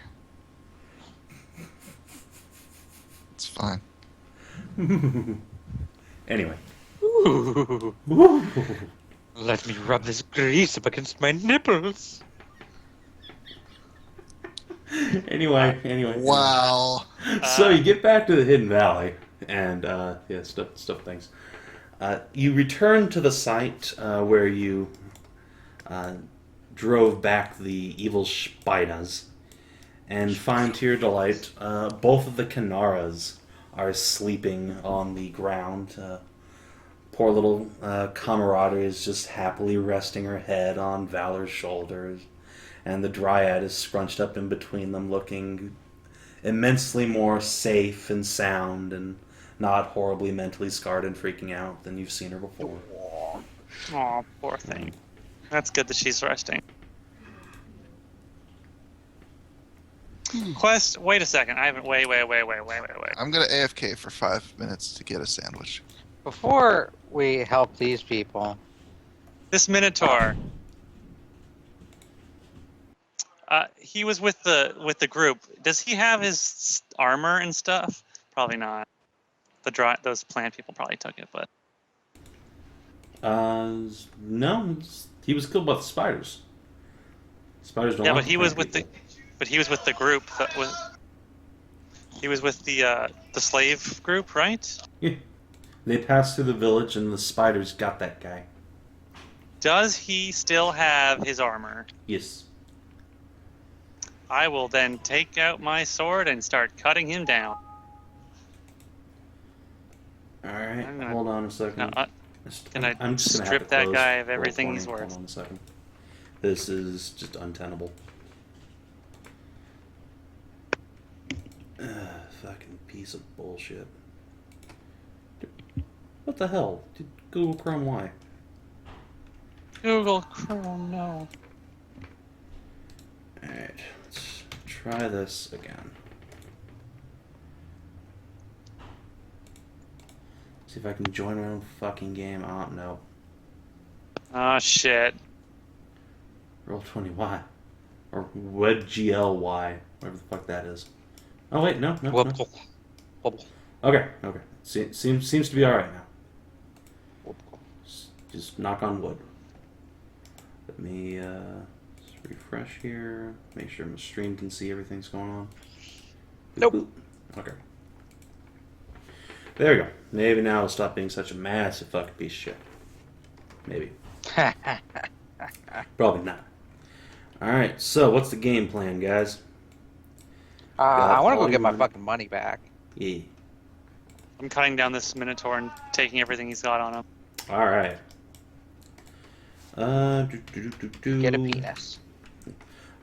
It's fine. Anyway. Ooh, Woo. let me rub this grease up against my nipples. Anyway. Wow. So you get back to the Hidden Valley, and stuff things. You return to the site where you drove back the evil spiders, and find to your delight both of the Kinathis are sleeping on the ground. Poor little Camaraderie is just happily resting her head on Valor's shoulders, and the Dryad is scrunched up in between them, looking immensely more safe and sound and not horribly mentally scarred and freaking out than you've seen her before. Oh, poor thing. That's good that she's resting. Quest, wait a second. I haven't. Wait. I'm gonna AFK for 5 minutes to get a sandwich. Before we help these people, This Minotaur. He was with the group. Does he have his armor and stuff? Probably not. Those plant people probably took it, but No, he was killed by the spiders. Spiders don't. yeah, like but he was plant with people. he was with the group that was. He was with the slave group, right? Yeah. They passed through the village, and the spiders got that guy. Does he still have his armor? Yes. I will then take out my sword and start cutting him down. All right. I'm gonna- Hold on a second. No, can I I'm just gonna have strip to that close guy of roll everything 20. he's worth? Hold on a second. This is just untenable. Fucking piece of bullshit. What the hell? Did Google Chrome why? Google Chrome, no. Alright, let's try this again. See if I can join my own fucking game. Oh, no. Oh shit. Roll20Y. Or WebGLY. Whatever the fuck that is. Oh, wait, no. wobble, wobble, Okay. Seems to be alright now. wobble. Just knock on wood. Let me just refresh here. Make sure my stream can see everything's going on. Nope. Boop. Okay. There we go. Maybe now it'll stop being such a massive fucking piece of shit. Maybe. Probably not. Alright, so what's the game plan, guys? I want to all go get my your- fucking money back. Yeah. I'm cutting down this Minotaur and taking everything he's got on him. Alright. Get a penis.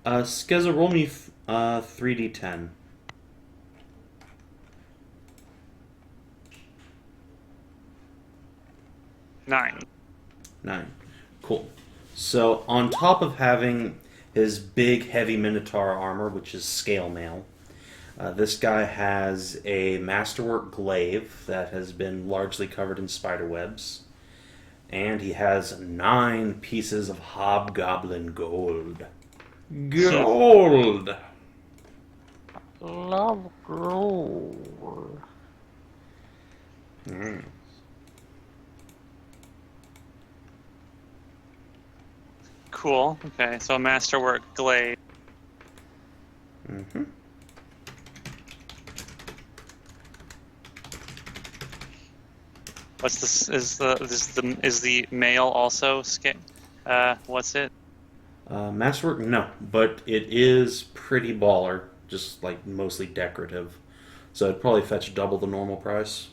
Skezza, roll me 3d10. 9. 9. Cool. So, on top of having his big, heavy Minotaur armor, which is scale mail, this guy has a masterwork glaive that has been largely covered in spider webs. And he has 9 pieces of hobgoblin gold. Gold! Love gold. Mm. Cool. Okay, so masterwork glaive. Mm-hmm. What's this? Is the mail also what's it? Masterwork, no, but it is pretty baller, just like mostly decorative. So it'd probably fetch double the normal price.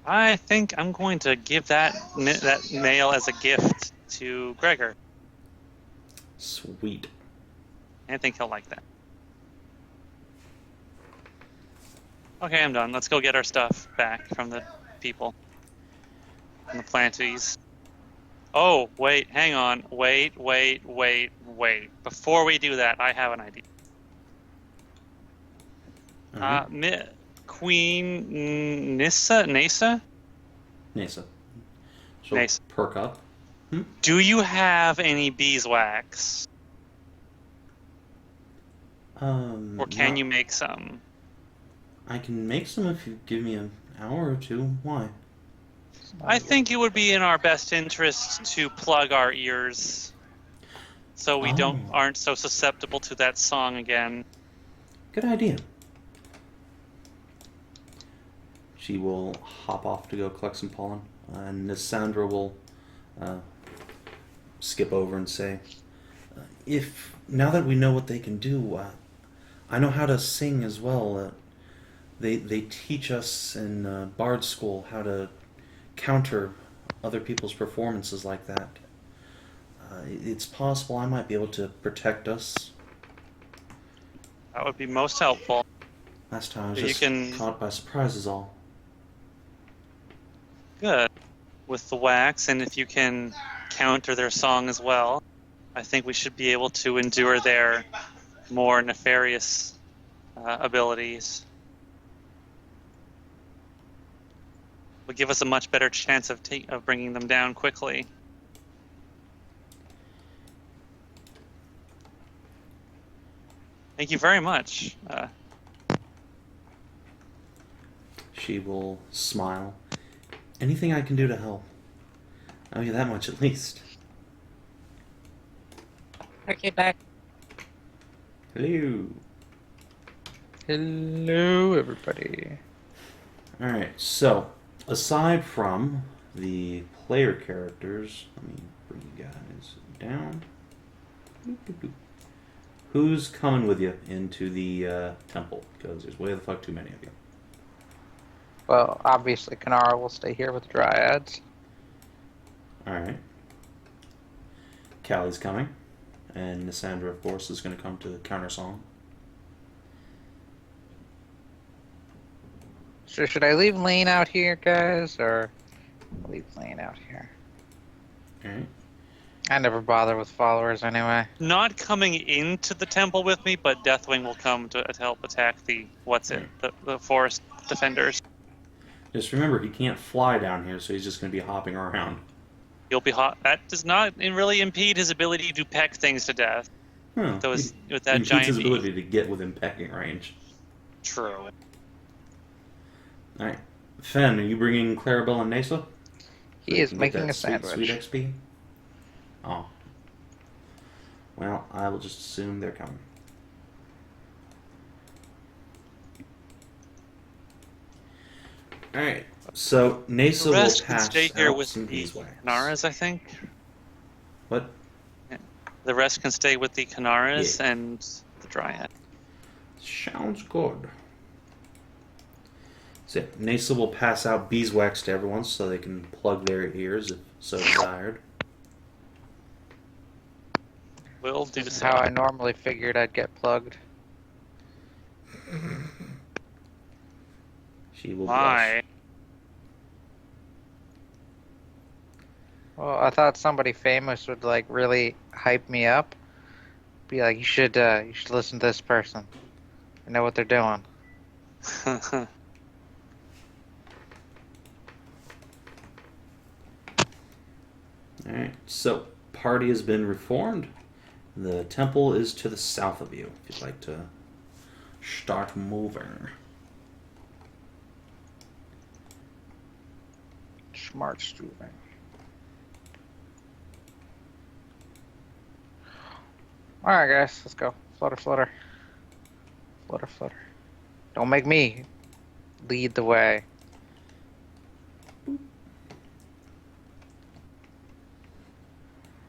I think I'm going to give that nail as a gift to Gregor. Sweet. I think he'll like that. Okay, I'm done. Let's go get our stuff back from the people. From the planties. Oh, wait, hang on. Wait. Before we do that, I have an idea. Queen Nissa? Nasa. She'll Nasa. perk up. Do you have any beeswax? Or can you make some? I can make some if you give me an hour or two. Why? I think it would be in our best interest to plug our ears so we aren't so susceptible to that song again. Good idea. She will hop off to go collect some pollen, and Lysandra will skip over and say, "If now that we know what they can do, I know how to sing as well. They teach us in Bard School how to counter other people's performances like that. It's possible I might be able to protect us." That would be most helpful. Last time I was You just can- caught by surprise is all. Good. With the wax, and if you can counter their song as well, I think we should be able to endure their more nefarious abilities. Would give us a much better chance of bringing them down quickly. Thank you very much. She will smile. Anything I can do to help. I'll give you that much at least. Okay, back. Hello. Hello, everybody. Alright, so, aside from the player characters, let me bring you guys down. Who's coming with you into the temple? Because there's way the fuck too many of you. Well, obviously, Kaelirra will stay here with the Dryads. Alright. Callie's coming. And Lysandra, of course, is going to come to the counter song. So should I leave Lane out here, guys, or leave Lane out here? Alright. I never bother with followers anyway. Not coming into the temple with me, but Deathwing will come to help attack the forest defenders. Just remember, he can't fly down here, so he's just going to be hopping around. He'll be hot. That does not really impede his ability to peck things to death. Huh. With that Impedes giant his E. ability to get within pecking range. True. Alright. Fen, are you bringing Clarabelle and Nasa? He is Get making that a sandwich. Sweet XP? Oh. Well, I will just assume they're coming. Alright. So, Nasa The rest will can pass stay here out with some the beeswax. Kinaras, I think. What? The rest can stay with the Kinaras and the Dryad. Sounds good. So, Nasa will pass out beeswax to everyone so they can plug their ears if so desired. We'll do This is so. how I normally figured I'd get plugged. She will Why? Well, I thought somebody famous would like really hype me up. Be like, you should listen to this person. They know what they're doing. Alright, so party has been reformed. The temple is to the south of you, if you'd like to start moving. Smart stupid. Alright guys, let's go. Flutter, flutter. Flutter, flutter. Don't make me lead the way.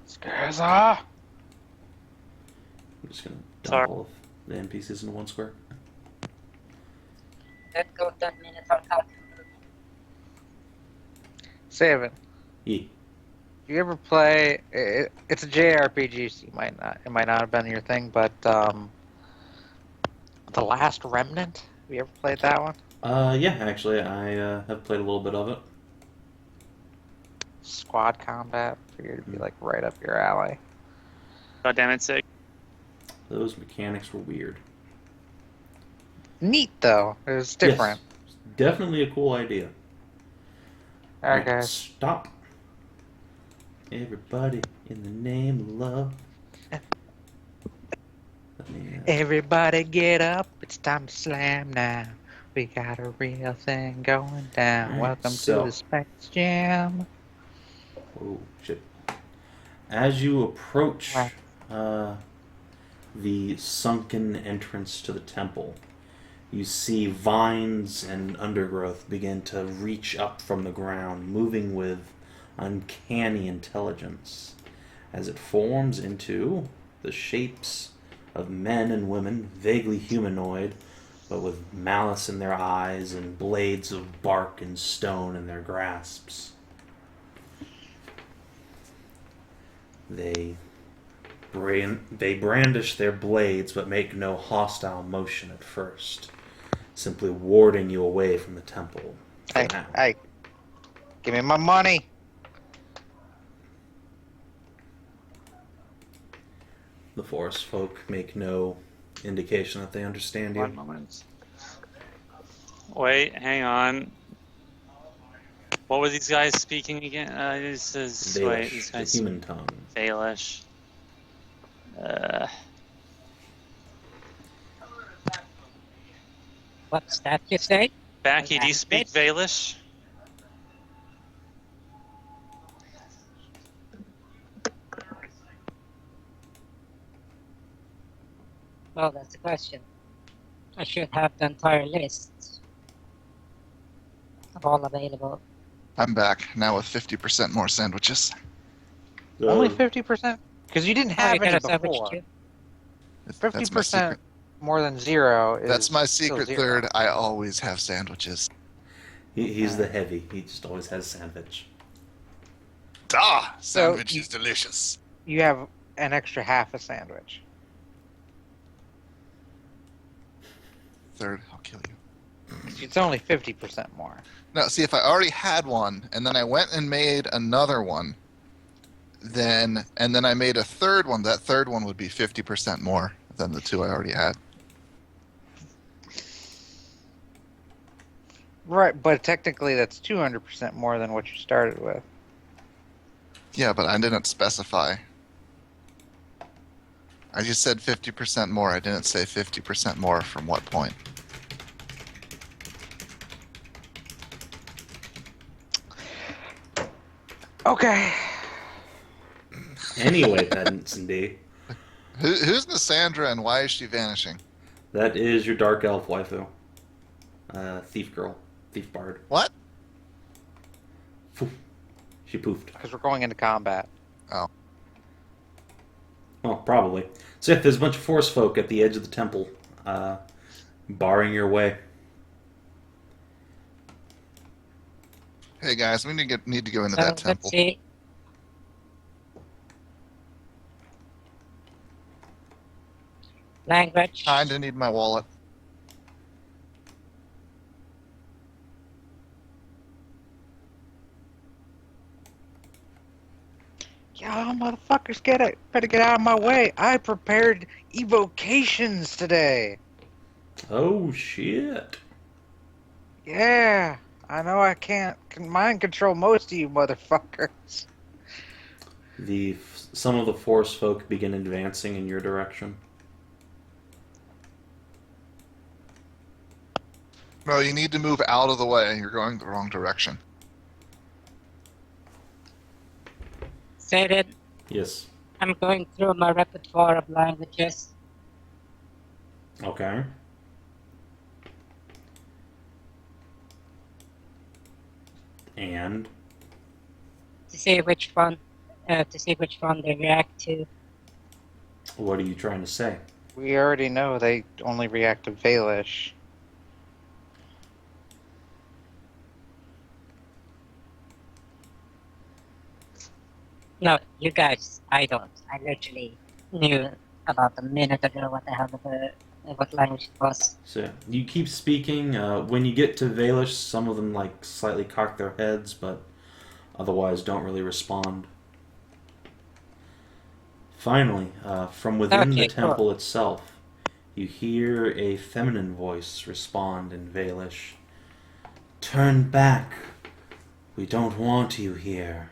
Skezza! I'm just gonna Sorry. dump all of the NPCs into one square. Let's go 10 minutes on how to move. Savin, Yeah. you ever play? It's a JRPG, so it might not have been your thing, but The Last Remnant. Have you ever played that one? Yeah, actually, I have played a little bit of it. Squad combat. Figured it'd be like right up your alley. God damn it, Sig. Those mechanics were weird. Neat though. It was different. Yes, definitely a cool idea. Alright, Right, guys. stop. Everybody in the name of love. Let me, Everybody get up. It's time to slam now. We got a real thing going down. Alright, Welcome so- to the Space Jam. Oh, shit. As you approach the sunken entrance to the temple, you see vines and undergrowth begin to reach up from the ground, moving with uncanny intelligence, as it forms into the shapes of men and women, vaguely humanoid, but with malice in their eyes and blades of bark and stone in their grasps. They brandish their blades but make no hostile motion at first, simply warding you away from the temple. For Hey, now. hey. Give me my money. The forest folk make no indication that they understand you. 1 moment. Wait, hang on. What were these guys speaking again? This is wait, these Valish, the guys. human tongue. Baelish. What's that you say? Backy, do you speak Baelish? Well, that's the question. I should have the entire list of all available. I'm back now with 50% more sandwiches. Only So, 50%? Because you didn't Oh, have you got any a sandwich before. too? 50% more than zero is That's my still secret zero. third. I always have sandwiches. he's the heavy. He just always has sandwich. Ah, So sandwich is delicious. You have an extra half a sandwich. Third, I'll kill you. It's only 50% more. No, see, if I already had one, and then I went and made another one, and then I made a third one, that third one would be 50% more than the two I already had. Right, but technically that's 200% more than what you started with. Yeah, but I didn't specify. I just said 50% more. I didn't say 50% more from what point. Okay. Anyway, Pedant&D, Who's Cassandra and why is she vanishing? that is your dark elf waifu. Thief girl. Thief bard. What? Poof. She poofed. Because we're going into combat. Well, probably. So yeah, there's a bunch of forest folk at the edge of the temple, barring your way. Hey guys, we need to go into So that temple. let's see. Language. Kinda need my wallet. Y'all motherfuckers better get out of my way. I prepared evocations today. Oh shit! Yeah, I know I can't mind control most of you motherfuckers. Some of the forest folk begin advancing in your direction. No, you need to move out of the way. You're going the wrong direction. Stated. Yes. I'm going through my repertoire of languages. Okay. And to see which one they react to. what are you trying to say? We already know they only react to Valish. No, you guys, I don't. I literally knew about a minute ago what the hell what language it was. So you keep speaking. When you get to Valish, some of them like slightly cock their heads, but otherwise don't really respond. Finally, from within the Okay, cool. temple itself, you hear a feminine voice respond in Valish. Turn back. We don't want you here.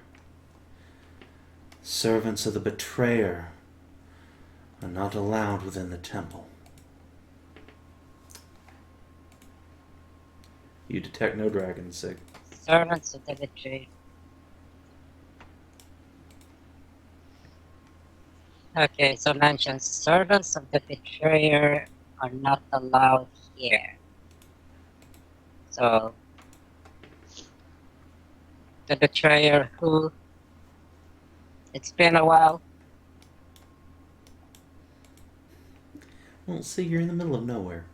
Servants of the betrayer are not allowed within the temple. You detect no dragons, Sig. Servants of the betrayer. Okay, so mentions servants of the betrayer are not allowed here. So the betrayer who? It's been a while. Well, Sig, you're in the middle of nowhere.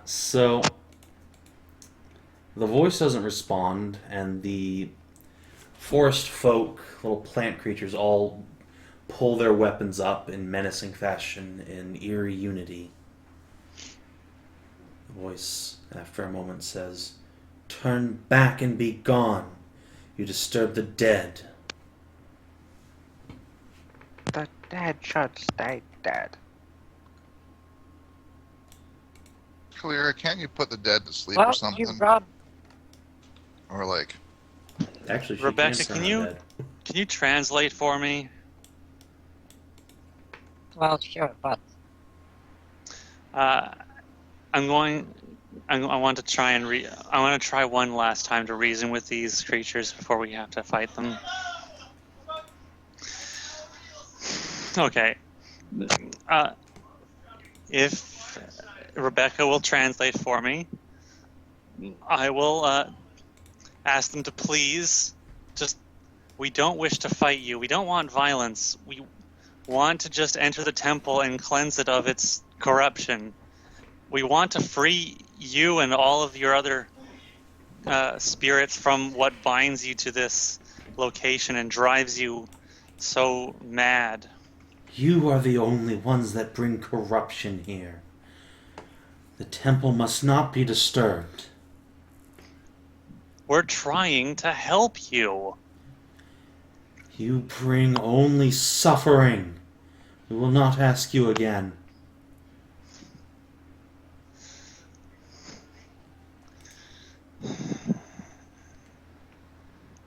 So the voice doesn't respond, and the forest folk, little plant creatures, all pull their weapons up in menacing fashion in eerie unity. The voice, after a moment, says, Turn back and be gone. You disturb the dead. The dead should stay dead. Kaelirra, can't you put the dead to sleep Well, or you something? robbed. Or like, Actually, she Rebecca, can turn can you- dead. Can you translate for me? Well, sure, but I want to try and I want to try one last time to reason with these creatures before we have to fight them. Okay. If Rebecca will translate for me, I will ask them to please just. We don't wish to fight you. We don't want violence. We want to just enter the temple and cleanse it of its corruption. We want to free you and all of your other spirits from what binds you to this location and drives you so mad. You are the only ones that bring corruption here. The temple must not be disturbed. We're trying to help you. You bring only suffering. We will not ask you again.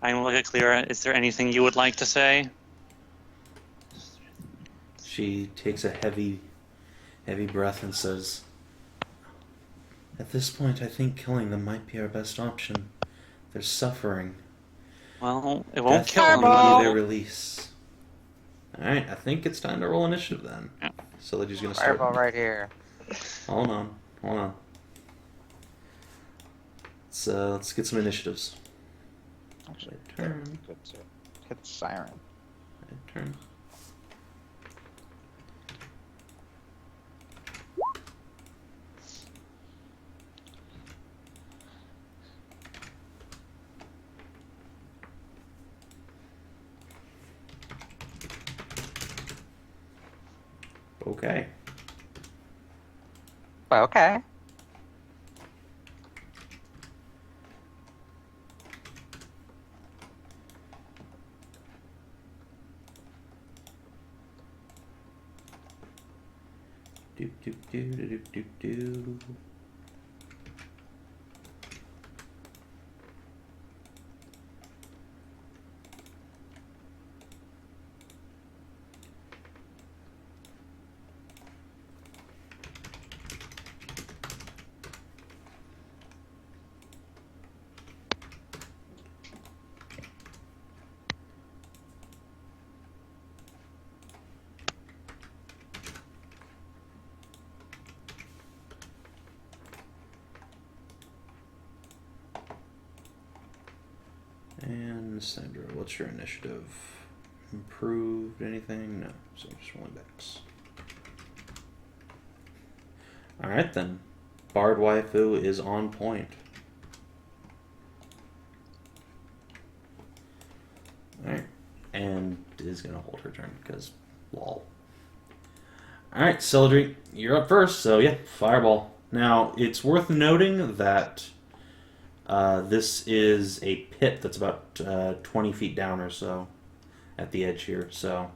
I'm going to look at Kaelirra. Is there anything you would like to say? She takes a heavy breath and says, At this point, I think killing them might be our best option. They're suffering. Well, it won't Death kill will them. be their release. Alright, I think it's time to roll initiative then. Yeah. Celadrie's gonna start. Fireball right here. Hold on. Let's get some initiatives. Actually, Turn. good to hit the siren. Turn. Okay. Okay. Do do do do do do. And Sandra, what's your initiative? Improved anything? No. So just rolling dex. Alright then. Bard Waifu is on point. Alright. And is going to hold her turn because lol. Alright, Celadrie, you're up first, so yeah, fireball. Now, it's worth noting that this is a pit that's about 20 feet down or so at the edge here, so...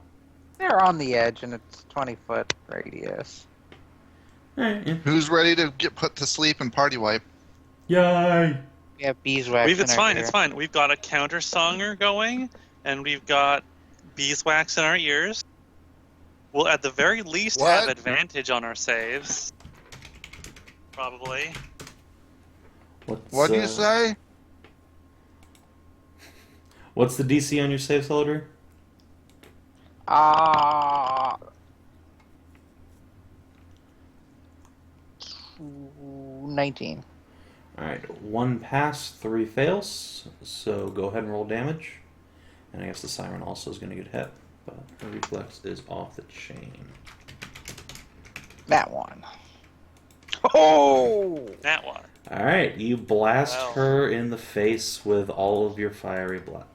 They're on the edge, and it's 20-foot radius. Alright, yeah. Who's ready to get put to sleep and party wipe? Yay! We have beeswax. It's fine. It's fine. We've got a counter songer going, and we've got beeswax in our ears. We'll at the very least What? have advantage on our saves. Probably. What do you say? What's the DC on your save, Celadrie? 19. Alright, 1 pass, 3 fails, so go ahead and roll damage. And I guess the siren also is going to get hit, but her reflex is off the chain. That one. Oh! That one. Alright, you blast Wow. her in the face with all of your fiery love.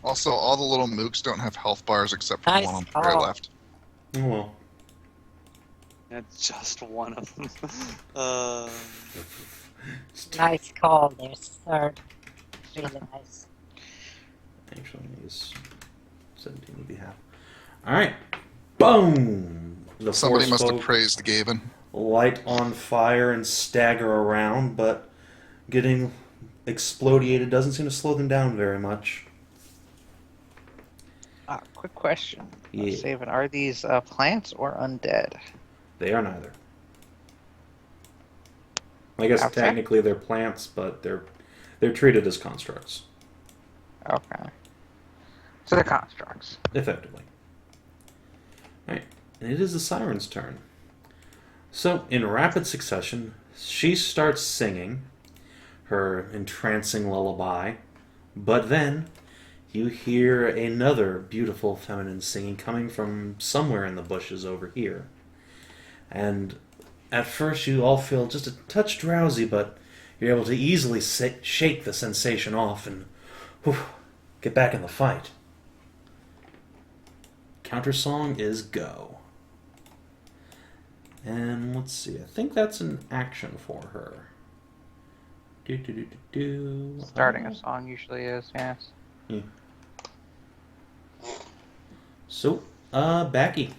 Also, all the little mooks don't have health bars except for the Nice. one on the very Oh. left. Oh well. It's just one of them. Nice call there, sir. Really nice. Actually, use 17 would be half. Alright, boom! The Somebody force must have folk praised Gaben. light on fire and stagger around, but getting explodiated doesn't seem to slow them down very much. Quick question. Yeah. Savin, are these plants or undead? They are neither. I guess Okay. technically they're plants, but they're treated as constructs, Okay. So they're constructs. effectively. Alright, and it is the siren's turn. So, in rapid succession, she starts singing her entrancing lullaby, but then you hear another beautiful feminine singing coming from somewhere in the bushes over here. And at first you all feel just a touch drowsy, but you're able to easily shake the sensation off and get back in the fight. Counter song is go. And let's see, I think that's an action for her. Starting a song usually is, yes. So, Backy,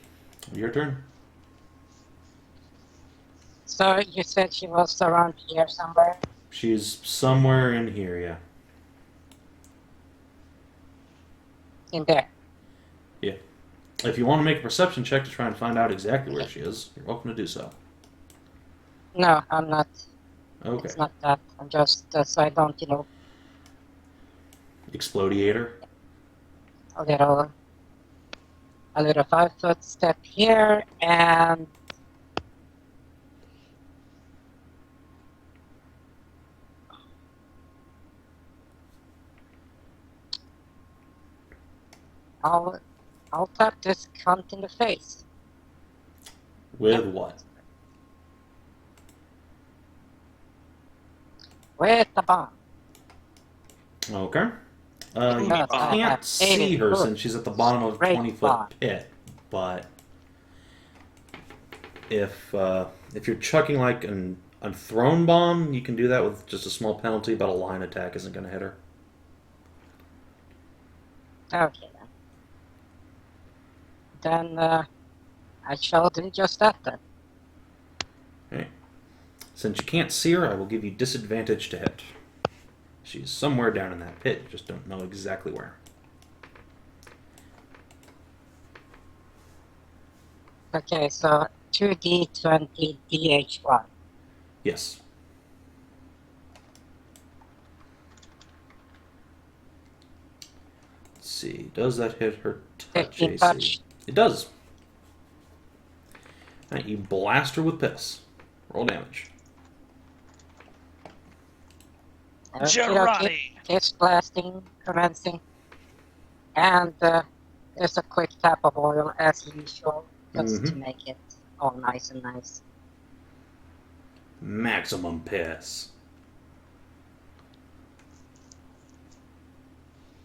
your turn. So you said she was around here somewhere? She's somewhere in here, yeah. In there. Yeah. If you want to make a perception check to try and find out exactly where she is, you're welcome to do so. No, I'm not. Okay. It's not that. I'm just, so I don't, Explodiator. a little 5-foot step here, and I'll tap this cunt in the face With what? with the bomb. Okay. You I can't have see aided her good. since she's at the bottom of a Great 20-foot spot. pit, but if you're chucking like a thrown bomb, you can do that with just a small penalty, but a line attack isn't going to hit her. Okay then. Then I shall do just that then. Okay. Since you can't see her, I will give you disadvantage to hit. She's somewhere down in that pit, you just don't know exactly where. Okay, so 2d20 dh1. Yes. Let's see, does that hit her touch 15 AC? touch. It does. Alright, you blast her with piss. Roll damage. Girardi! Case blasting commencing. And there's a quick tap of oil as usual, just to make it all nice and nice. Maximum piss.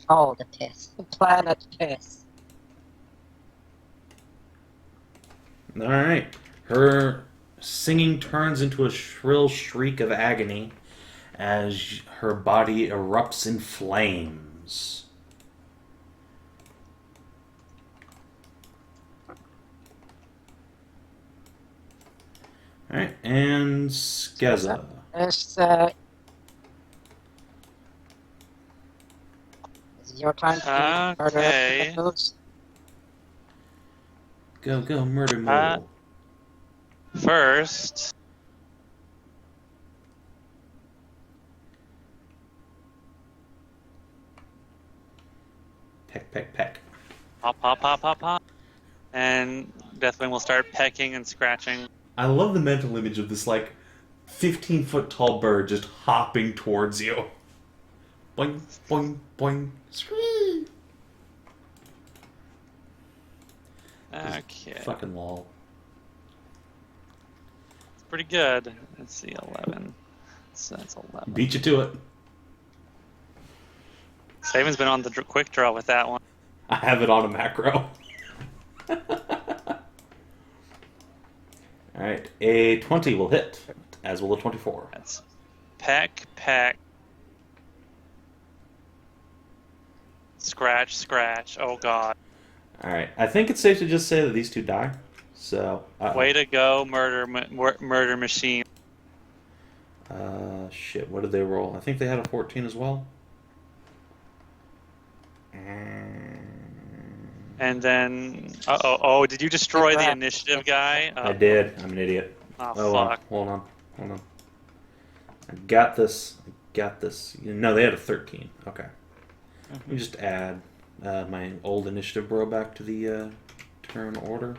All the piss. The planet piss. Alright. Her singing turns into a shrill shriek of agony as her body erupts in flames. Alright, and Skezza. It's your time to murder Okay. the foods. Go, go, murder mole. First, Peck, peck, peck. pop, pop, pop, pop, pop. And Deathwing will start pecking and scratching. I love the mental image of this, 15-foot tall bird just hopping towards you. Boing, boing, boing. Scree! Okay. Fucking lol. It's pretty good. Let's see, 11. So that's 11. Beat you to it. Savin's been on the quick draw with that one. I have it on a macro. Alright, a 20 will hit, as will a 24. That's peck, peck. Scratch, scratch. Oh god. Alright, I think it's safe to just say that these two die. So, Way to go, murder machine. shit, what did they roll? I think they had a 14 as well. And then, oh, did you destroy the initiative guy? I did. I'm an idiot. Oh, fuck. Hold on. I got this. No, they had a 13. Okay. Let me just add my old initiative bro back to the turn order.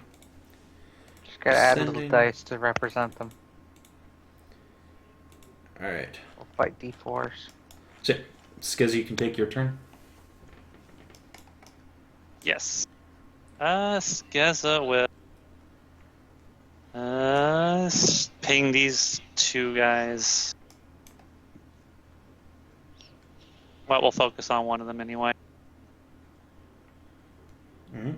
Just gotta add Sending- little dice to represent them. Alright. We'll fight D4s. So, Skezza, you can take your turn. Yes. Skezza will ping these two guys. Well, we'll focus on one of them anyway. Mm-hmm.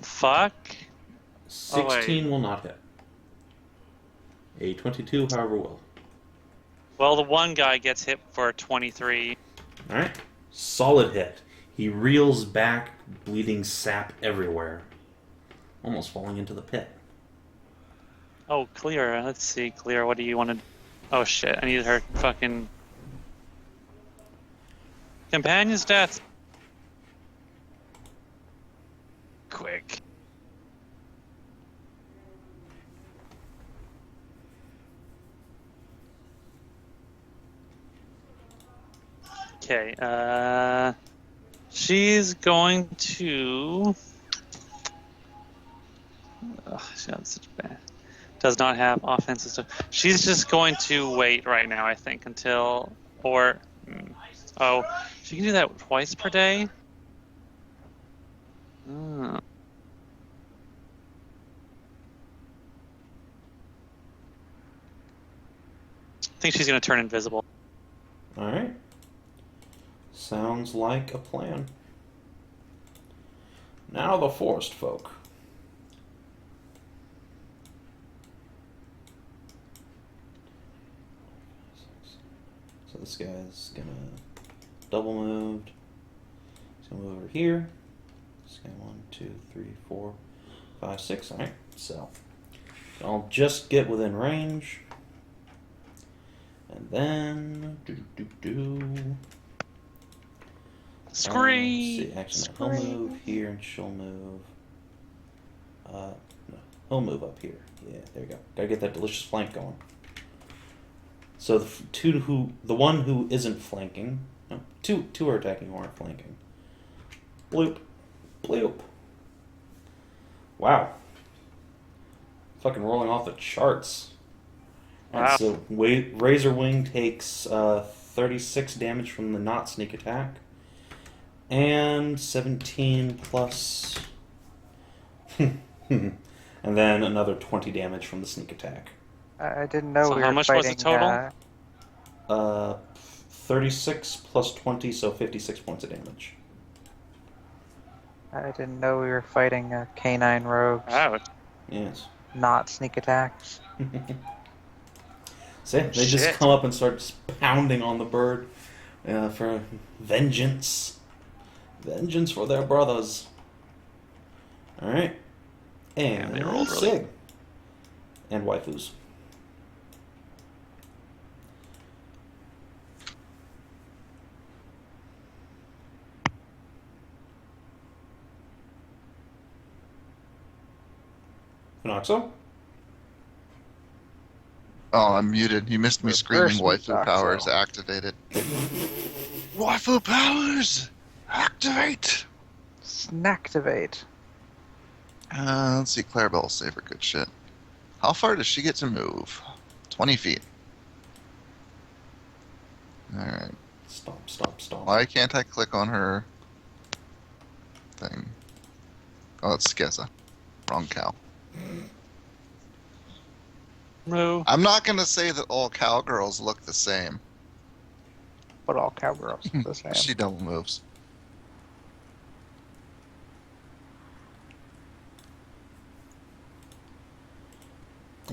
Fuck. 16 will not hit. A 22, however, will. Well, the one guy gets hit for 23. Alright. Solid hit. He reels back, bleeding sap everywhere. Almost falling into the pit. Oh, Kaelirra. Let's see, Kaelirra, what do you want to... Oh, shit. I need her fucking... Companion stats. Quick. Okay, she's going to... Ugh, she has such bad... Does not have offensive stuff. She's just going to wait right now, I think, until... Or... Oh, she can do that twice per day? Oh. I think she's going to turn invisible. Alright. Sounds like a plan. Now the forest folk. So this guy's gonna double moved. He's gonna move over here. This guy 1, 2, 3, 4, 5, 6. Alright, so I'll just get within range. And then Scream! See, actually, no, he'll move here and she'll move. No, he'll move up here. Yeah, there you go. Gotta get that delicious flank going. So the one who isn't flanking, no, two are attacking who aren't flanking. Bloop, bloop. Wow. Fucking rolling off the charts. Alright, Wow. so Razor Wing takes 36 damage from the not sneak attack. And 17 plus... and then another 20 damage from the sneak attack. I didn't know So we how were much was fighting. the total? 36 plus 20, so 56 points of damage. I didn't know we were fighting canine rogues, Wow. Yes. not sneak attacks. See, they just Shit. come up and start just pounding on the bird for vengeance. Vengeance for their brothers. Alright. And they rolled really- Sig. And waifus. Fenoxo? Oh, I'm muted. You missed me screaming Reverse waifu Fenoxo. powers activated. Waifu powers activate! Snacktivate. Let's see, Clarabelle will save her good shit. How far does she get to move? 20 feet. Alright. Stomp, stomp, stomp. Why can't I click on her thing? Oh, it's Skezza. Wrong cow. Moo. I'm not gonna say that all cowgirls look the same. But all cowgirls are the same. She double moves.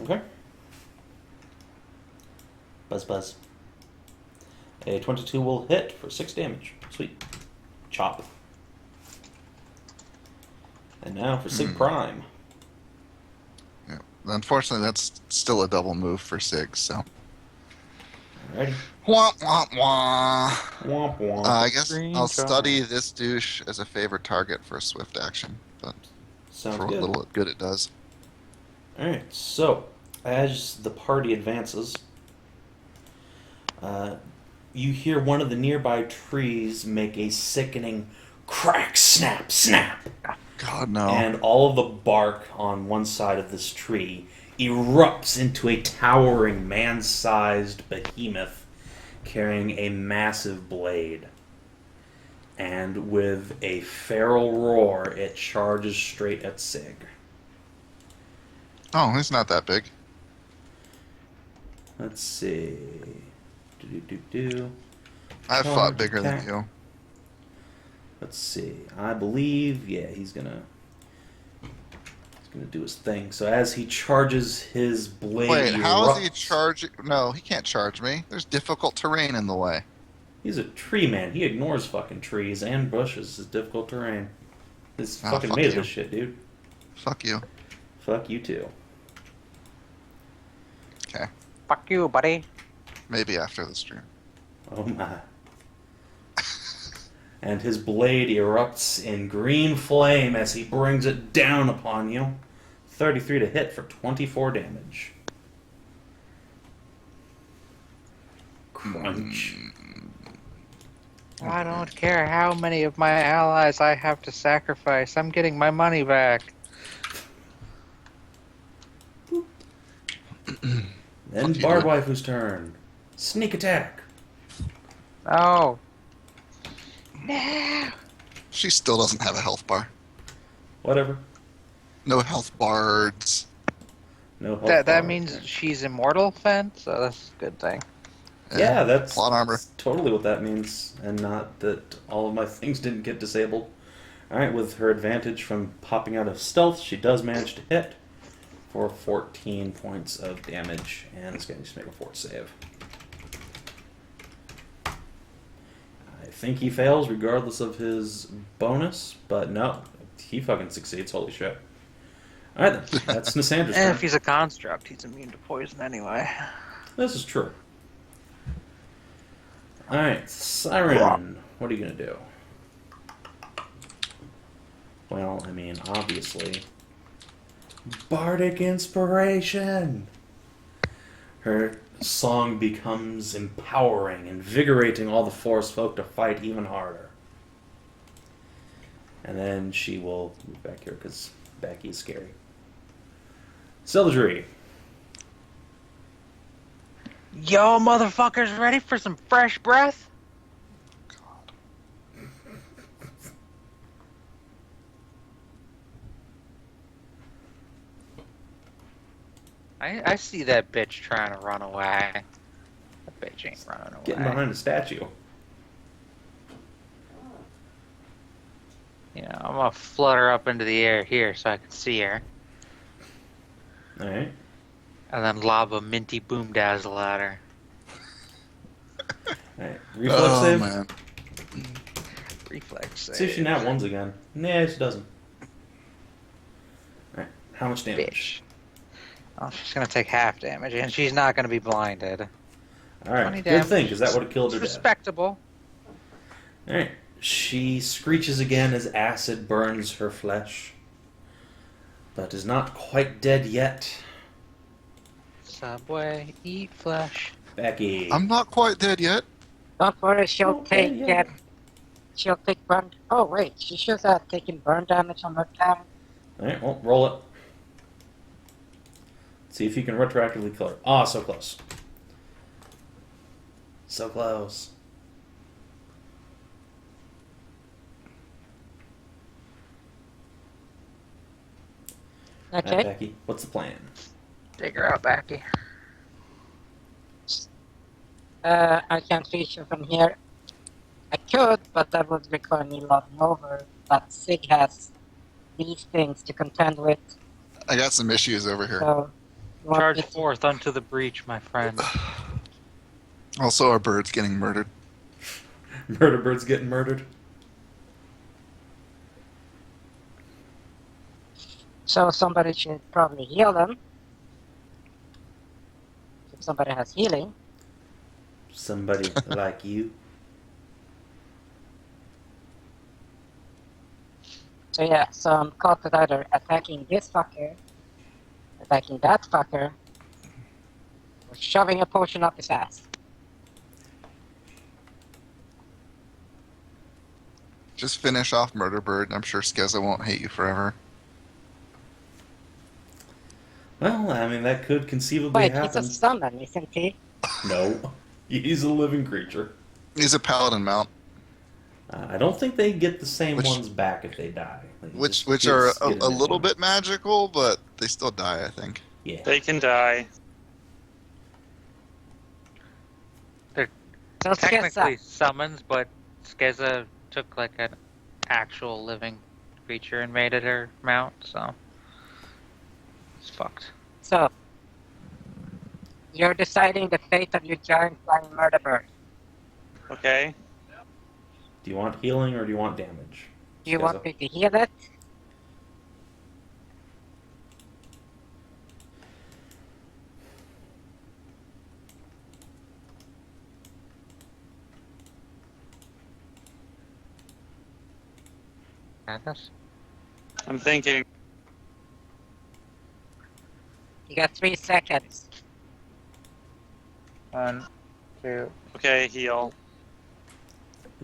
Okay. Buzz, buzz. A 22 will hit for 6 damage. Sweet. Chop. And now for Sig Prime. Yeah. Unfortunately, that's still a double move for Sig, so. Alrighty. Wah, wah, wah. Womp womp. I guess Green I'll giant. study this douche as a favorite target for a swift action, but Sounds for what good. little good it does. Alright, so as the party advances, you hear one of the nearby trees make a sickening crack, snap, snap. God, no. And all of the bark on one side of this tree erupts into a towering man-sized behemoth carrying a massive blade. And with a feral roar, it charges straight at Sig. Oh, he's not that big. Let's see. Do. I've Charge fought bigger attack. than you. Let's see. I believe, yeah, he's gonna do his thing. So as he charges his blade, Wait, how is he erupts. charging? No, he can't charge me. There's difficult terrain in the way. He's a tree man. He ignores fucking trees and bushes. It's difficult terrain. This Oh, fucking fuck made of you. this shit, dude. Fuck you. Fuck you too. Okay. Fuck you, buddy. Maybe after the stream. Oh my. And his blade erupts in green flame as he brings it down upon you. 33 to hit for 24 damage. Crunch. I don't care how many of my allies I have to sacrifice. I'm getting my money back. Then Fuck you, Bard dude. Waifu's turn. Sneak attack. Oh. No. She still doesn't have a health bar. Whatever. No health bards. No health That bar. means she's immortal, Fen, so that's a good thing. Yeah, that's plot armor. that's totally what that means, and not that all of my things didn't get disabled. Alright, with her advantage from popping out of stealth, she does manage to hit for 14 points of damage, and it's going to just make a fort save. I think he fails regardless of his bonus, but no, he fucking succeeds, holy shit. Alright then, that's Nissandra's And turn. if he's a construct, he's immune to poison anyway. This is true. Alright, Siren, what are you going to do? Well, I mean, obviously. Bardic Inspiration! Her song becomes empowering, invigorating all the forest folk to fight even harder. And then she will move back here because Backy is scary. Celadrie. Yo, motherfuckers, ready for some fresh breath? I see that bitch trying to run away. That bitch ain't running away. Getting behind a statue. You know, I'm gonna flutter up into the air here so I can see her. Alright. And then lob a minty boom dazzle at her. Alright. Reflex Oh, save. man. Reflex save. See if she nat ones again. Nah, she doesn't. Alright. How much damage? Bitch. Oh, she's gonna take half damage, and she's not gonna be blinded. Alright. 20 Good damage. thing, because that would have killed her It's dead. respectable. Alright. She screeches again as acid burns her flesh, but is not quite dead yet. Subway, eat flesh. Backy. I'm not quite dead yet. Don't worry, she'll Oh, take yeah. she'll take burn. Oh wait, she should have taken burn damage on her turn. Alright, well, roll it. See if you can retroactively kill her. Ah, so close. So close. Alright, Okay. Backy, what's the plan? Take her out, Backy. I can't reach her from here. I could, but that would require me logging over. But Sig has these things to contend with. I got some issues over here. So, you want Charge me to- forth unto the breach, my friend. Also, our bird's getting murdered. Murder bird's getting murdered. So somebody should probably heal them. If somebody has healing. Somebody like you. So yeah, so I'm caught with either attacking this fucker, attacking that fucker, or shoving a potion up his ass. Just finish off Murder Bird, and I'm sure Skezza won't hate you forever. Well, I mean, that could conceivably Wait, happen. he's a summon, isn't he? No. He's a living creature. He's a paladin mount, I don't think they get the same Which- ones back if they die. Like, you which just are get a new little ones. bit magical, but they still die, I think. Yeah. They can die. So Technically Skezza, summons, but Skezza took like an actual living creature and made it her mount, so it's fucked. so you're deciding the fate of your giant flying murder bird. Okay. Do you want healing or do you want damage? Do you Skezza? want me to heal it? Kinathis? I'm thinking. You got 3 seconds. 1, 2. Okay, heal.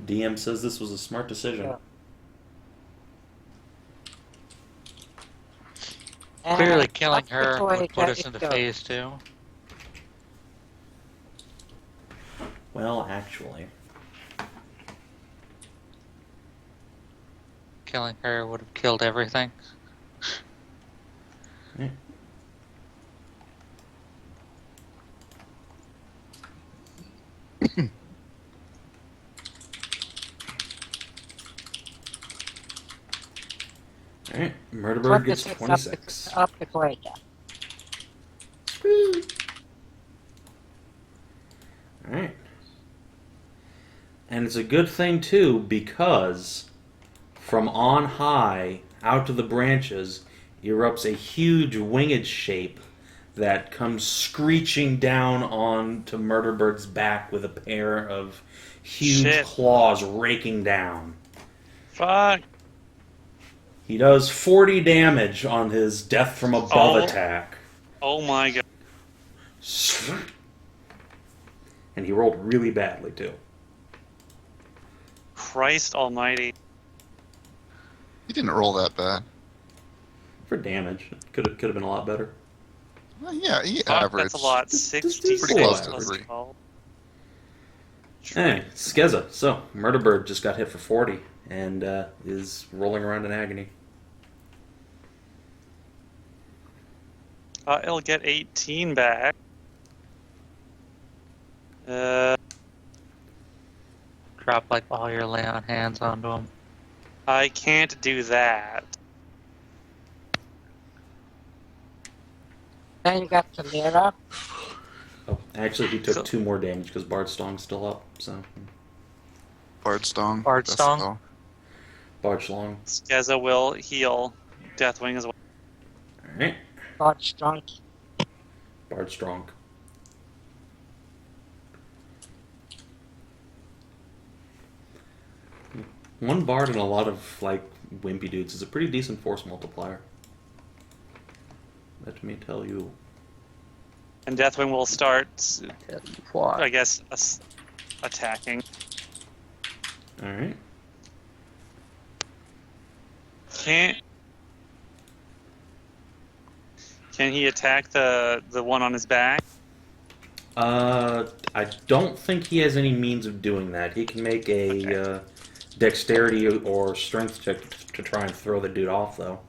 The DM says this was a smart decision. Yeah. And Clearly killing that's her before you would put get us it into going. phase 2. Well, actually. Killing her would have killed everything. Yeah. Alright, Murder Bird gets 26. Up before you get. Alright. And it's a good thing, too, because from on high, out of the branches, erupts a huge winged shape that comes screeching down onto Murder Bird's back with a pair of huge Shit. claws raking down. Fuck. He does 40 damage on his death from above Oh. attack. Oh my god. And he rolled really badly, too. Christ almighty. He didn't roll that bad. For damage. Could have been a lot better. Well, yeah, Fuck, average. that's a lot. Just 66 pretty close to plus three. 12. Hey, Skezza. So, Murderbird just got hit for 40 and is rolling around in agony. It'll get 18 back. Drop like all your lay on hands onto him. I can't do that. Then you got Kaelirra. Oh, actually, he took So- 2 more damage because Bard Stong's still up. So, Bardstong. Bardstong? Bard Schlong. Skezza will heal Deathwing as well. Alright. Bard Strong. Bard Strong. One Bard and a lot of, like, wimpy dudes is a pretty decent force multiplier. Let me tell you. And Deathwing will start, Tell you what. I guess, attacking. Alright. Can he attack the one on his back? I don't think he has any means of doing that. He can make a dexterity or strength check to try and throw the dude off, though.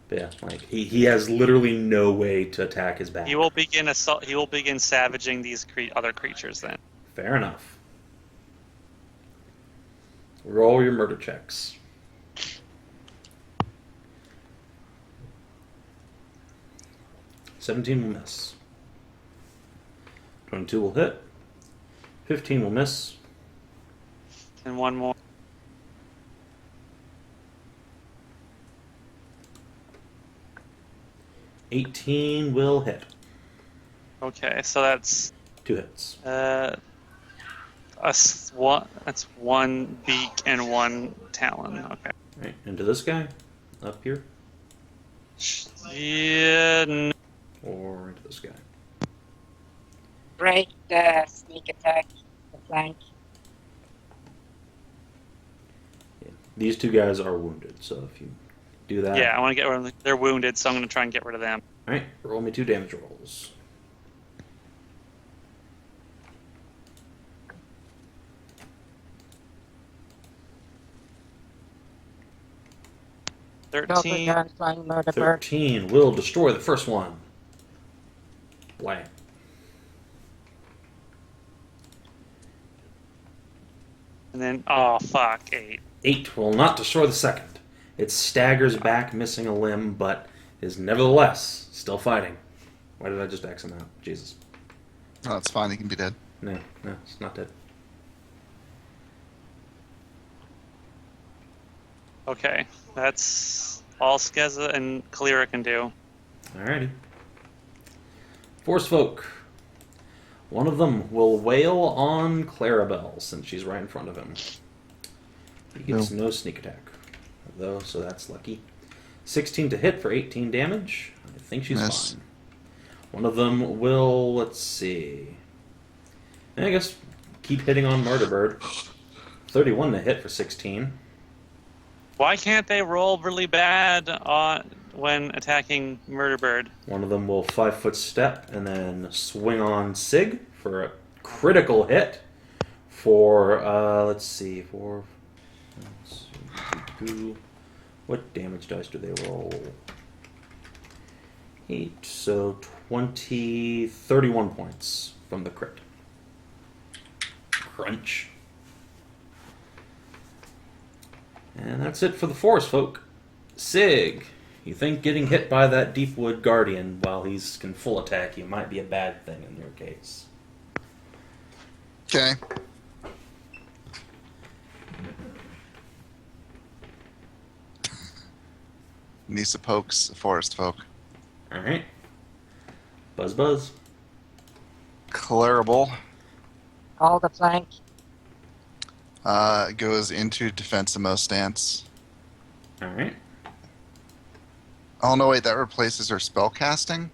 But yeah, like he has literally no way to attack his back. He will begin savaging these other creatures then. Fair enough. Roll your murder checks. 17 will miss. 22 will hit. 15 will miss. And one more. $18 will hit. Okay, so that's 2 hits. that's one beak and one talon. Okay. Right, into this guy. Up here. Yeah. Or into this guy. Break the sneak attack, the flank. Yeah. These 2 guys are wounded, so if you do that... Yeah, I want to get rid of them. They're wounded, so I'm going to try and get rid of them. Alright, roll me 2 damage rolls. Double 13. gun, flying murder bird. 13 will destroy the first one. Blank. And then, oh, fuck, 8. 8 will not destroy the second. It staggers back, missing a limb, but is nevertheless still fighting. Why did I just X him out? Jesus. Oh, it's fine. He can be dead. No, it's not dead. Okay, that's all Skezza and Kaelirra can do. Alrighty. Force folk. One of them will wail on Clarabelle, since she's right in front of him. He gets no sneak attack, though, so that's lucky. 16 to hit for 18 damage. I think she's Miss. fine. One of them will, let's see. I guess keep hitting on Murderbird. 31 to hit for 16. Why can't they roll really bad when attacking Murderbird? One of them will 5-foot step and then swing on Sig for a critical hit for, let's see, what damage dice do they roll? 8, so 31 points from the crit. Crunch. And that's it for the forest folk. Sig, you think getting hit by that Deepwood Guardian while he's can full attack you might be a bad thing in your case. Okay. Nisa pokes the forest folk. Alright. Buzz buzz. Clarabelle All the flank. goes into defensimo stance. Alright. Oh no, wait, that replaces her spell casting?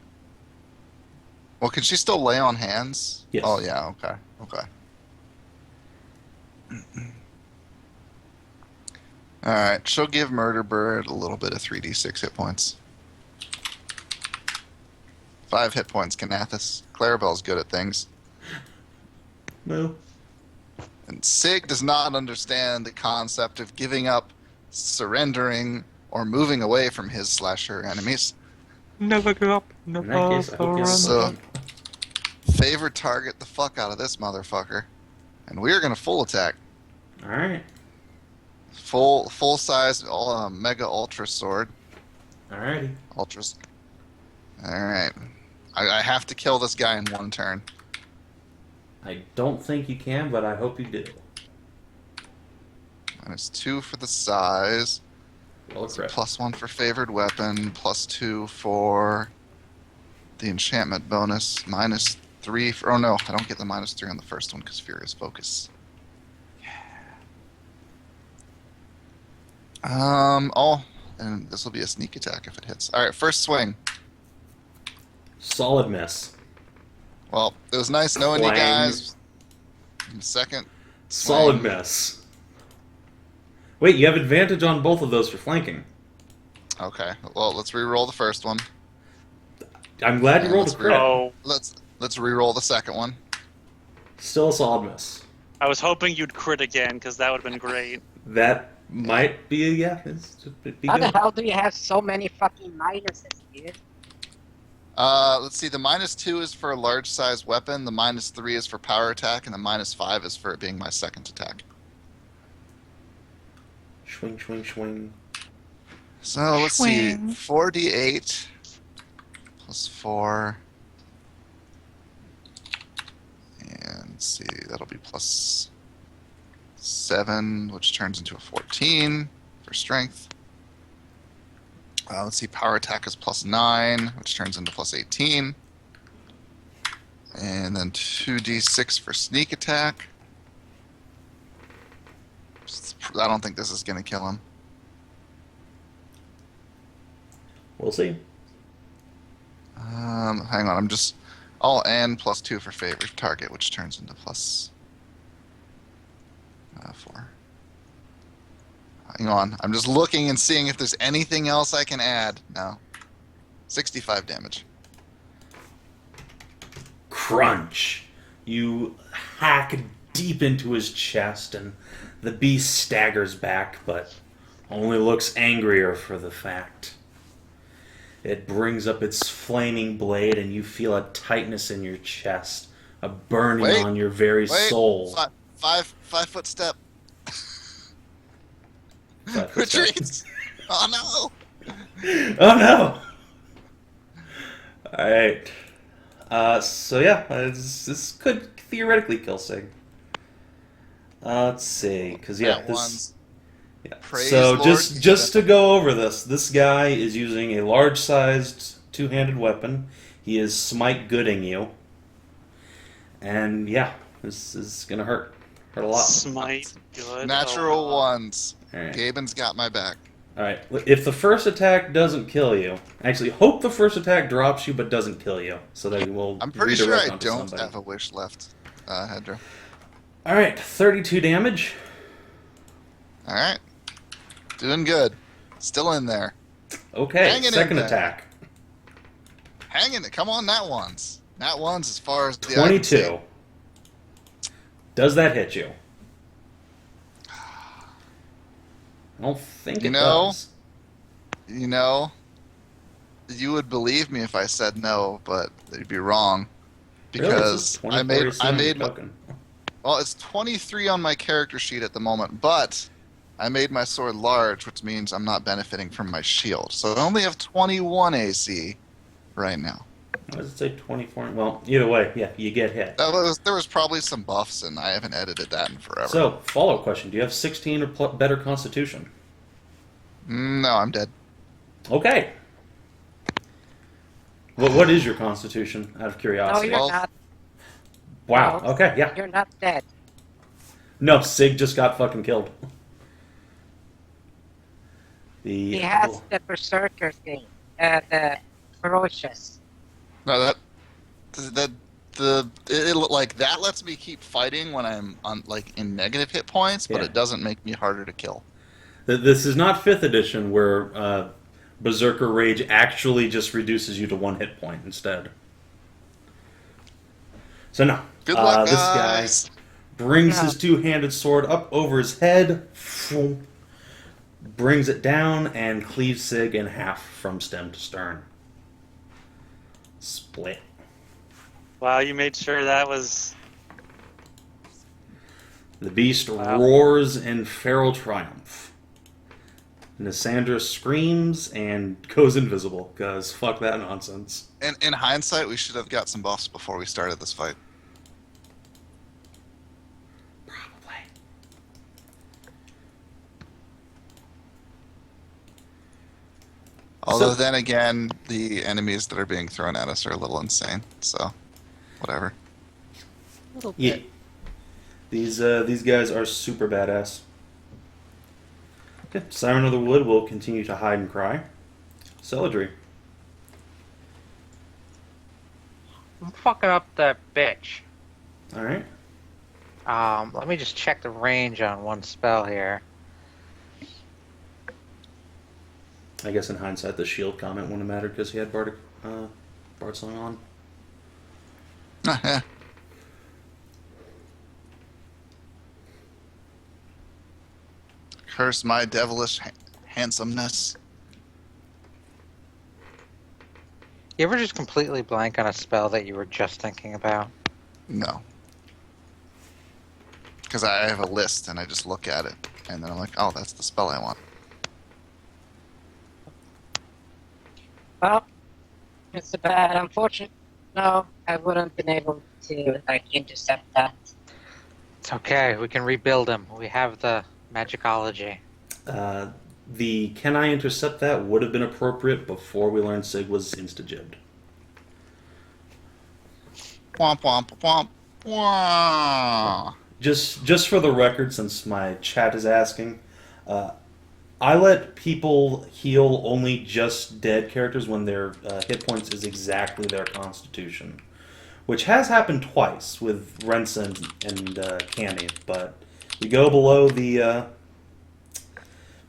Well, can she still lay on hands? Yes. Oh yeah, okay. Alright, she'll give Murderbird a little bit of 3d6 hit points. 5 hit points, Kinathis. Clarabelle's good at things. No. And Sig does not understand the concept of giving up, surrendering, or moving away from his/her enemies. Never give up. In that case, I hope you have So, favor target the fuck out of this motherfucker. And we're gonna full attack. Alright. Full size mega ultra sword. Alrighty. Ultras. Alright. I have to kill this guy in one turn. I don't think you can, but I hope you do. -2 for the size. Well, crap. +1 for favored weapon. +2 for the enchantment bonus. -3 for... Oh no, I don't get the -3 on the first one because Furious Focus. Oh, and this will be a sneak attack if it hits. Alright, first swing. Solid miss. Well, it was nice knowing you Clang. guys. Second. Solid swing. miss. Wait, you have advantage on both of those for flanking. Okay, well, let's re-roll the first one. I'm glad you And rolled a let's crit. Oh, Let's re-roll the second one. Still a solid miss. I was hoping you'd crit again because that would have been great. That might be a yeah. It'd be How the good. hell do you have so many fucking minuses, dude? Let's see, the -2 is for a large size weapon, the -3 is for power attack, and the -5 is for it being my second attack. Swing, swing, swing. So let's see, 4d8 +4. And let's see, that'll be +7, which turns into a 14 for strength. Let's see, power attack is +9, which turns into +18. And then 2d6 for sneak attack. I don't think this is going to kill him. We'll see. Hang on, I'm just... Oh, and +2 for favorite target, which turns into +4. Hang on, I'm just looking and seeing if there's anything else I can add. No. 65 damage. Crunch. You hack deep into his chest, and the beast staggers back, but only looks angrier for the fact. It brings up its flaming blade, and you feel a tightness in your chest, a burning Wait, on your very soul. Five foot step. 5 foot step. Retreats. Oh no. Oh no! Alright. So yeah, this could theoretically kill Sig. Let's see, because yeah, That this. one's- Yeah. Praise So Lord just to go over this guy is using a large-sized two-handed weapon. He is smite gooding you, and yeah, this is gonna hurt a lot. Smite, good. Natural Oh, ones. All right. Gaben's got my back. All right. If the first attack doesn't kill you, actually hope the first attack drops you but doesn't kill you, so that you will. I'm pretty sure redirect I onto don't somebody. have a wish left, Hedrah. All right, 32 damage. All right. Doing good. Still in there. Okay, Hanging in second there. attack. Hanging it. Come on, nat ones. Nat ones as far as the eye can see. 22. Does that hit you? I don't think You it know, does. You know, you would believe me if I said no, but you'd be wrong. Really? This is Because I 24 made AC on your my, token. well, it's 23 on my character sheet at the moment, but I made my sword large, which means I'm not benefiting from my shield. So I only have 21 AC right now. What does it say? 24? Well, either way, yeah, you get hit. There was probably some buffs, and I haven't edited that in forever. So, follow-up question. Do you have 16 or better constitution? No, I'm dead. Okay. What is your constitution, out of No, curiosity? you're Well- not. Wow, No. okay, yeah. You're not dead. No, Sig just got fucking killed. He has the Berserker thing. The Ferocious. No, like that lets me keep fighting when I'm on in negative hit points, but Yeah. it doesn't make me harder to kill. This is not 5th edition where Berserker Rage actually just reduces you to 1 hit point instead. So no. Good luck, This guy guys. brings No. his two-handed sword up over his head, brings it down, and cleaves Sig in half from stem to stern. Split. Wow, you made sure that was. The beast Wow. roars in feral triumph. Nysandra screams and goes invisible, because fuck that nonsense. And in hindsight, we should have got some buffs before we started this fight. Probably. Although So- then again, the enemies that are being thrown at us are a little insane. So, whatever. Yeah. These guys are super badass. Okay, Siren of the Wood will continue to hide and cry. Celadrie. I'm fucking up that bitch. Alright. Let me just check the range on one spell here. I guess in hindsight the shield comment wouldn't have mattered because he had Bard Song on. Curse my devilish handsomeness. You ever just completely blank on a spell that you were just thinking about? No. Because I have a list and I just look at it. And then I'm like, oh, that's the spell I want. Well, it's a bad unfortunate. No, I wouldn't have been able to intercept that. It's okay. We can rebuild him. We have the magicology. The can I intercept that would have been appropriate before we learned Sig was insta-jibbed. Womp womp womp womp. Just for the record, since my chat is asking, I let people heal only just dead characters when their hit points is exactly their constitution, which has happened twice with Rensa and Canny. But you go below the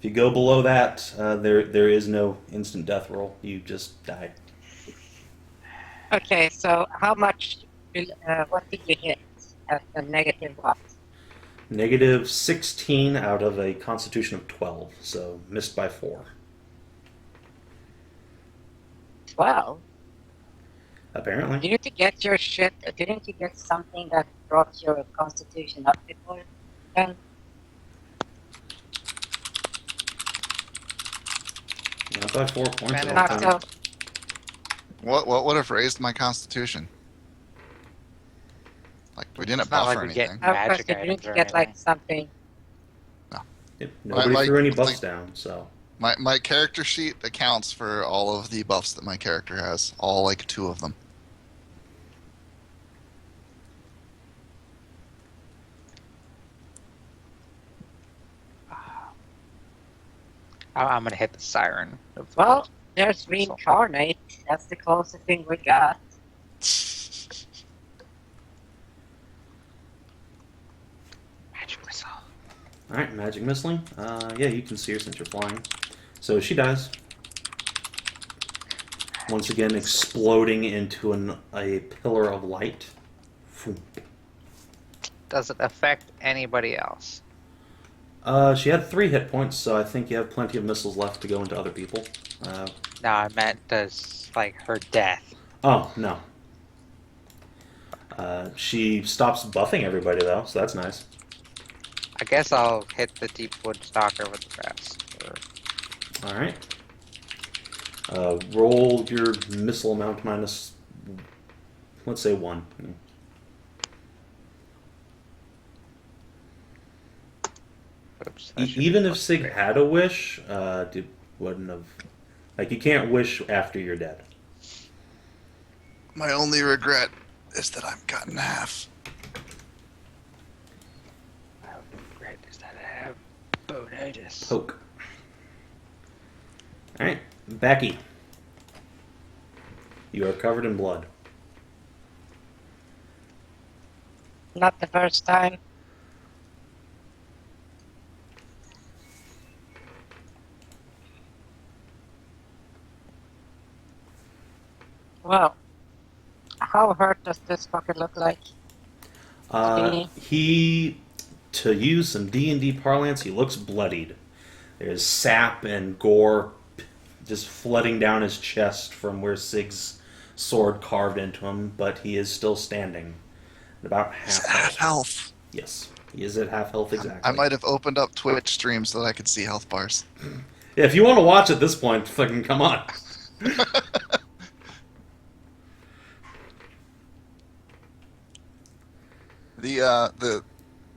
if you go below that, there is no instant death roll. You just die. Okay, so how much? What did you hit at the negative what? Negative 16 out of a constitution of 12, so missed by 4. 12? Apparently. Didn't you get your shit? Didn't you get something that brought your constitution up before then? Not by 4 points. I don't Not think. Not so. What would have raised my constitution? Like, we didn't It's not buff like or we get anything. magic Didn't items you or get like anything. something? Yep, nobody My- threw any like- buffs down, so. My character sheet accounts for all of the buffs that my character has. All, like, 2 of them. I'm gonna hit the siren. of the Well, wood. there's reincarnate. That's the closest thing we got. Magic missile. Alright, magic missiling. Yeah, you can see her since you're flying. So she dies. Once again, exploding into a pillar of light. Phoom. Does it affect anybody else? She had 3 hit points, so I think you have plenty of missiles left to go into other people. No, I meant does like her death. Oh, no. She stops buffing everybody, though, so that's nice. I guess I'll hit the deep wood stalker with the rest. Or- Alright. Roll your missile amount minus, let's say 1. Oops, that should Even be if Sig had a wish, it wouldn't have... Like, you can't wish after you're dead. My only regret is that I'm cut in half. My regret is that I have bonitis. Poke. Alright, Backy. You are covered in blood. Not the first time. Well, how hurt does this fucker look like? He, to use some D&D parlance, he looks bloodied. There's sap and gore just flooding down his chest from where Sig's sword carved into him, but he is still standing. At about half health. Health. Yes, he is at half health exactly. I might have opened up Twitch stream so that I could see health bars. Yeah, if you want to watch at this point, fucking come on. The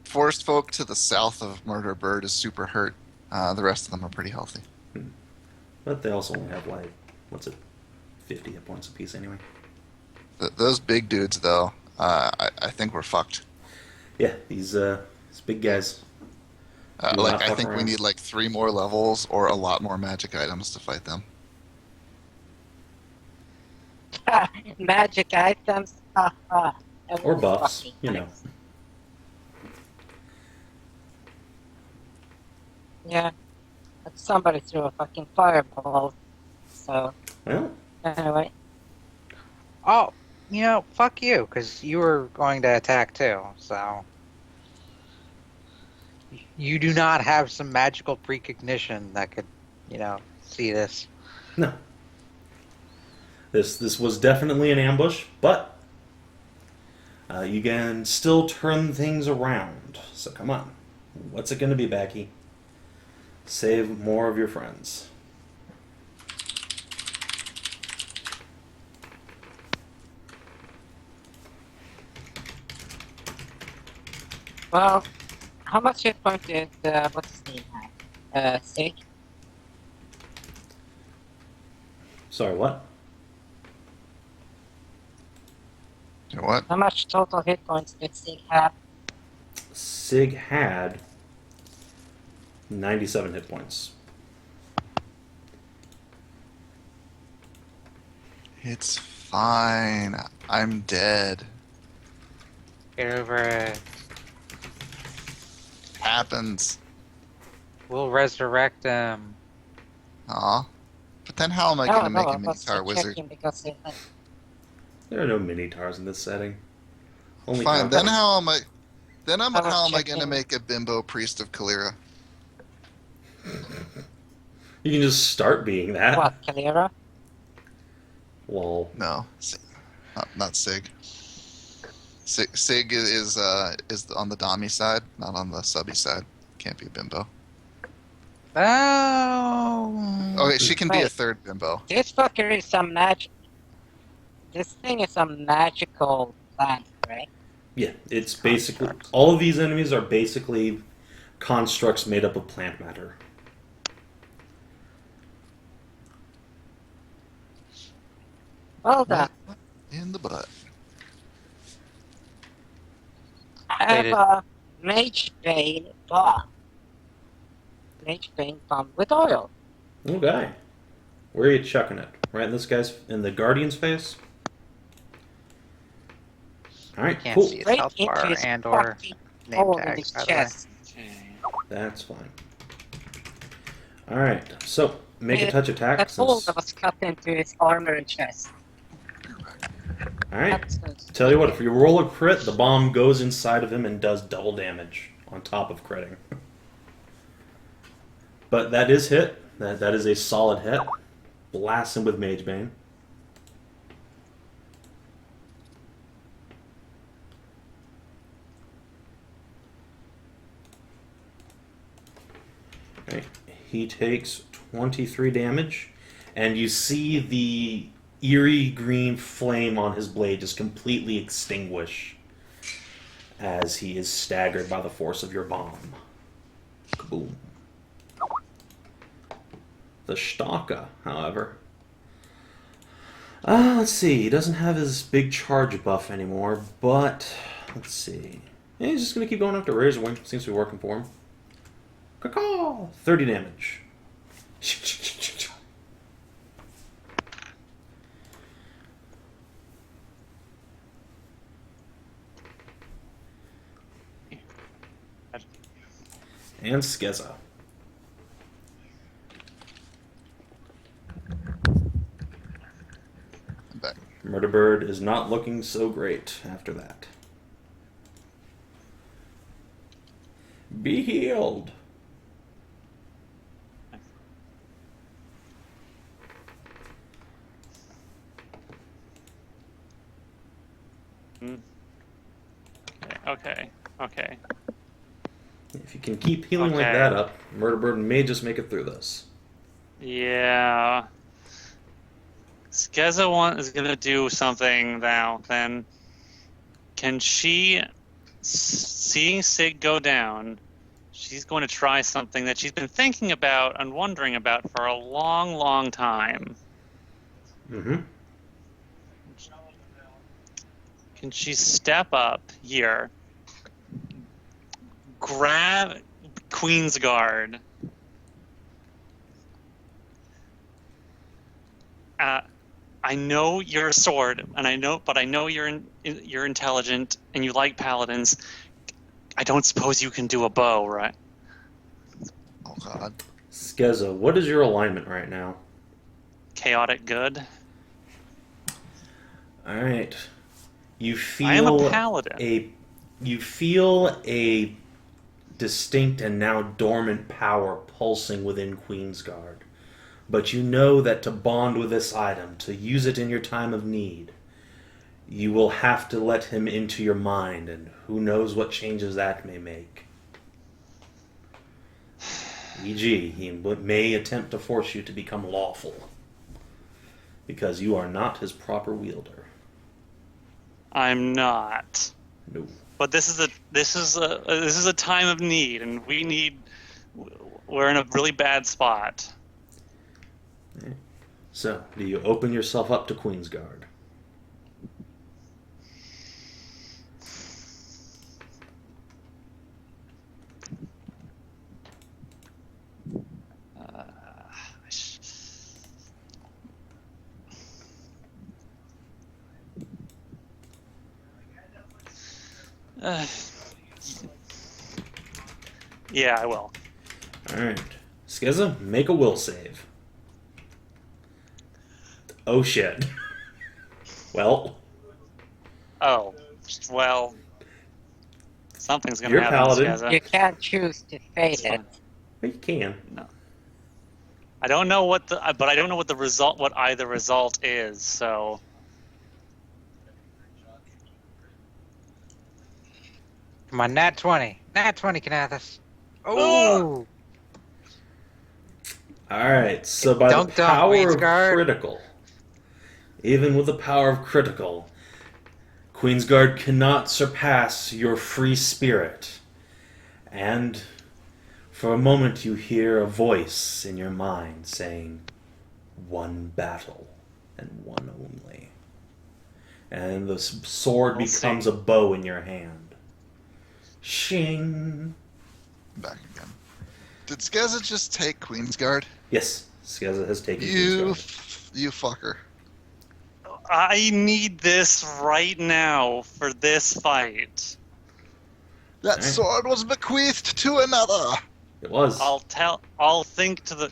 forest folk to the south of Murder Bird is super hurt. The rest of them are pretty healthy. But they also only have, like, 50 hit points apiece anyway. Those big dudes, though, I think we're fucked. Yeah, these big guys. I think we need like 3 more levels or a lot more magic items to fight them. Magic items. Or buffs, you know. Yeah. But somebody threw a fucking fireball. So, Well, anyway. Oh, fuck you, because you were going to attack too, so... You do not have some magical precognition that could, see this. no. This was definitely an ambush, but you can still turn things around. So come on. What's it going to be, Backy? Save more of your friends. Well, how much hit point did, what's his name have? Sig? Sorry, what? You know what? How much total hit points did Sig have? Sig had 97 hit points. It's fine. I'm dead. Get over it. Happens. We'll resurrect him. Aw. But then how am I going to make a Minotaur wizard? Because There are no mini-tars in this setting. Only Fine, then Cowgirls. how am I... Then how am I going to checking. make a bimbo priest of Kaelirra? You can just start being that. what, Kaelirra? Well, No. Not Sig. Sig is on the Dami side, not on the subby side. Can't be a bimbo. Oh! Okay, she can be a Wait. third bimbo. This fucker is some magic. This thing is some magical plant, right? yeah, it's basically... All of these enemies are basically constructs made up of plant matter. Well done. In the butt. I have a mage bane bomb. Mage bane bomb with oil. Okay. Where are you chucking it? Right in this guy's... in the Guardian's face? Alright, Can't cool. see his Right health into bar his and or fucking name hole in tag, his by the way. chest. That's fine. Alright, so make a touch attack. That hole Since... that was cut into his armor and chest. Alright. That's good. Tell you what, if you roll a crit, the bomb goes inside of him and does double damage on top of critting. But that is hit. That is a solid hit. Blast him with Mage Bane. Okay. He takes 23 damage, and you see the eerie green flame on his blade just completely extinguish as he is staggered by the force of your bomb. Kaboom. The Stalker, however. Let's see. He doesn't have his big charge buff anymore, but let's see. Yeah, he's just going to keep going after Razorwing. Seems to be working for him. Caw-caw! 30 damage. And Skezza. I'm back. Murderbird is not looking so great after that. Be healed. Okay. If you can keep healing like Okay. that up, Murder Bird may just make it through this. Yeah. Skezza is gonna do something now. Then, can she, seeing Sig go down, she's going to try something that she's been thinking about and wondering about for a long, long time. Mm-hmm. Can she step up here, grab Queen's Guard? I know you're a sword, but I know you're intelligent and you like paladins. I don't suppose you can do a bow, right? Oh god. Skezza, what is your alignment right now? Chaotic good. All right. You feel I am a paladin. You feel a distinct and now dormant power pulsing within Queensguard. But you know that to bond with this item, to use it in your time of need, you will have to let him into your mind, and who knows what changes that may make. E.g., he may attempt to force you to become lawful, because you are not his proper wielder. I'm not. No. But this is a time of need, and we're in a really bad spot. So, do you open yourself up to Queensguard? Yeah, I will. Alright. Skezza, make a will save. Oh shit. Well. Oh, well. Something's gonna You're happen, Paladin. Skezza. You can't choose to fade It's it. fine. You can. No. I don't know what the result, what either result is. So Come on, nat 20. Nat 20, Kinathis. Oh! Alright, so by the Dunked on power of Queensguard. critical, even with the power of critical, Queensguard cannot surpass your free spirit. And for a moment you hear a voice in your mind saying, "One battle, and one only." And the sword We'll becomes see. a bow in your hand. Shing! Back again. Did Skezza just take Queensguard? Yes, Skezza has taken You, Queensguard. you fucker. I need this right now for this fight. That Okay. sword was bequeathed to another. It was. I'll think to the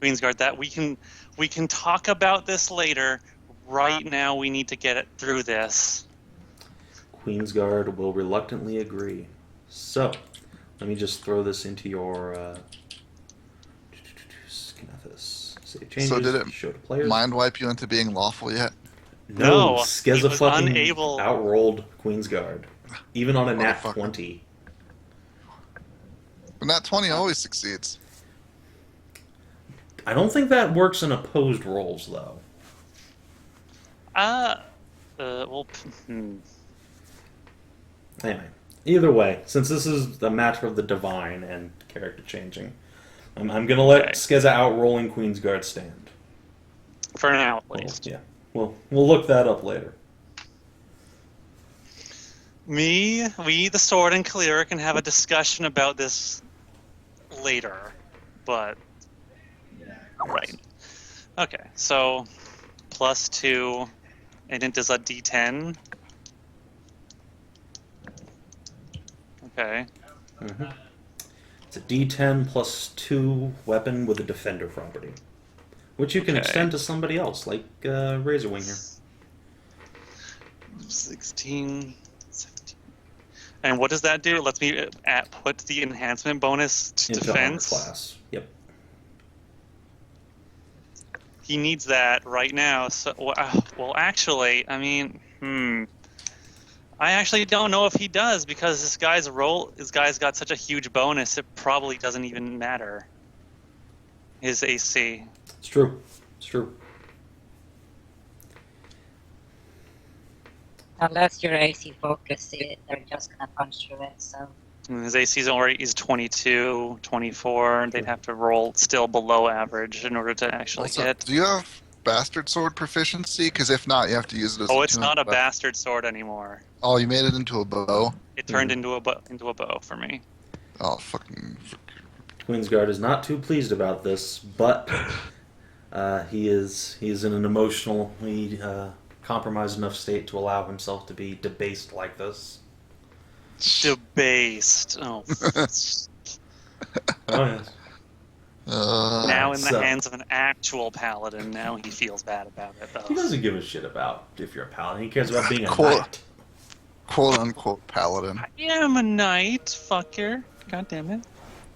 Queensguard that we can talk about this later. Right now we need to get it through this. Queensguard will reluctantly agree. So, let me just throw this into your Kinathis. Save changes. So did it show to players. Mind wipe you into being lawful yet? No, No, he Skezza was fucking unable- outrolled Queensguard, even on a nat Motherfucker. 20. But nat 20 always succeeds. I don't think that works in opposed rolls, though. Well, Anyway, either way, since this is a matter of the divine and character changing, I'm gonna let Okay. Skezza outrolling Queensguard stand. for now at Well, least. yeah, we'll look that up later. We, the sword, and Kaelirra can have a discussion about this later, but right. Okay, so +2, and it does a D10. Okay. Mm-hmm. It's a D10 plus 2 weapon with a defender property, which you can Okay. extend to somebody else, like Razorwing here. 16, 17. And what does that do? It lets me put the enhancement bonus to Into armor defense. class. Yep. He needs that right now. So, well, actually, I mean, I actually don't know if he does this guy's got such a huge bonus. It probably doesn't even matter. His AC. It's true. It's true. Unless you're AC focused, they're just gonna punch through it, so... And his AC is 22, 24. They'd have to roll still below average in order to actually Also, hit. do you have Bastard Sword proficiency? Because if not, you have to use it as Oh, a it's not a weapon. bastard sword anymore. Oh, you made it into a bow? It turned into a bow for me. Oh, fucking... Queensguard is not too pleased about this, but he's in an emotionally compromised enough state to allow himself to be debased like this. Debased. Oh. Oh yes. Now in the So- hands of an actual paladin. Now he feels bad about it, He though. doesn't give a shit about if you're a paladin. He cares about being a Cool. knight. Quote-unquote paladin. I am a knight, fucker. God damn it.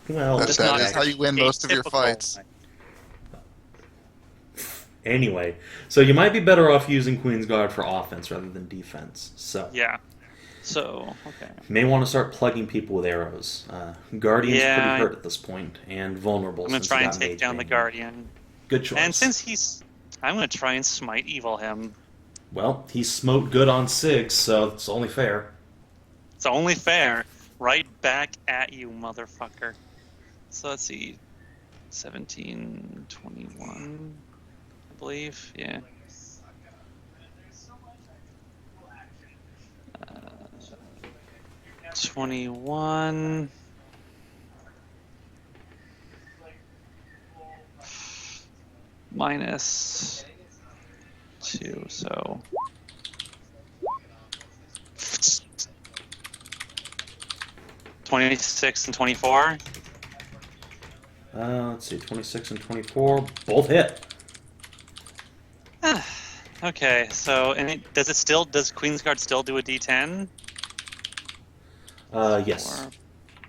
Well, That Just that not is how you win most of your atypical fights. knight. anyway, so you might be better off using Queensguard for offense rather than defense. So Yeah. So, okay. may want to start plugging people with arrows. Guardian's Yeah. pretty hurt at this point and vulnerable. I'm going since to try he and got take Mage down the Bane. Guardian. Good choice. And since I'm going to try and smite evil him. Well, he smote good on Sig, so it's only fair. It's only fair. Right back at you, motherfucker. So let's see. 17, 21, I believe. Yeah. 21. Minus 2, so 26 and 24. Let's see, 26 and 24, both hit. Okay, so does Queensguard still do a D10? Yes. 4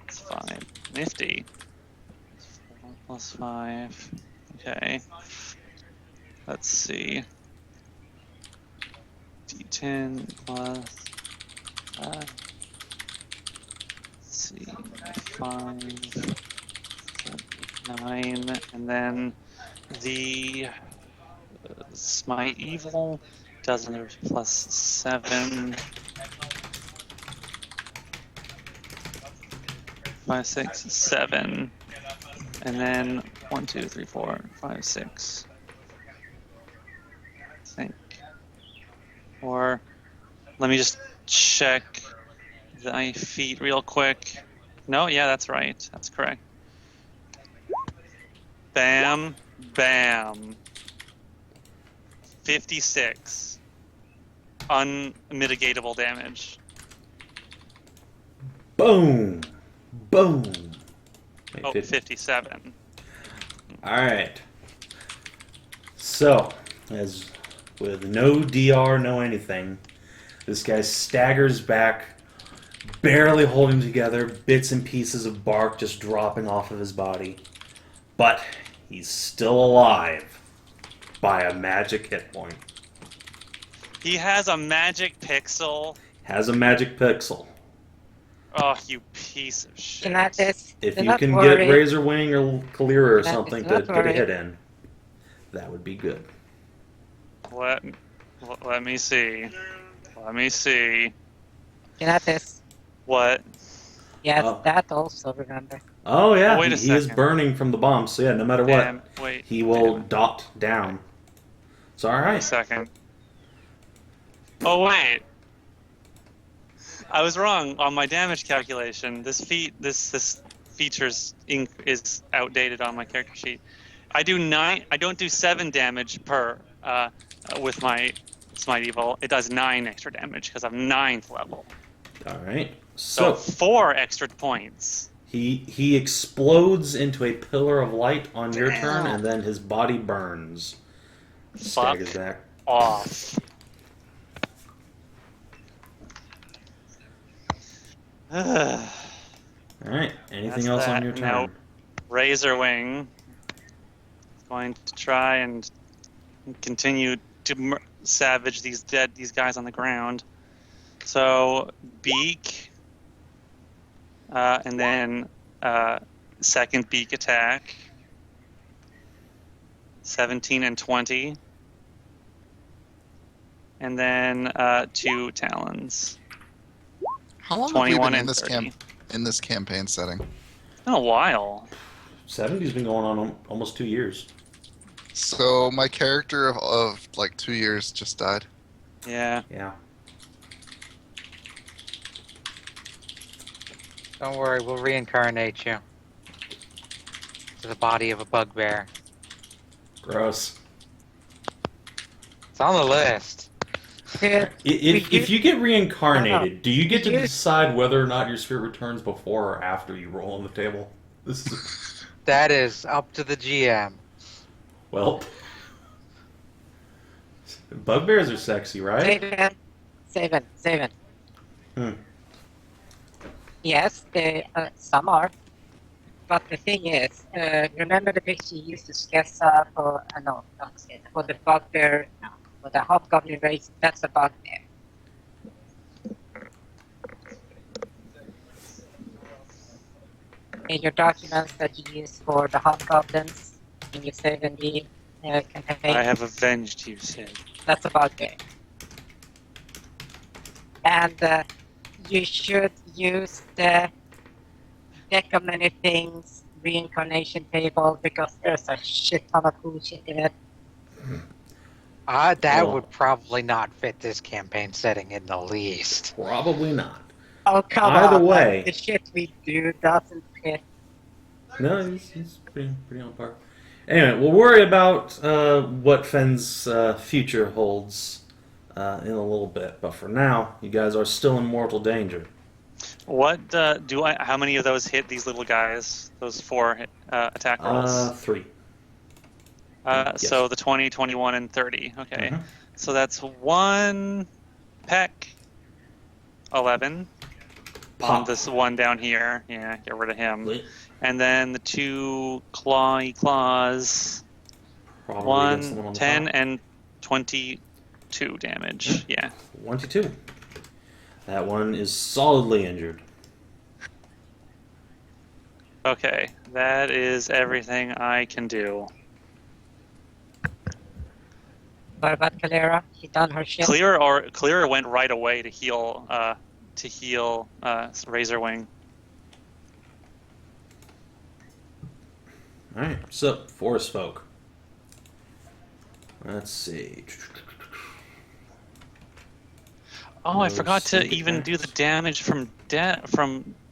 plus 5. Nifty. 4 plus 5. Okay. Let's see. D10 plus 5. Let's see. 5, 9, and then the Smite Evil does another plus 7. 5, 6, 7. And then 1, 2, 3, 4, 5, 6. I think. Or let me just check the feet real quick. No, yeah, that's right. That's correct. Bam, bam. 56. Unmitigatable damage. Boom! Boom! Wait, Oh, 50. 57. Alright. So, as with no DR, no anything, this guy staggers back, barely holding together, bits and pieces of bark just dropping off of his body. But he's still alive by a magic hit point. He has a magic pixel. Has a magic pixel. Oh, you piece of shit. Kinathis, If do you not can worry. get Razor Wing or Kaelirra or That something is to not get a worry. hit in, that would be good. Let me see. Let me see. Kinathis, What? yes, Oh. that also, remember. Oh yeah, Oh, wait a he is second. burning from the bomb, so yeah, no matter what, Damn, wait. he will Damn. dot down. It's Wait a alright. second. Oh, wait. I was wrong on my damage calculation. This features is outdated on my character sheet. I don't do 7 damage per with my Smite Evil. It does 9 extra damage because I'm 9th level. Alright. So So 4 extra points. he explodes into a pillar of light on your Damn. turn, and then his body burns. Staggers back. Off. All right. Anything That's else on that. your turn? Now, Razorwing is going to try and continue to savage these guys on the ground. So beak, and then second beak attack. 17 and 20. And then 2 talons. How long have we 21 been in and this 30. in this campaign setting? It's been a while. 70's been going on almost 2 years. So my character of like 2 years just died. Yeah. Yeah. Don't worry, we'll reincarnate you to the body of a bugbear. Gross. It's on the list. If you get reincarnated, No. do you get to You- decide whether or not your spirit returns before or after you roll on the table? This is, That is up to the GM. well, bugbears are sexy, right? Savin. Hmm. Yes, some are. But the thing is, remember the picture you used to Skezza for, no, not Skezza, for the bugbear, no, for the hobgoblin race, that's a bugbear. In your documents that you use for the hobgoblins, in your Sav&D campaign, I have avenged you, Sid. that's a bugbear. And you should use the deck of many things reincarnation table because there's a shit ton of cool shit in it. That Well- would probably not fit this campaign setting in the least. Probably not. Oh, come Either on. way. The shit we do doesn't fit. No, he's pretty on par. Anyway, we'll worry about what Fenn's future holds in a little bit. But for now, you guys are still in mortal danger. What how many of those hit these little guys? Those 4 attack rolls? 3. yes. So the 20, 21, and 30. Okay. Mhm. So that's 1 peck, 11. On Pop. this one down here. Yeah, get rid of him. Probably And then the 2 claws. against the 1, one on the 10, top. and 22 damage. Yeah. 22. That one is solidly injured. Okay. That is everything I can do. What about Kaelirra? She done her shit. Kaelirra went right away to heal Razorwing. Alright, so, forest folk. Let's see. Oh, I Those forgot to sneak even do the attacks. damage from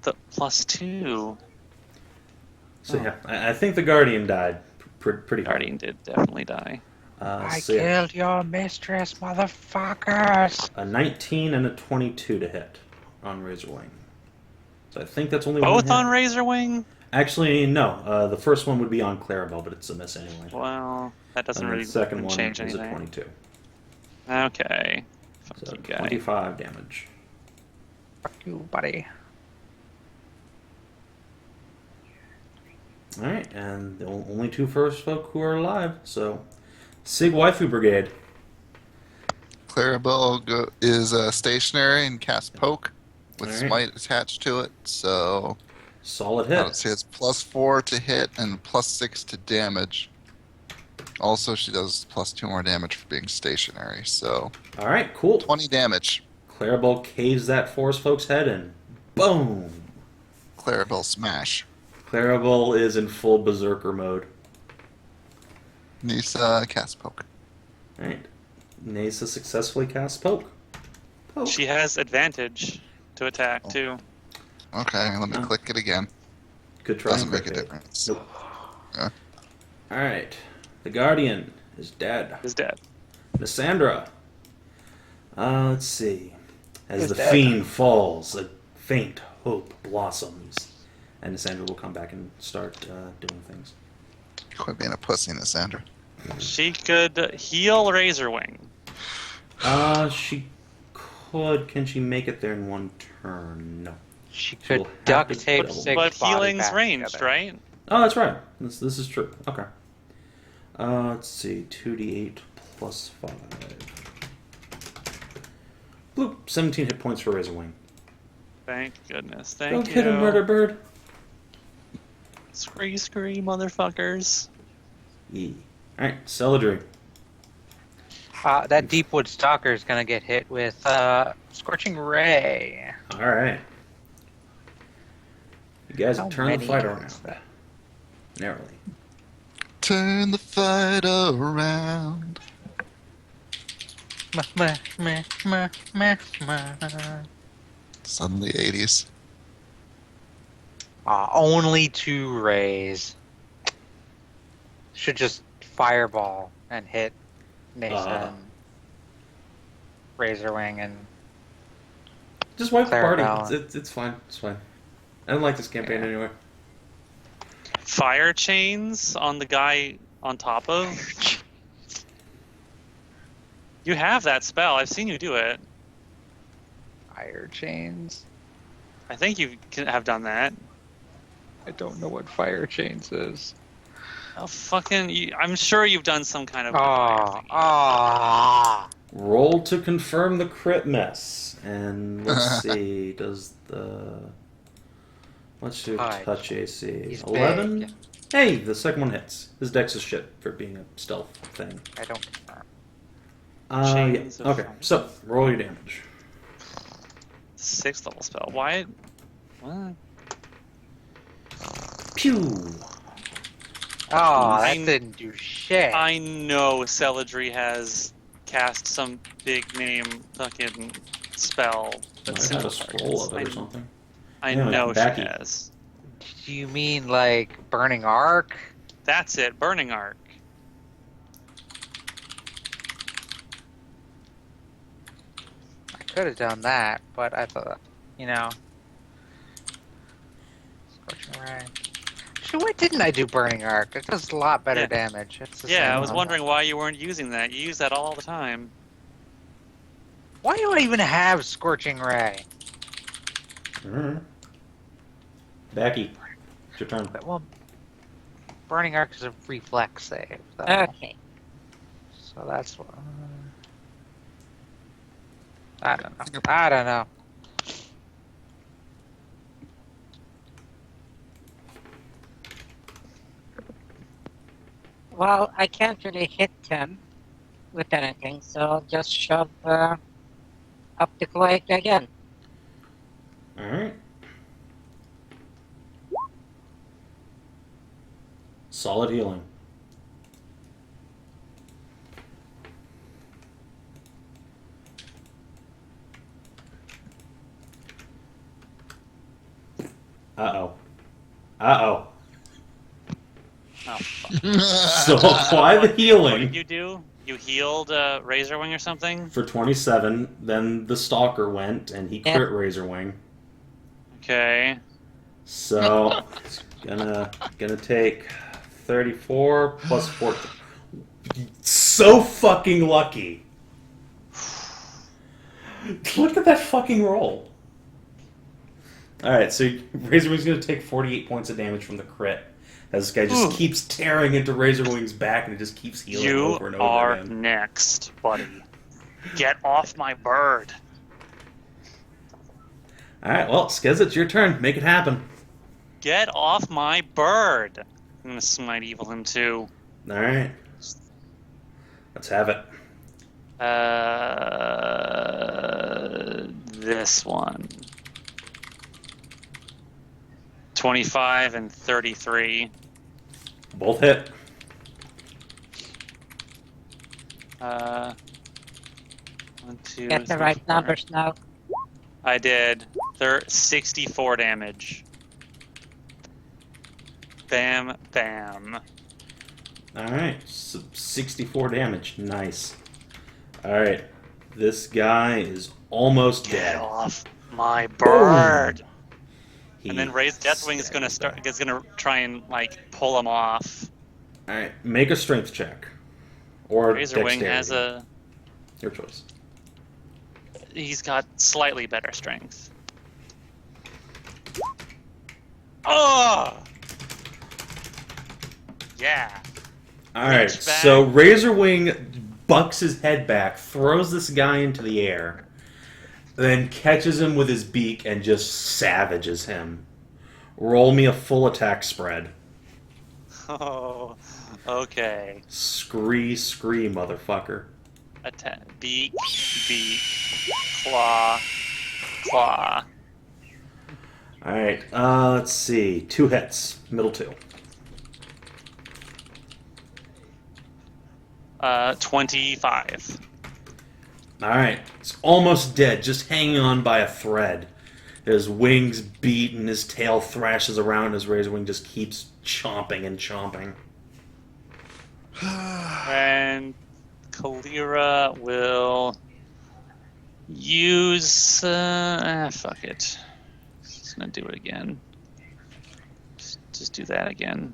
the +2. So yeah, I think the Guardian died pretty hard. Guardian did definitely die. I So yeah, killed your mistress, motherfuckers! a 19 and a 22 to hit on Razorwing. So I think that's only Both one on hit. Razorwing? Actually, no. The first one would be on Clarabelle, but it's a miss anyway. Well, that doesn't And really the second one change is a anything. 22. Okay. Fuck So you, guy. 25 damage. Fuck you, buddy. Alright, and the only 2 first folk who are alive, so... Sig Waifu Brigade. Clarabelle is stationary and cast poke with Alright. smite attached to it, so Solid I hit. would say it's +4 to hit and +6 to damage. Also, she does +2 more damage for being stationary, so Alright, cool. 20 damage. Clarabelle caves that forest folk's head in. Boom! Clarabelle smash. Clarabelle is in full berserker mode. Nisa cast poke. Alright. Nasa successfully casts poke. Poke. She has advantage to attack, Oh. too. Okay, let me Oh. click it again. Good try. Doesn't make a Cricket. difference. Nope. Yeah. Alright. The Guardian is dead. Is dead. Lysandra. Let's see. As Is the dead. fiend falls, a faint hope blossoms. And Lysandra will come back and start doing things. Quit being a pussy, Nissandra. She could heal Razorwing. She could. Can she make it there in one turn? No. She She'll could have duct to tape double. six But body healing's bags ranged, together. right? Oh, that's right. This is true. Okay. Let's see. 2d8 plus 5. Bloop. 17 hit points for Razorwing. Thank goodness. Don't Thank you. hit him, Murder Bird. Scree, motherfuckers. Alright, Celadrie. That Deepwood Stalker is gonna get hit with Scorching Ray. Alright. You guys How turn the many fight is around. that? Narrowly. Turn the fight around. Meh, meh, meh, meh, meh. Suddenly 80s. Only 2 rays. Should just fireball and hit Nathan, Razorwing, and Just wipe the Claire party. Allen. It's fine. It's fine. I don't like this campaign Yeah. anyway. Fire chains on the guy on top of. You have that spell. I've seen you do it. fire chains. I think you have done that. I don't know what fire chains is. Oh, I'm sure you've done some kind of. Roll to confirm the crit mess. And let's see. Does the. What's your Touch. touch AC? He's 11? big. Hey, the second one hits. His dex is shit for being a stealth thing. I don't confirm. Yeah. Chains of Okay, fire. so roll your damage. 6th level spell. Why? What? Pew! Oh, that I- didn't do shit. I know Celadrie has cast some big name fucking spell. Might That's have a single scroll targets. of it or something. I Yeah, know she Backy. has. Do you mean like Burning Arc? That's it. Burning Arc. I could have done that, but I thought, Scorching Ray. Actually, why didn't I do Burning Arc? It does a lot better Yeah. damage. It's the Yeah, same I was level. wondering why you weren't using that. You use that all the time. Why do I even have Scorching Ray? Alright. Backy, it's your turn. Well, Burning Arc is a reflex save, though. Okay. So that's what. I don't know. I don't know. Well, I can't really hit him with anything, so I'll just shove up the cloak again. Alright. Solid healing. Uh-oh. Uh-oh. Oh, fuck. So apply the What did healing you do? You healed Razorwing or something? for 27, then the Stalker went, and he Yeah. crit Razorwing. Okay. So, it's gonna take 34 plus 4. So fucking lucky. Look at that fucking roll. Alright, so Razorwing's gonna take 48 points of damage from the crit. As this guy just Ooh. keeps tearing into Razorwing's back and it just keeps healing You over and over are again. next, buddy. Get off my bird. Alright, well, Skezza, it's your turn. Make it happen. Get off my bird. I'm gonna smite evil him too. Alright. Let's have it. This one. 25 and 33. Both hit. 1, 2, Get the 3, right 4. numbers now. I did. 64 damage. Bam, bam. Alright, so 64 damage. Nice. Alright, this guy is almost Get dead. off my bird. He And then Ray's Deathwing is gonna try and like pull him off. Alright, make a strength check. Or Razorwing dexterity. has Your choice. he's got slightly better strength. Oh! Yeah. Alright, Reach back. so Razorwing bucks his head back, throws this guy into the air, then catches him with his beak and just savages him. Roll me a full attack spread. Oh, okay. Scree, motherfucker. Attack. Beak, claw, claw. Alright, let's see. 2 hits. Middle 2. 25. Alright, it's almost dead, just hanging on by a thread. His wings beat and his tail thrashes around as Razorwing just keeps chomping and chomping. And Kaelirra will use... fuck it. Just gonna do it again. Just do that again.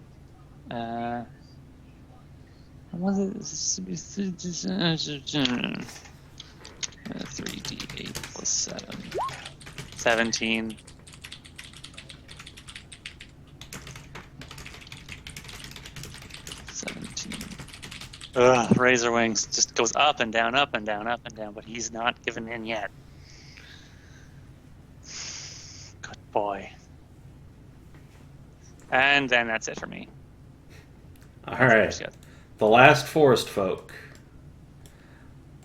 Was it 3d8 plus 7. 17. Ugh, Razor Wings just goes up and down, up and down, up and down, but he's not given in yet. Good boy. And then that's it for me. Alright. The last forest folk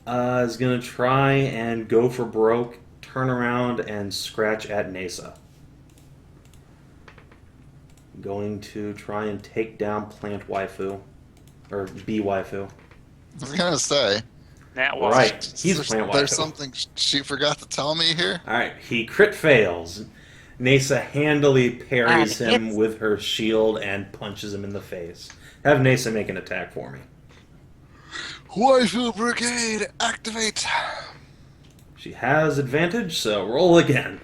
is going to try and go for broke, turn around, and scratch at Nasa. Going to try and take down Plant Waifu. Or Bee Waifu. I was gonna say. That was Right. He's Plant Waifu. There's something she forgot to tell me here. Alright, he crit fails. Nasa handily parries And him hits. with her shield and punches him in the face. Have Nasa make an attack for me. Waifu Brigade, activate! She has advantage, so roll again.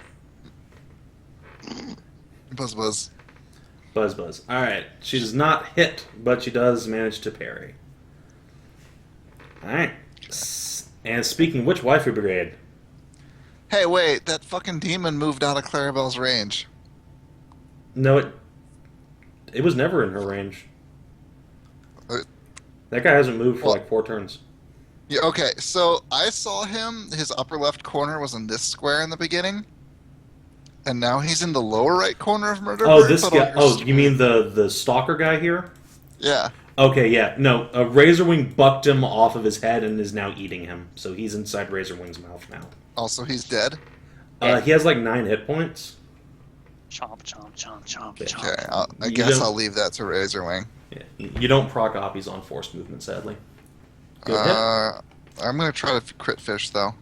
Buzz buzz. Buzz. Alright, she does not hit, but she does manage to parry. Alright. And speaking of which, Waifu Brigade. Hey, wait, that fucking demon moved out of Clarabelle's range. No, it was never in her range. Uh, That guy hasn't moved for well- like 4 turns. Yeah, okay, so I saw him, his upper left corner was in this square in the beginning. And now he's in the lower right corner of Murder Oh, Bird, this but guy. on your Oh, you mean the stalker guy here? Yeah. Okay, yeah. No, Razorwing bucked him off of his head and is now eating him. So he's inside Razorwing's mouth now. Also, he's dead. He has like 9 hit points. chomp, chomp, chomp, chomp, Okay. chomp. Okay, I You guess don't- I'll leave that to Razorwing. Yeah, you don't proc oppies on forced movement, sadly. Good hit. I'm gonna try to crit fish though.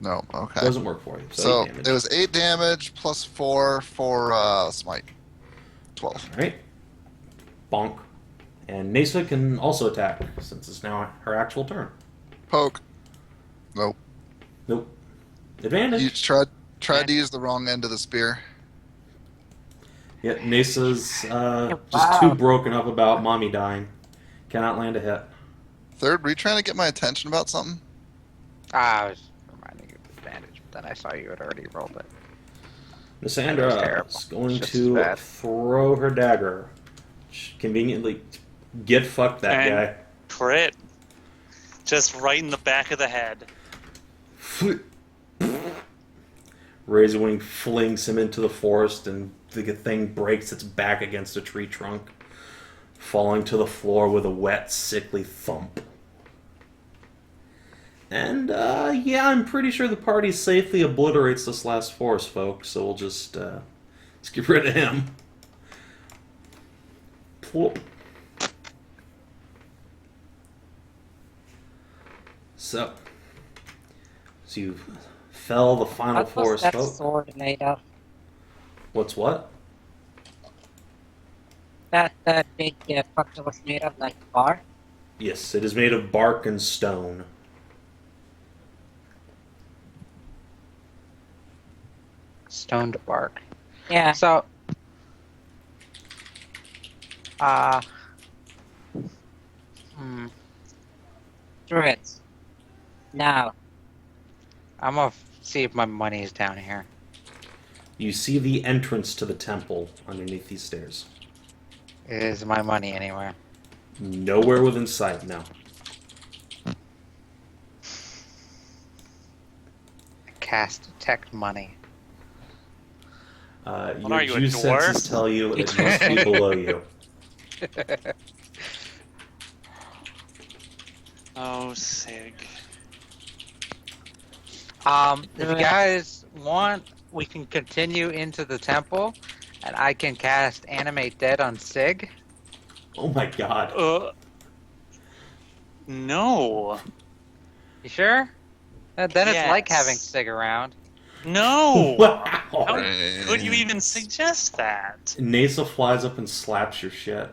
No, okay. Doesn't work for you. So 8 damage. it was 8 damage plus 4 for smite. 12. Alright. Bonk. And Nasa can also attack, since it's now her actual turn. Poke. Nope. Nope. Advantage. You tried to use the wrong end of the spear. Yeah, Nasa's just Wow. too broken up about mommy dying. Cannot land a hit. Third, were you trying to get my attention about something? I was reminding you of advantage, but then I saw you had already rolled it. Lysandra terrible. is going It's just to bad. throw her dagger. Conveniently get fucked that And- guy. Crit. Just right in the back of the head. Razorwing flings him into the forest, and the thing breaks its back against a tree trunk, falling to the floor with a wet, sickly thump. And, yeah, I'm pretty sure the party safely obliterates this last forest folk, so we'll just, let's get rid of him. Plop. So you fell the final What was forest that folk. sword made of? What's what? That big fucker was made of, like, bar? Yes, it is made of bark and stone. Stone to bark. Yeah. So, Druids. Now. I'm gonna see if my money is down here. You see the entrance to the temple underneath these stairs. Is my money anywhere? Nowhere within sight, no. Cast detect money. Your are you, a juice senses dwarf? tell you it must be below you. Oh, Sig. If you guys want, we can continue into the temple, and I can cast Animate Dead on Sig. Oh my god. No. You sure? Then it's like Yes. having Sig around. No. Wow. How could you even suggest that? Nasa flies up and slaps your shit.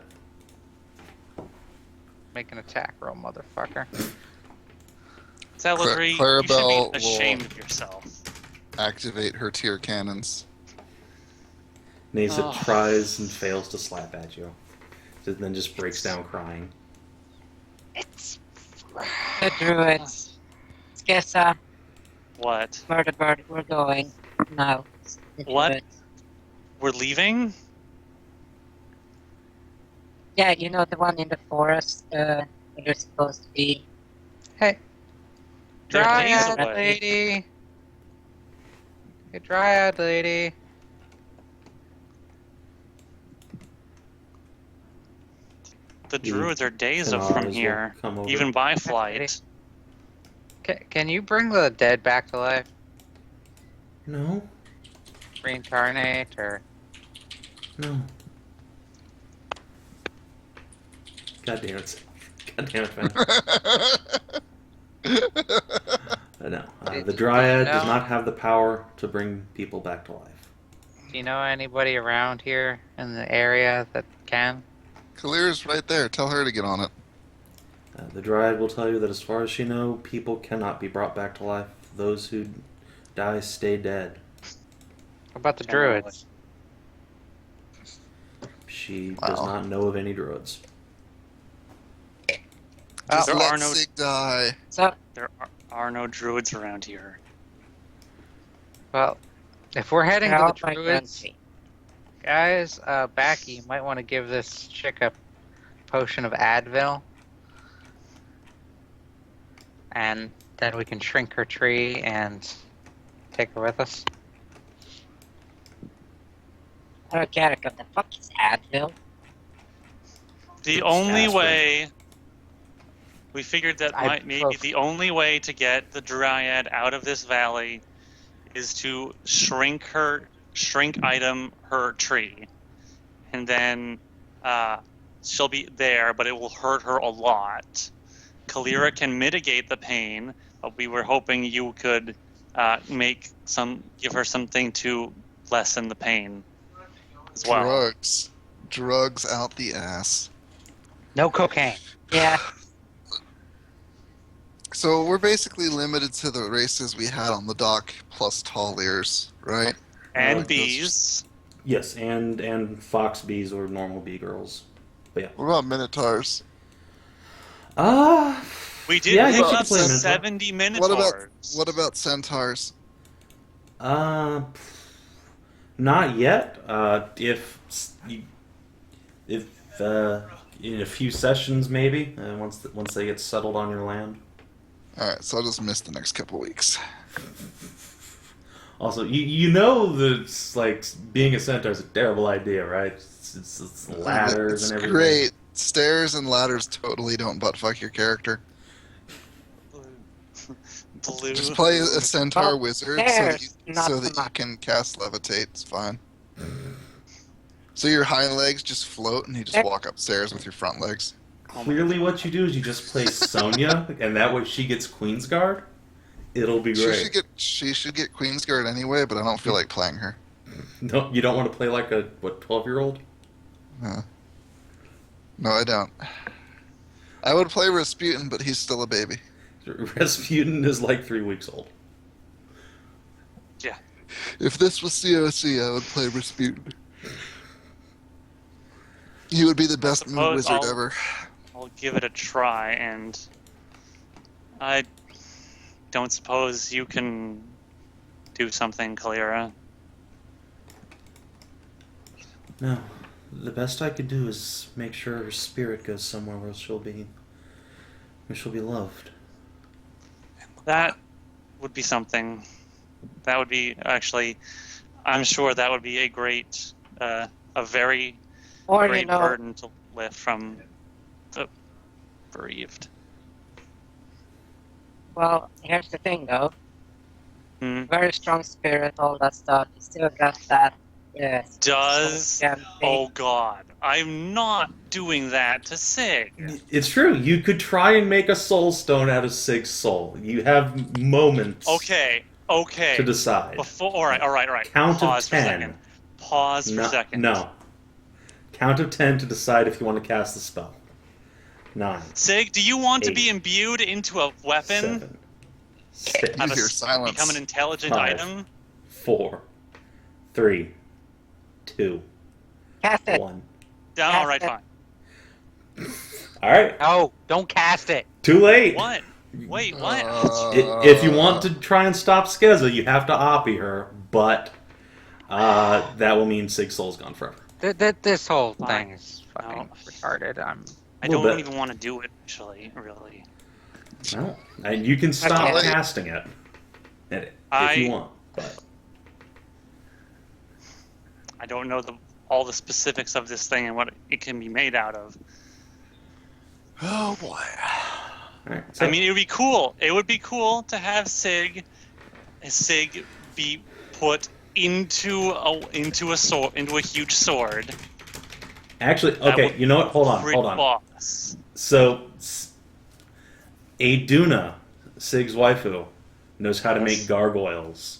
Make an attack roll, motherfucker. Celadrie, you Clarabelle should be ashamed will- of yourself. Activate her tier cannons. Nasa Oh. tries and fails to slap at you. Then just breaks down crying. It's The druids. Skezza, What? murder bird, we're going. No. The What? druids. We're leaving? Yeah, you know the one in the forest where they're supposed to be. Hey, They're days Dryad away. lady. Hey, Dryad lady. The druids are days Kinathis from will here, come over. even by flight. Can you bring the dead back to life? No, Reincarnate or no. God damn it. God damn it, Fane. No. The Dryad does No. not have the power to bring people back to life. do you know anybody around here in the area that can? Kaelirra's right there. Tell her to get on it. The Dryad will tell you that as far as she knows, people cannot be brought back to life. Those who die stay dead. What about the Generally. druids? She Wow. does not know of any druids. Just There let are no- Sig die. So, There are no druids around here. Well, if we're heading they're to out the by druids, Grumpy. guys, Backy, you might want to give this chick a potion of Advil. And then we can shrink her tree and take her with us. I don't get it. What the fuck is Advil? The only aspirin. way we figured that maybe Ibuprofen. the only way to get the Dryad out of this valley is to shrink item her tree, and then she'll be there, but it will hurt her a lot. Kaelirra can mitigate the pain, but we were hoping you could give her something to lessen the pain as well. Drugs out the ass. No cocaine. Yeah, So we're basically limited to the races we had on the dock plus tall ears, right? And Those- bees. Yes, and fox bees or normal bee girls. But yeah. What about minotaurs? We did Yeah, I pick guess you up could play Minotaur. 70 minotaurs. What about centaurs? Not yet. If in a few sessions maybe, once they get settled on your land. Alright, so I'll just miss the next couple weeks. Also, you know that like being a centaur is a terrible idea, right? It's ladders It's and everything. great. Stairs and ladders totally don't buttfuck your character. Blue. Just play a centaur Well, wizard stairs, not so so that you much. can cast levitate. It's fine. So your hind legs just float and you just There- walk upstairs with your front legs. Clearly, what you do is you just play Sonya, and that way she gets Queen's Guard. It'll be great. She should get Queensguard anyway, but I don't feel like playing her. No, you don't want to play like a 12-year-old? No, I don't. I would play Rasputin, but he's still a baby. Rasputin is like 3 weeks old. If this was COC, I would play Rasputin. He would be the best moon suppose wizard I'll- ever. I'll give it a try, and I don't suppose you can do something, Kaelirra. No. The best I could do is make sure her spirit goes somewhere where she'll be loved. That would be something. That would be actually. I'm sure that would be a great, a very Or, great burden to lift from the bereaved. well, here's the thing though. Hmm. Very strong spirit, all that stuff. You still got that. Does soul gem thing. oh god, I'm not doing that to Sig. It's true. You could try and make a soul stone out of Sig's soul. You have moments Okay. to decide. Before, all right. Count Pause of for a 10. second. Pause for a second. No. Count of 10 to decide if you want to cast the spell. 9. Sig, do you want to 8, be imbued into a weapon? 7. 6. Have Use your silence. Become an intelligent 5. item? 4. 3. 2. Cast it. 1. Yeah, all right, fine. Alright. No, don't cast it. Too late. What? Wait, what? If you want to try and stop Skezza, you have to oppie her, but that will mean Sig's soul's gone forever. This whole Fine. thing is fucking retarded. I Little don't bit. even want to do it, actually, really. No. And you can stop Okay. casting it if I- you want. But I don't know all the specifics of this thing and what it can be made out of. Oh boy. alright, so I mean, it would be cool. It would be cool to have Sig be put into a huge sword. actually, That okay, would you know what? Hold on. Pretty boss. So, Aduna, Sig's waifu, knows how to Yes. make gargoyles.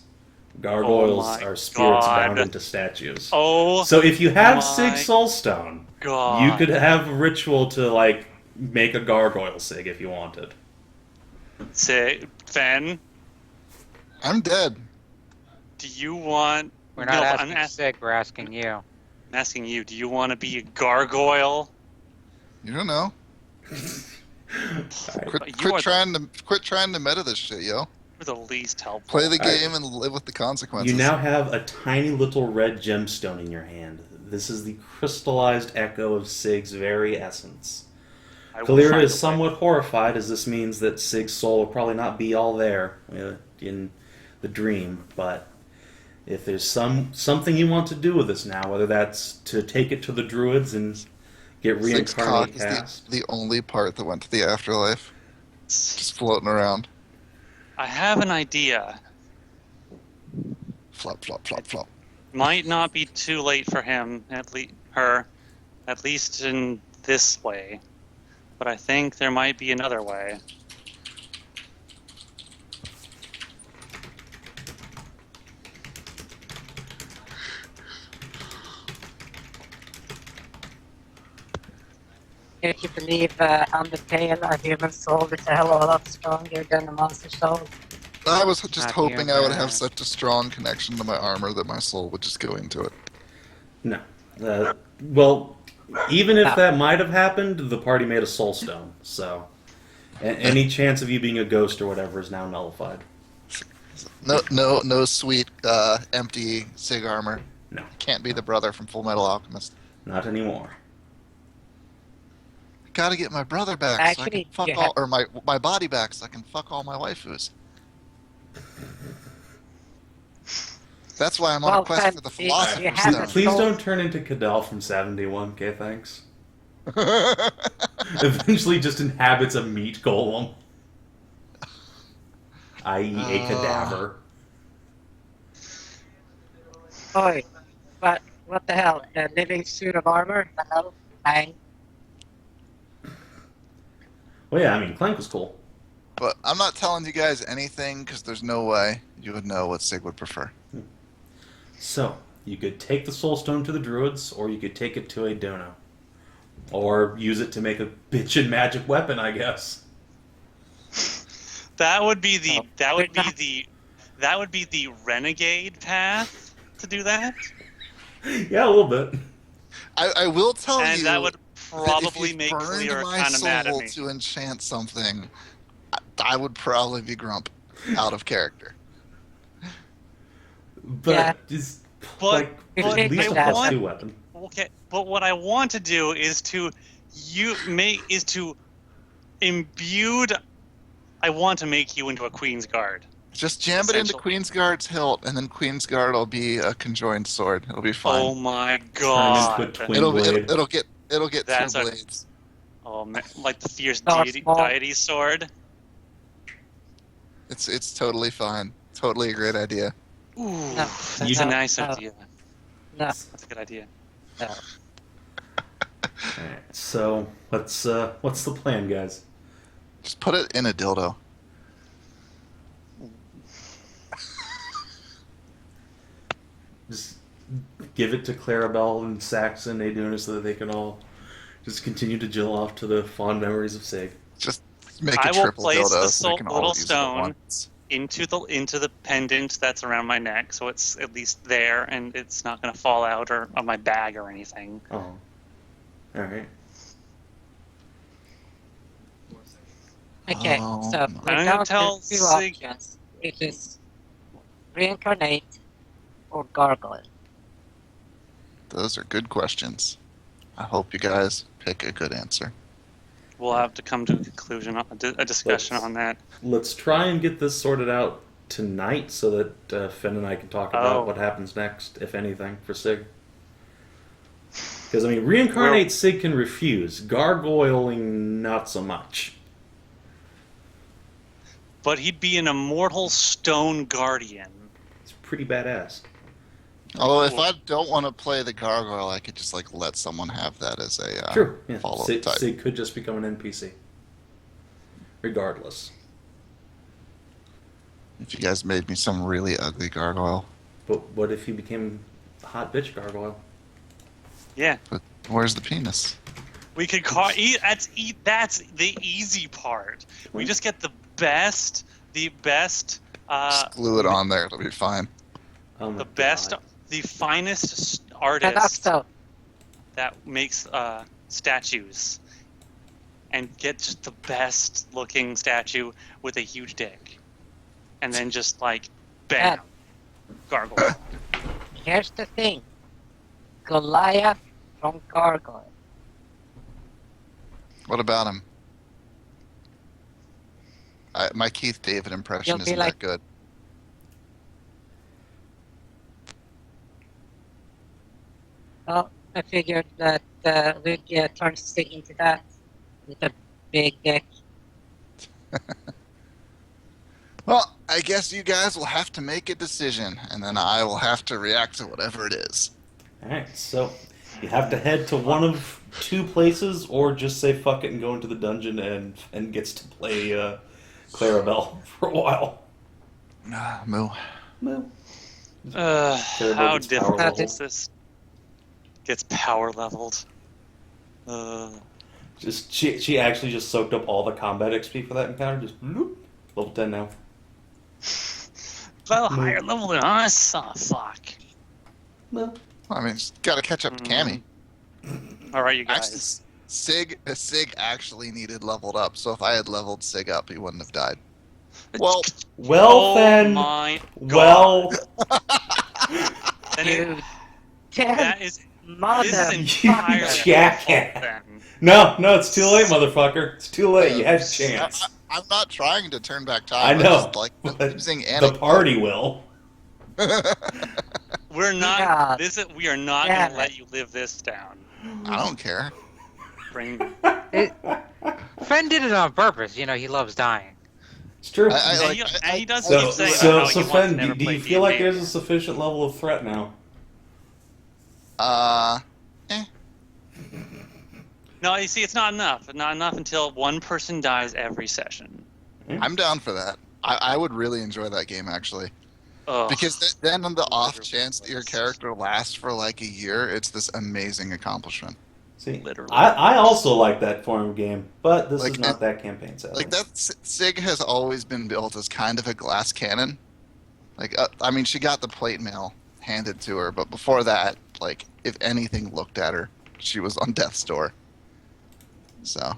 Gargoyles Oh my are spirits God. bound into statues. Oh So if you have my Sig's soulstone, god! you could have a ritual to like make a gargoyle Sig if you wanted. Sig, Fen, I'm dead. do you want? We're not I'm asking Sig, we're asking you. asking you. Do you want to be a gargoyle? You don't know. Alright. Quit, You quit are trying to meta this shit, yo. You're the least helpful. Play the Alright. game and live with the consequences. You now have a tiny little red gemstone in your hand. This is the crystallized echo of Sig's very essence. I will Kaelirra find is a way. somewhat horrified, as this means that Sig's soul will probably not be all there in the dream. But if there's something you want to do with this now, whether that's to take it to the druids and get Six cock reincarnated is cast, the only part that went to the afterlife. Just floating around. I have an idea. Flop, flop, flop, flop. Might not be too late for him, at least in this way. But I think there might be another way. If you believe Undertale, a human soul is a hell of a lot stronger than a monster soul. I was just Not hoping here, I would man. have such a strong connection to my armor that my soul would just go into it. no. Well, even if that might have happened, the party made a soul stone, so any chance of you being a ghost or whatever is now nullified. No sweet, empty Sig armor. No, Can't be the brother from Full Metal Alchemist. not anymore. Gotta get my brother back so I Actually, can fuck you all, or my body back so I can fuck all my waifus. That's why I'm on Well, a quest Fane, for the you philosopher's have stone. a Please soul- don't turn into Cadell from Sav&D 1, okay, thanks. Eventually just inhabits a meat golem. I.e. a cadaver. Oi, but what the hell? A living suit of armor? Hello? Bang. Well, yeah, I mean, Clank was cool. But I'm not telling you guys anything because there's no way you would know what Sig would prefer. So, you could take the soul stone to the druids, or you could take it to a dono. Or use it to make a bitchin' magic weapon, I guess. That would be the Oh. that would be the renegade path to do that, Yeah, a little bit. I will tell and you that would that probably if you make burned Kaelirra my kind of mad at soul me. to enchant something, I would probably be grump out of character. But Yeah. just But- like but at least a I plus want- 2 weapon. Okay, but what I want to do is to imbued. I want to make you into a Queen's Guard. Just jam it into Essentially. Queensguard's hilt, and then Queensguard will be a conjoined sword. It'll be fine. Oh my Turn him god! into a twin it'll, blade. it'll get That's two a- blades. Oh man, like the fierce Darth deity, Maul. deity sword. It's totally fine. Totally a great idea. Ooh, No, that's You a don't- nice no. idea. No, That's a good idea. no. Alright, so what's the plan, guys? Just put it in a dildo. Just give it to Clarabelle and Saxon, Aduna, so that they can all just continue to jill off to the fond memories of Sig. Just make I a will triple place dildo the so they can all little use it at stone once. into the pendant that's around my neck, so it's at least there and it's not going to fall out or on my bag or anything. Oh. Alright. Okay, Oh, so my. we're I'm down gonna tell to two Sig- options, which is reincarnate or gargoyle. Those are good questions. I hope you guys pick a good answer. We'll have to come to a conclusion, a discussion Let's- on that. Let's try and get this sorted out tonight so that Finn and I can talk about Oh. what happens next, if anything, for Sig. Because, I mean, reincarnate Sig can refuse. Gargoyling, not so much. But he'd be an immortal stone guardian. It's pretty badass. Although if I don't want to play the gargoyle, I could just like let someone have that as a True. Yeah. follow-up Sig, type. Sig could just become an NPC. Regardless. If you guys made me some really ugly gargoyle. But what if he became a hot bitch gargoyle? Yeah, But where's the penis? we could call. That's the easy part. We just get the best. Just glue it on there, it'll be fine. Oh my The best, God. the finest And artist also, that makes statues, and get just the best looking statue with a huge dick, and then just like bam, gargoyle. here's the thing. Goliath from Gargoyle. What about him? My Keith David impression You'll be isn't like- that good. Well, I figured that we'd turn Sig into that with a big dick. Well, I guess you guys will have to make a decision, and then I will have to react to whatever it is. Alright, so you have to head to one of two places, or just say fuck it and go into the dungeon and gets to play Clarabelle for a while. Moo. No. How gets power difficult leveled. is this? Gets power leveled. Just she actually just soaked up all the combat XP for that encounter. Just bloop, level 10 now. Well, higher level than us. Oh fuck. No. I mean, just gotta catch up to Cammy. All right, you Actually, guys. Sig actually needed leveled up, so if I had leveled Sig up, he wouldn't have died. Well, Well, oh then. my Well, Then You damn that is mother. this is You entirely jackass. your fault then. no, it's too late, motherfucker. It's too late. You had a chance. I'm not trying to turn back I time. know. I'm just like but using the party will. We're not. Yeah. We are not Yeah. gonna let you live this down. I don't care. Bring. Fen did it on purpose. You know, he loves dying. It's true. And he does so, keep saying so, how so he wants Fen, to never do play you feel like D&D there's a again. sufficient level of threat now? No, you see, it's not enough. Not enough until one person dies every session. I'm down for that. I would really enjoy that game actually, Ugh. because then on the off Literally chance that your was. character lasts for like a year, it's this amazing accomplishment. See, Literally. I also like that form of game, but this Like, is not that campaign, sadly. Like that, Sig has always been built as kind of a glass cannon. Like, I mean, she got the plate mail handed to her, but before that, like, if anything looked at her, she was on death's door. So,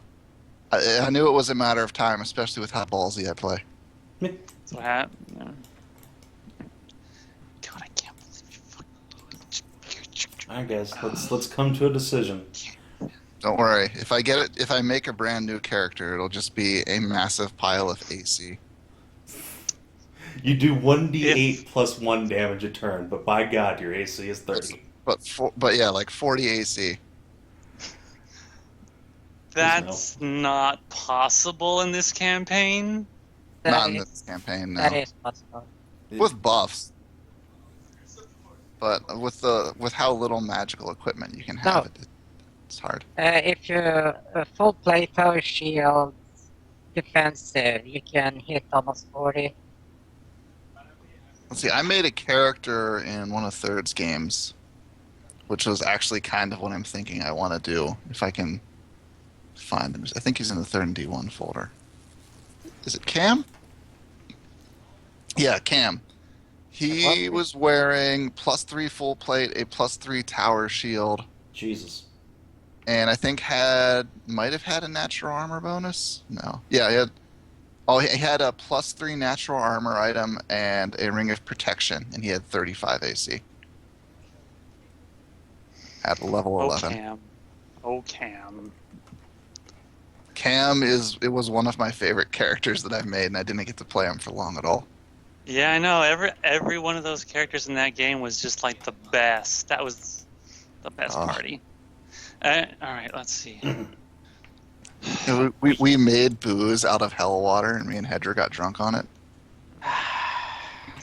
I knew it was a matter of time, especially with how ballsy I play. That's what happened. Yeah. God, I can't believe you fucking. Alright, guys, let's come to a decision. Don't worry. If I make a brand new character, it'll just be a massive pile of AC. You do 1d8 If- plus 1 damage a turn, but by God, your AC is 30. But yeah, like 40 AC. That's not possible in this campaign. Not in this campaign, That no. is possible. With buffs. But with how little magical equipment you can have, it's hard. If you're a full plate power shield defensive, you can hit almost 40. Let's see, I made a character in one of Third's games, which was actually kind of what I'm thinking I want to do, if I can find him. I think he's in the Third and D1 folder. Is it Cam? Yeah, Cam. He was wearing +3 full plate, a +3 tower shield, Jesus. and I think might have had a natural armor bonus. No, yeah, he had a +3 natural armor item and a ring of protection, and he had 35 AC at level 11. Cam. Cam was one of my favorite characters that I've made, and I didn't get to play him for long at all. Yeah, I know. Every one of those characters in that game was just like the best. That was the best party. All right, let's see. We made booze out of hell water, and me and Hedrah got drunk on it.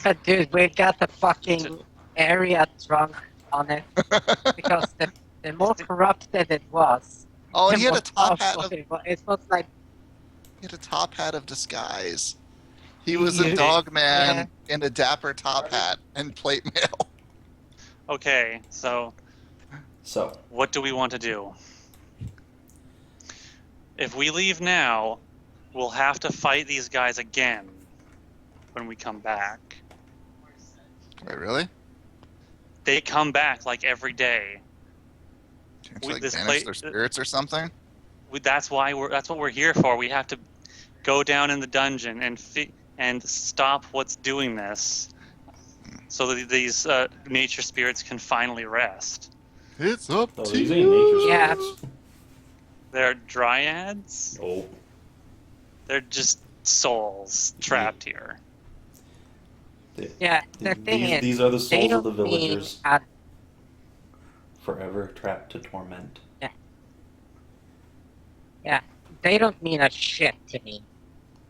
But dude, we got the fucking area drunk on it because the more corrupted it was. Oh, and the he had more a top hat powerful of it was like disguise. He was a dog man in a dapper top hat and plate mail. Okay, so what do we want to do? If we leave now, we'll have to fight these guys again when we come back. Wait, really? They come back like every day. Can't you, like, banish their spirits or something? That's what we're here for. We have to go down in the dungeon and stop what's doing this, so that these nature spirits can finally rest. It's up to These you. ain't nature Yeah. spirits. They're dryads. Oh. They're just souls trapped here. Yeah, the thing is, These are the they souls of don't the mean villagers, forever trapped to torment. they don't mean a shit to me.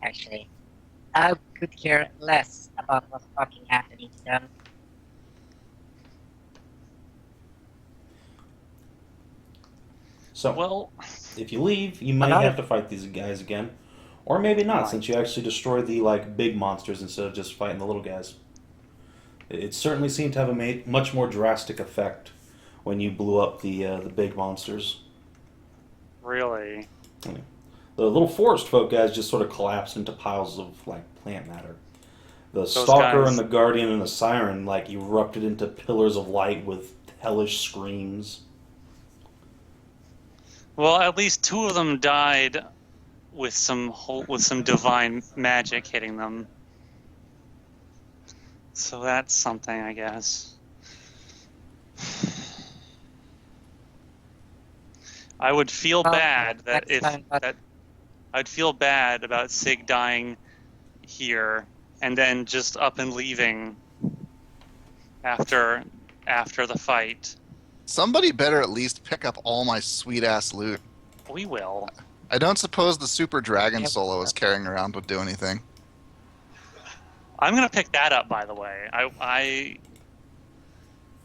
Actually, I could care less about what's fucking happening to them. So, Well, if you leave, you might have to fight these guys again. Or maybe not, since you actually destroy the big monsters instead of just fighting the little guys. It certainly seemed to have a much more drastic effect when you blew up the big monsters. really. The little forest folk guys just sort of collapsed into piles of plant matter. The Those stalker guys- and the guardian and the siren erupted into pillars of light with hellish screams. Well, at least two of them died with some divine magic hitting them. So that's something, I guess. I would feel bad that next time, but- I'd feel bad about Sig dying here and then just up and leaving after the fight. Somebody better at least pick up all my sweet-ass loot. We will. I don't suppose the Super Dragon Yep. Solo is carrying around would do anything. I'm gonna pick that up, by the way. It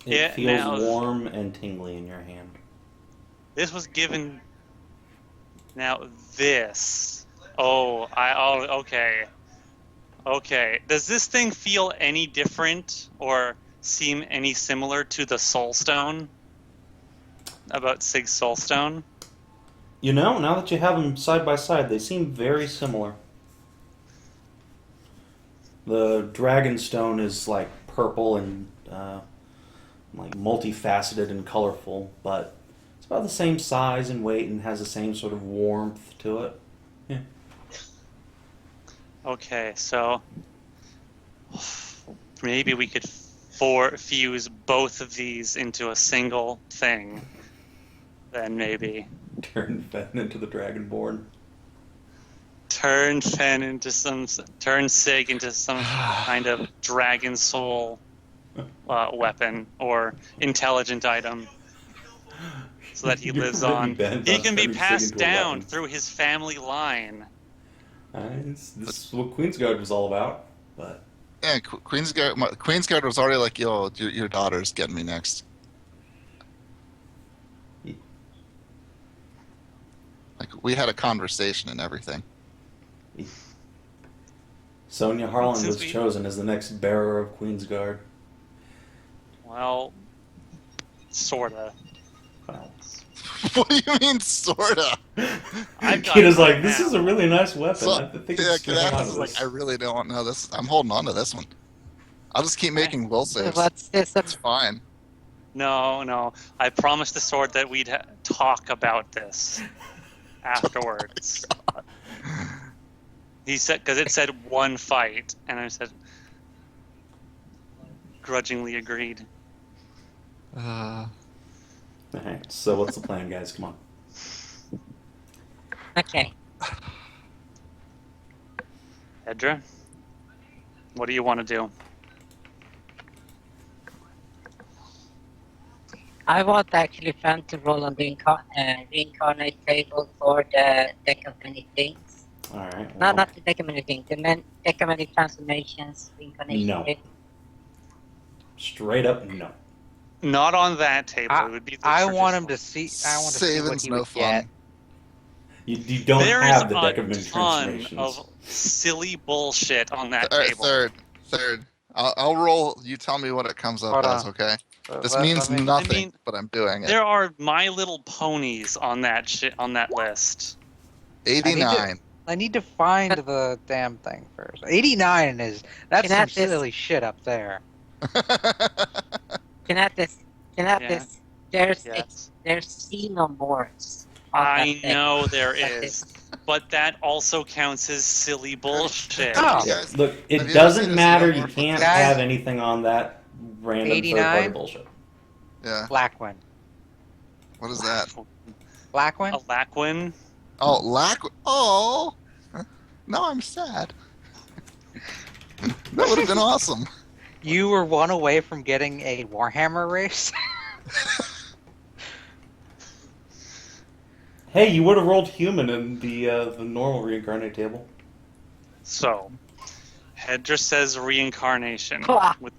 Yeah, feels now- warm and tingly in your hand. This was given. Now this. Okay. Okay. Does this thing feel any different or seem any similar to the Soul Stone? About Sig's Soul Stone? Now that you have them side by side, they seem very similar. The dragon stone is purple and multifaceted and colorful, but it's about the same size and weight and has the same sort of warmth to it. Yeah. Okay, so maybe we could fuse both of these into a single thing, then maybe Turn Fen into the Dragonborn. turn Sig into some kind of dragon soul weapon or intelligent item, so that he You're lives really on. bent He on can be turning Sig passed into a down weapon. through his family line. This is what Queensguard was all about. But Yeah, Queensguard was already like, yo, your daughter's getting me next. Like, we had a conversation and everything. Sonia Harlan Since was we- chosen as the next bearer of Queensguard. Well, sorta. Wow. What do you mean, sorta? I've got Kid is it like, right this now. is a really nice weapon. So, I think yeah, it's hang on Kinathis to is like, this. I really don't know this. I'm holding on to this one. I'll just keep making will saves. What's this? It's fine. No. I promised the sword that we'd talk about this afterwards. He said, because it said one fight, and I said, grudgingly agreed. Alright, so what's the plan, guys? Come on. Okay. Hedrah, what do you want to do? I want actually Fane to roll on the reincarnate table for the deck of many things. Alright. No, not the deck of many things. The deck of many transformations, reincarnation No. table. Straight up, no. Not on that table. It would be the I want him traditional- to see. I want to see what Savin's he no would fun. get. You don't There have is the deck of many a ton transformations. of silly bullshit on that All right, table. third. I'll roll. You tell me what it comes up Hold as, on. okay? This Let means me- nothing, I mean, but I'm doing it. There are My Little Ponies on that list. 89. I need to find the damn thing first. 89 that's some Kinathis. silly shit up there. Kinathis, Yeah. there's Yes. there's xenomorphs. on I that deck. know there Like is, but that also counts as silly bullshit. Oh. You guys- Look, Have it you ever seen doesn't a matter. You xenomorph? can't Guys, have anything on that random 89? third-party bullshit. Yeah. Blackwin. What is that? Blackwin? A Laquin? Oh, Oh. Now I'm sad. That would have been awesome. You were one away from getting a Warhammer race? Hey, you would have rolled human in the normal reincarnate table. So, Hedrah says reincarnation. With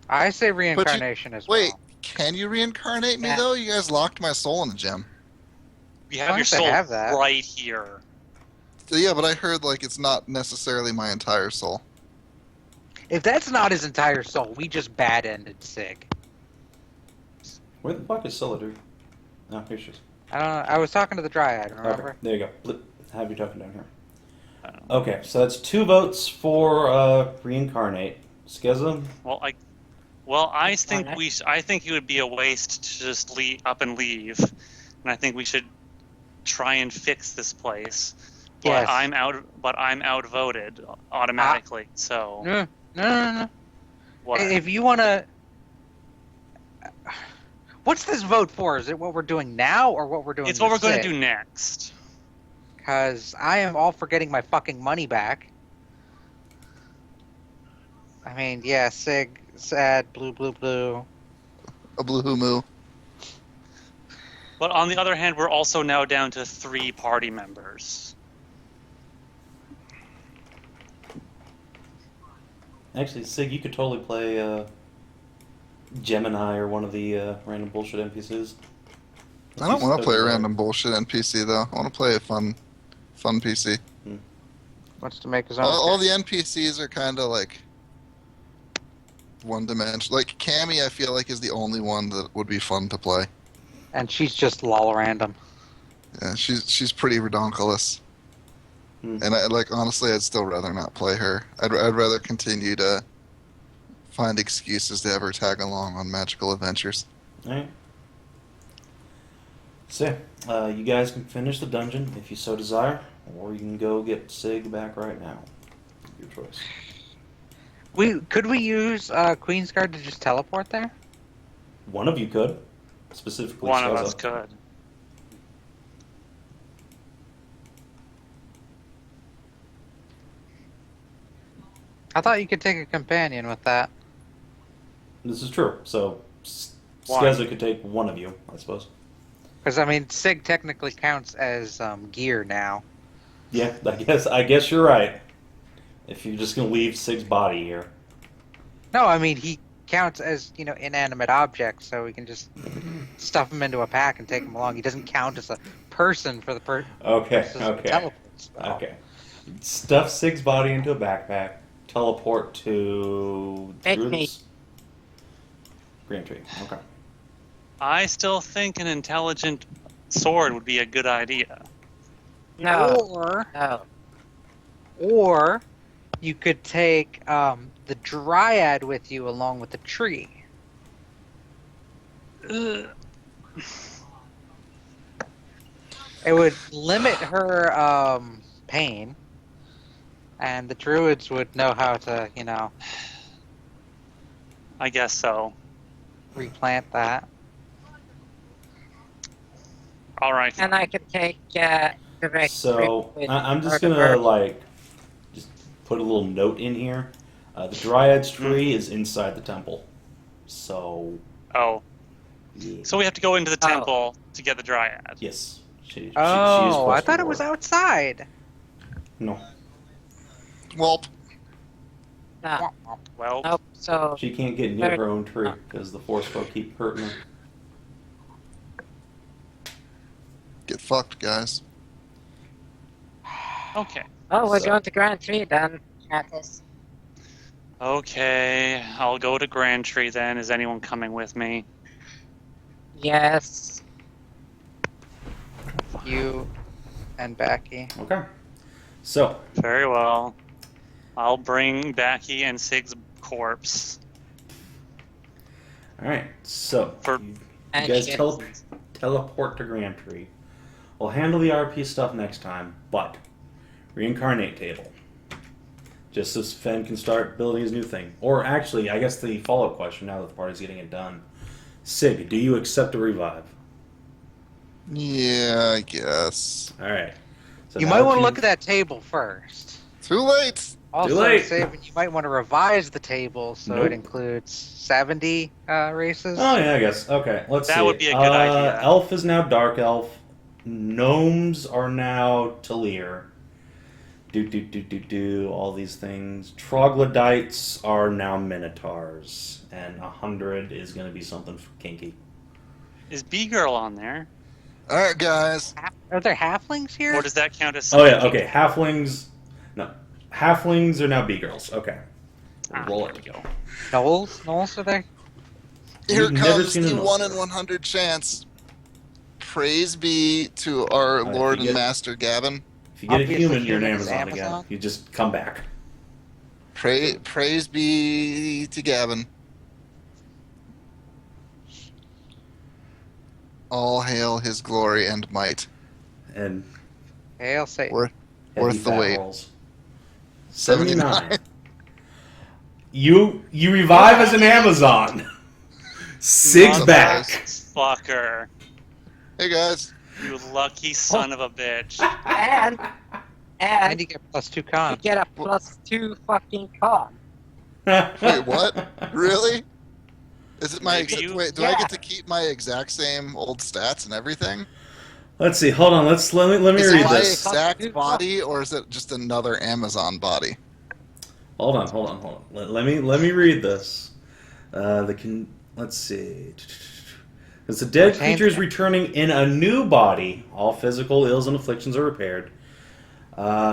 I say reincarnation as Wait, well. can you reincarnate me Yeah. though? You guys locked my soul in a gem. you As have long your as they soul have that. right here. So, yeah, but I heard like it's not necessarily my entire soul. If that's not his entire soul, we just bad-ended Sig. Where the fuck is Celadrie? No, here she is. I don't know. I was talking to the Dryad, remember? Okay, there you go. Have you talking down here? Okay, so that's 2 votes for reincarnate. Skezza? I think Alright. I think it would be a waste to just up and leave, and I think we should try and fix this place. But Yes. I'm outvoted automatically. So No. what? If you want to... What's this vote for? Is it what we're doing now or what we're doing It's what we're with going to Sig? do next. Because I am all for getting my fucking money back. I mean, yeah, Sig, sad, blue. A blue moo. But on the other hand, we're also now down to 3 party members. Actually, Sig, you could totally play Gemini or one of the random bullshit NPCs. I don't want to play a random bullshit NPC though. I want to play a fun PC. Wants to make his own. All the NPCs are kind of like one dimension. Like Cammy, I feel like is the only one that would be fun to play. And she's just lol random. Yeah, she's pretty redonkulous. Hmm. And honestly, I'd still rather not play her. I'd rather continue to find excuses to have her tag along on magical adventures. Alright. So, you guys can finish the dungeon if you so desire, or you can go get Sig back right now. Your choice. Could we use Queensguard to just teleport there? One of you could. Specifically One of Skezza. us could. I thought you could take a companion with that. This is true. So Why? Skezza could take one of you, I suppose. Because I mean, Sig technically counts as gear now. Yeah, I guess you're right. If you're just gonna leave Sig's body here. No, I mean he counts as inanimate objects, so we can just stuff him into a pack and take him along. He doesn't count as a person for the Okay, teleport spell. okay. Stuff Sig's body into a backpack. Teleport to Make me. Druid's Grand Tree. Okay. I still think an intelligent sword would be a good idea. No. Or No. Or you could take the Dryad with you along with the tree. Ugh. It would limit her pain, and the druids would know how to, I guess so. replant that. All right. And I could take direct So with I'm just Artifact. gonna just put a little note in here. The Dryad's tree is inside the temple. So Oh, yeah. so we have to go into the Oh. temple to get the Dryad. Yes. She is Oh, I supposed thought to it was work. outside. No, Welp. No. Well, Nope. So she can't get near her own tree because the force folk keep hurting her. Get fucked, guys. okay. we're So- going to Grand Tree then, Kinathis. Okay, I'll go to Grand Tree then. Is anyone coming with me? Yes. You and Backy. Okay. So Very well. I'll bring Backy and Sig's corpse. all right. So For- you And guys shit. teleport to Grand Tree. We'll handle the RP stuff next time, but reincarnate table. Just so Fane can start building his new thing. Or actually, I guess the follow-up question now that the party's getting it done. Sig, do you accept a revive? Yeah, I guess. All right. So You now might want to you- look at that table first. Too late. Also, late. Savin, you might want to revise the table so Nope. it includes Sav&D races. Oh yeah, I guess. Okay, let's see. That would be a good idea. Elf is now Dark Elf. Gnomes are now Kaelirra. All these things. Troglodytes are now Minotaurs. And 100 is going to be something kinky. Is B-Girl on there? All right, guys. Are there halflings here? Or does that count as Oh yeah, something? okay. Halflings. No. Halflings are now B-Girls. Okay. Roll there it. we go. Knolls are there? Here You've never comes seen the an 1 elf. in 100 chance. Praise be to our Alright, Lord you and get- Master Gavin. If you get Obviously a human, you're an human is Amazon again. Amazon. You just come back. Praise be to Gavin. All hail his glory and might. And Hail Satan. Worth heavy Worth the fat wait. rolls. 79. You revive as an Amazon. Sig's Mother back. Fucker. Hey guys. You lucky son of a bitch. And And you get +2 you con. get a +2 fucking con. Wait, what? Really? Is it my Maybe you- wait? Do I Yeah. get to keep my exact same old stats and everything? Let's see. Hold on. Let me Is read it my this. exact body, or is it just another Amazon body? Hold on. Let me read this. Let's see. As the dead Retain creature is them. returning in a new body, all physical ills and afflictions are repaired.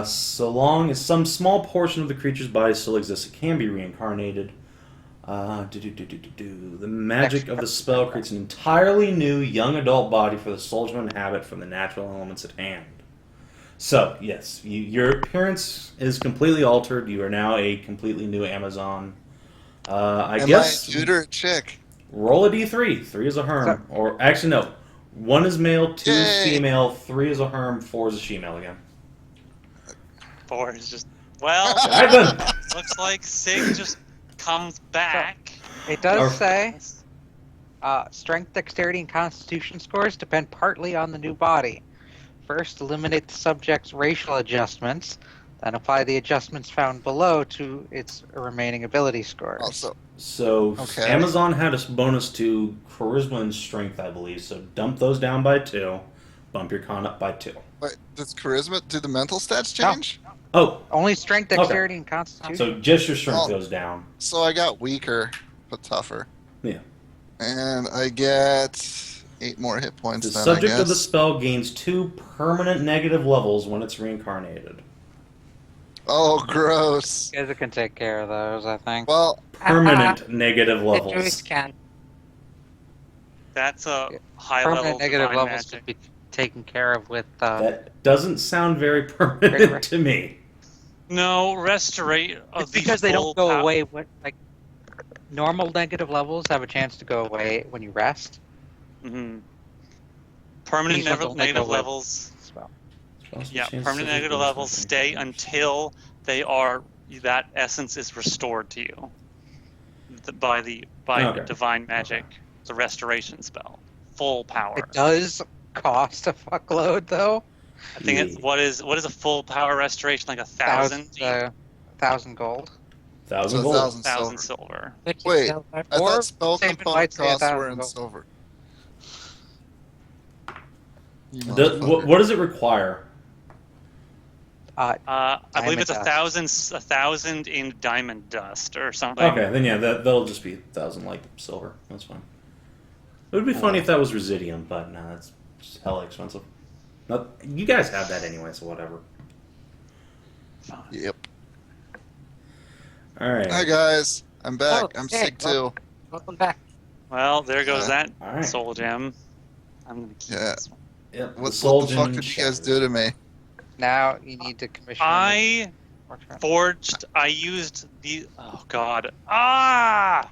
So long as some small portion of the creature's body still exists, it can be reincarnated. The magic of the spell creates an entirely new young adult body for the soul to inhabit from the natural elements at hand. So, yes, your appearance is completely altered. You are now a completely new Amazon. I Am guess I a dude or a chick? roll a d3. 3 is a herm. Or, actually, no. 1 is male, 2 is Yay. female, 3 is a herm, 4 is a she-male again. 4 is just... Well, Ivan! looks like Sig just comes back. It does Or- say strength, dexterity, and constitution scores depend partly on the new body. First, eliminate the subject's racial adjustments, then apply the adjustments found below to its remaining ability scores. Also, So Okay. Amazon had a bonus to charisma and strength, I believe. So dump those down by 2, bump your con up by 2. wait, does charisma, do the mental stats No. change? Oh, Only strength, Okay. dexterity, and constitution. so just your strength Oh. goes down. So I got weaker, but tougher. Yeah. And I get 8 more hit points The then, subject I guess. of the spell gains 2 permanent negative levels when it's reincarnated. Oh, gross. Skezza can take care of those, I think. Well, Permanent negative The druids levels. can. That's a Yeah. high level Permanent negative divine levels magic. could be taken care of with. That doesn't sound very Very permanent right. to me. No, restorate. It's because they don't go away when like normal negative levels have a chance to go away when you rest. Hmm. Permanent These ones don't let negative go away. levels. So, Yeah, permanent negative levels stay until they are that essence is restored to you by Okay. divine magic, the restoration spell, full power. it does cost a fuckload though. I think it's what is a full power restoration, like 1,000 1,000 gold. 1,000 so gold. 1,000 silver. silver. Which is Wait, silver. I Or thought spell Savin component might say costs 1,000 were in gold. silver. You What motherfucker. does it require? I believe it's Diamond 1,000 in diamond dust or something. Okay, then yeah, that'll just be 1,000 like silver. That's fine. It would be funny if that was Residium, but no, that's just hella expensive. Not, you guys have that anyway, so whatever. Fine. Yep. Alright. Hi, guys. I'm back. Oh, I'm hey, sick, too. Welcome back. Well, there goes that Alright. soul gem. I'm gonna keep Yeah. this one. Yep, What soul the fuck gem did you guys shattered. do to me? Now you need to commission. I forged. I used the. Oh God. Ah!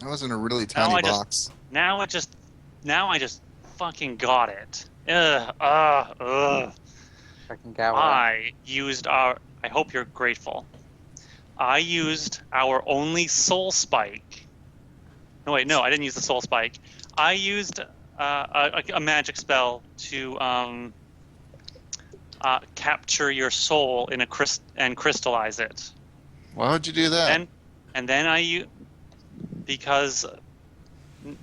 I was in a really Now tiny I just- box. Now I just fucking got it. Ugh. Fucking Gower. I used our. I hope you're grateful. I used our only soul spike. No wait, no, I didn't use the soul spike. I used a magic spell to capture your soul in and crystallize it. Why would you do that? And then because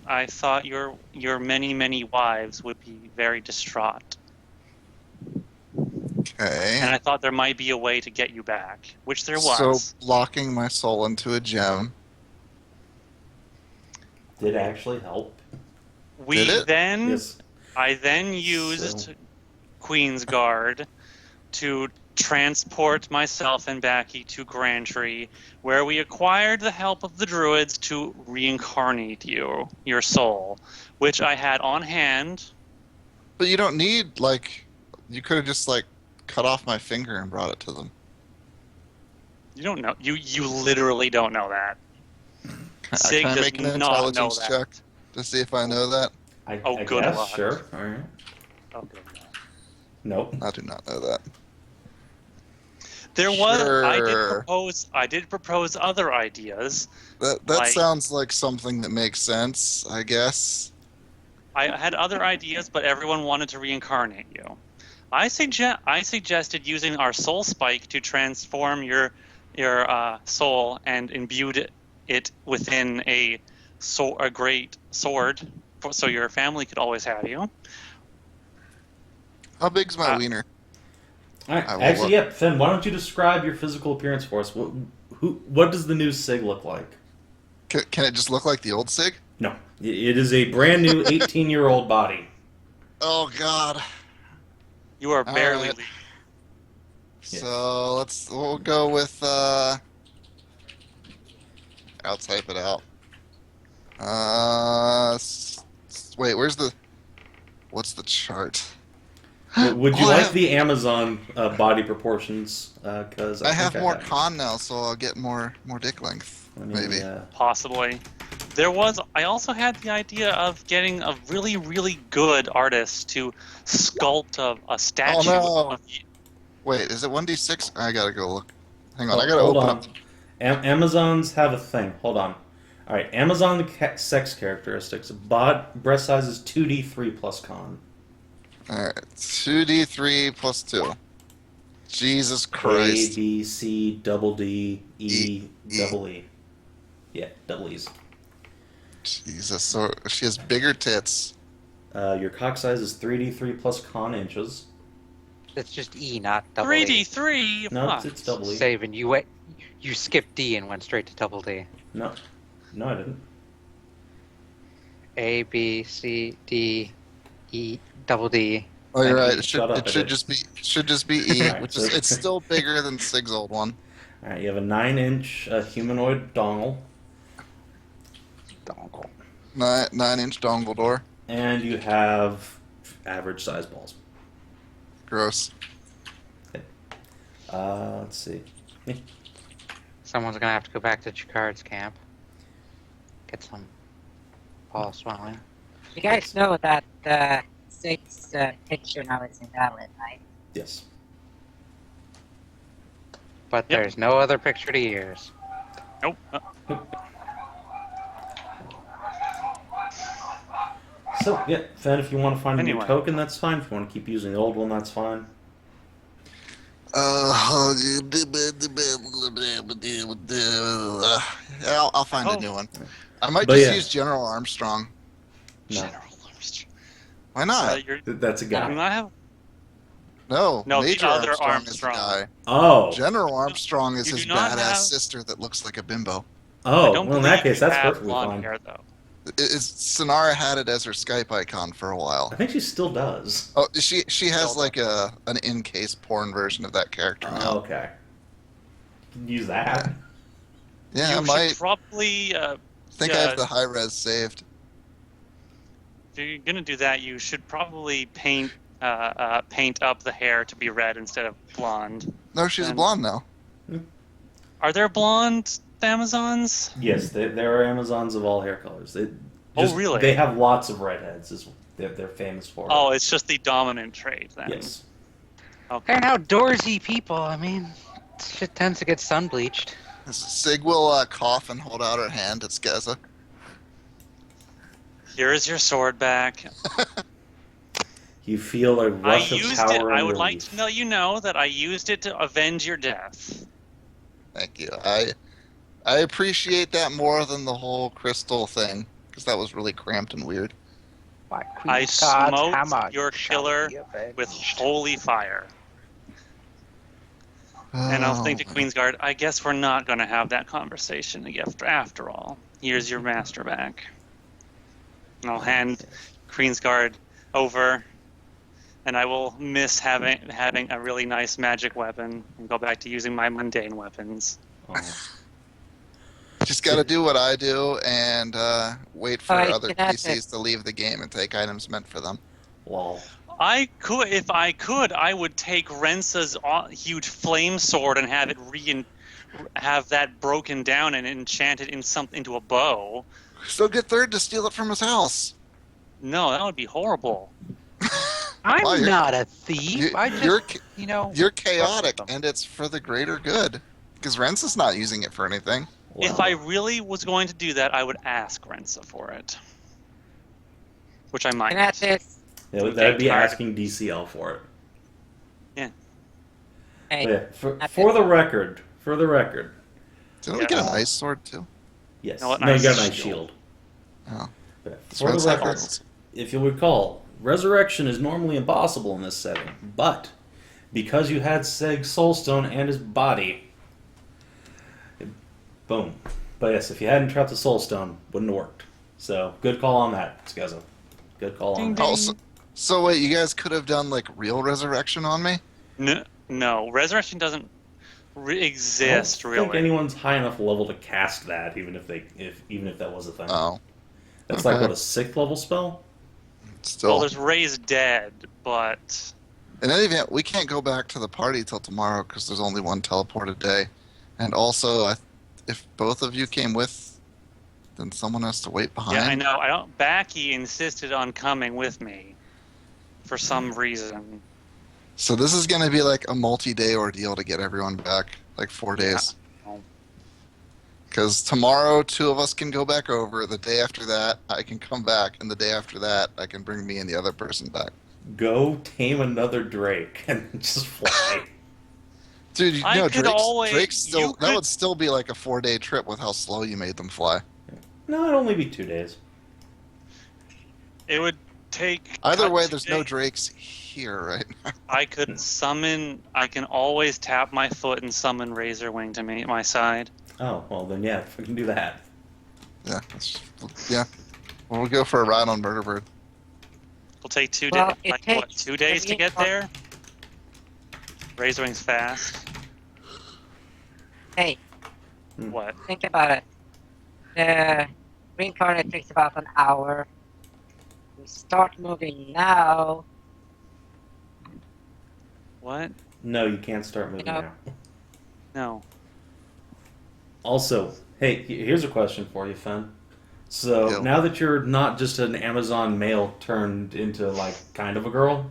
I thought your many wives would be very distraught, Okay. and I thought there might be a way to get you back, which there was. So locking my soul into a gem. Did actually help. Did it? Yes. I then used So- Queen's Guard to transport myself and Backy to Grantry, where we acquired the help of the druids to reincarnate your soul, which I had on hand. But you don't need, like, you could have just, like, cut off my finger and brought it to them. You don't know. You literally don't know that. Sig Can I does make an not know intelligence that. check to see if I know that? I Oh, good guess, luck. sure. Alright. Oh, good. Nope. I do not know that. There was. Sure. I did propose other ideas. That Like- sounds like something that makes sense, I guess. I had other ideas, but everyone wanted to reincarnate you. I suggested using our soul spike to transform your soul and imbued it within a great sword, so your family could always have you. How big's my Uh, wiener? Alright. I will Actually, look. yeah, Finn, why don't you describe your physical appearance for us? What does the new Sig look like? Can it just look like the old Sig? No. It is a brand new 18-year-old body. Oh, God. You are barely. Alright. Yes. So we'll go with I'll type it out. Wait, what's the chart? Would you Oh, I like have- the Amazon body proportions? Because I have more con now, so I'll get more dick length, maybe. Possibly. I also had the idea of getting a really, really good artist to sculpt a statue. Oh, no. Wait, is it 1d6? I gotta go look. Hang on, I gotta hold open on. up. Amazons have a thing. Hold on. All right, Amazon sex characteristics. Breast size is 2d3 plus con. Alright, 2d3 plus 2. Jesus A, Christ. B, C, double D, E, double E. Yeah, double E's. Jesus, so she has bigger tits. Your cock size is 3d3 plus con inches. It's just E, not double E. 3D3. No, What? it's double E. Savin, you skipped D and went straight to double D. No, I didn't. A, B, C, D, E, double D. Oh, you're Thank right. you. It Shut up, should it just be E, Alright, which so- is it's still bigger than Sig's old one. All right, you have a 9-inch humanoid dongle, Dongle. 9-inch dongle door. and you have average size balls. Gross. Let's see. Someone's gonna have to go back to Chikard's camp. Get some ball swelling. You guys know that Sig's picture now is invalid, right? Yes. But Yep. there's no other picture to use. Nope. So, yeah, Fen, if you want to find a new Anyway. token, that's fine. If you want to keep using the old one, that's fine. I'll find a Oh. new one. I might But just yeah. use General Armstrong. No, General Armstrong. Why not? that's a Do guy. not have. No, No, the Major other Armstrong, Armstrong. is the guy. Oh. General Armstrong is You his do not badass have- sister that looks like a bimbo. I Oh, don't well, in that believe case, you that's have perfectly blonde fine. hair, though. Sonara had it as her Skype icon for a while. I think she still does. Oh, she has Still like an in-case porn version of that character now. Okay. Use that. Yeah, I You might should probably. think I yeah. have the high res saved. If you're gonna do that, you should probably paint up the hair to be red instead of blonde. No, she's a And- blonde now. Are there blonde Amazons? Yes, there are Amazons of all hair colors. Oh, really? They have lots of redheads. Is they're famous for. Oh, it's just the dominant trait then. yes. Okay. They're an outdoorsy people. I mean, shit tends to get sun bleached. Sig will cough and hold out her hand at Skezza. Here is your sword back. You feel a I rush of used power it. and I would like relief. to know you know that I used it to avenge your death. Thank you. I appreciate that more than the whole crystal thing, because that was really cramped and weird. By I Queen God's smote hammer your shall killer be avenged. with holy fire. And I'll think to Oh, Queensguard, I guess we're not going to have that conversation after all. Here's your master back. And I'll hand Queensguard over, and I will miss having a really nice magic weapon and go back to using my mundane weapons. Oh. Just got to do what I do and wait for Alright, other Kinathis. PCs to leave the game and take items meant for them. Lol. If I could, I would take Rensa's huge flame sword and have it have that broken down and enchant it into a bow. So get third to steal it from his house. No, that would be horrible. I'm Well, you're- not a thief. I just, you're you're chaotic, them. and it's for the greater good. Because Rensa's not using it for anything. If I really was going to do that, I would ask Rensa for it. Which I might. Kinathis, That'd be card. asking DCL for it. hey, But yeah, for the record, Didn't we get an Yeah. ice sword too? yes. No, what No, you nice got a nice shield. shield. Oh. But It's for the Rensa record, cards. if you'll recall, resurrection is normally impossible in this setting, but because you had Seg's soulstone and his body, boom. But yes, if you hadn't trapped the soulstone, wouldn't have worked. So good call on that, Skezza. Good call on Ding, that. ding. So wait, you guys could have done like real resurrection on me? No, resurrection doesn't exist I don't think really. anyone's high enough level to cast that, even if that was a thing. Oh, That's okay. like what, a 6th level spell? still. Well, there's raised dead, but In any event, we can't go back to the party till tomorrow because there's only one teleport a day. And also, if both of you came with, then someone has to wait behind. yeah, I know. I don't. Backy insisted on coming with me for some reason. So this is going to be like a multi-day ordeal to get everyone back, like 4 days. Because tomorrow, 2 of us can go back over. The day after that, I can come back. And the day after that, I can bring me and the other person back. Go tame another drake and just fly. Dude, you I know, could Drake's, always- Drake's still, you that could- would still be like a 4-day trip with how slow you made them fly. No, it'd only be 2 days. It would take. Either cut way, to there's no day. Drakes here right now. I could summon. I can always tap my foot and summon Razorwing to meet my side. Oh, well then yeah, if we can do that. Yeah, yeah. We'll go for a ride on Murderbird. It'll take 2 Well, days. it Like what? takes 2 days to three get or- there. Razorwing's fast. Hey, What? think about it. The reincarnate takes about an hour. We start moving now. What? No, you can't start moving know- now. No. Also, hey, here's a question for you, Fen. So Yo. now that you're not just an Amazon male turned into like kind of a girl,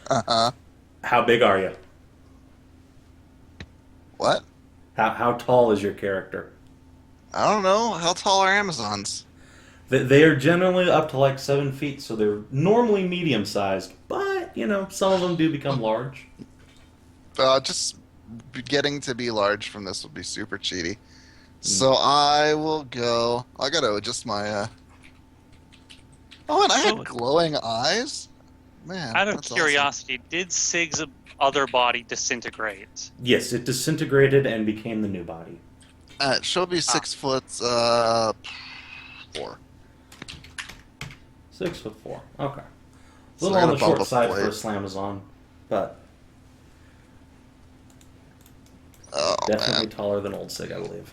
Uh-huh. how big are you? What? How tall is your character? I don't know. How tall are Amazons? They are generally up to like 7 feet, so they're normally medium sized, but you know some of them do become large. Just getting to be large from this would be super cheaty. So I will go. I gotta adjust my. Oh, and I So- had glowing eyes. Man, Out of that's curiosity, did Sig's other body disintegrate? Yes, it disintegrated and became the new body. Awesome. She'll be 6 foot 4. 6'4". Okay, a So little I on gotta the bump short up side the for a weight. Slamazon, but Oh definitely man. taller than old Sig, I believe.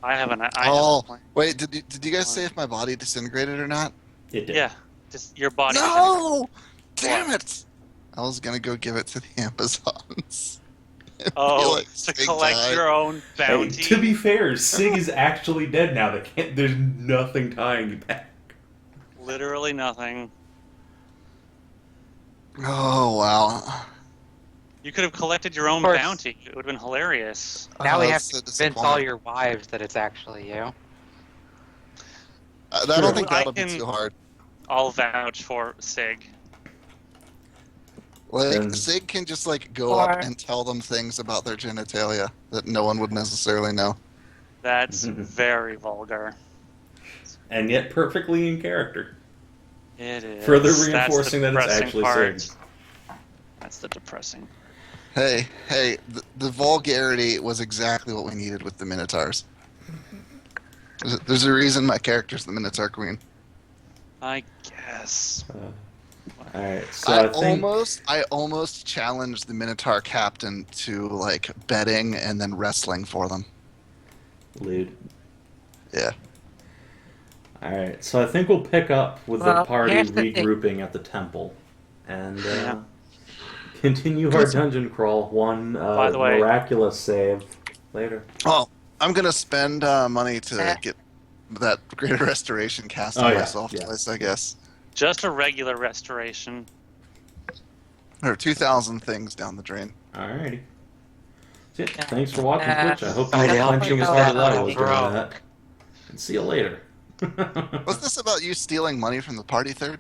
I haven't. Oh wait, did you guys say if my body disintegrated or not? It did. Yeah. Just your body. No! Damn it! I was gonna go give it to the Amazons. Oh, Like, to Sig collect died. your own Hey, bounty. to be fair, Sig is actually dead now. There's nothing tying you back. Literally nothing. Oh wow. You could have collected your own course. bounty. It would have been hilarious. Now Oh, we have that's to so convince all disappointing. your wives that it's actually you. I True. don't think I that'll be can- too hard. I'll vouch for Sig. Like, Then- Sig can just like go Or- up and tell them things about their genitalia that no one would necessarily know. That's very vulgar. And yet perfectly in character. It is. Further That's the reinforcing that it's depressing actually part. Sig. That's the depressing. Hey, the vulgarity was exactly what we needed with the Minotaurs. There's a reason my character's the Minotaur Queen. I guess. Alright, so I think... I almost challenged the Minotaur captain to like betting and then wrestling for them. Lewd. Yeah. Alright, so I think we'll pick up with the Well, party here's the thing. regrouping at the temple. And Yeah. continue our dungeon crawl. One By the way- miraculous save later. Oh, I'm gonna spend money to Uh. get that greater restoration cast Oh, on yeah, myself yeah. twice, I guess. Just a regular restoration. There are 2,000 things down the drain. Alrighty. That's it. Thanks for watching Twitch. I hope you I had don't clenching as think hard as that I was was doing that. And see you later. Was this about you stealing money from the party third?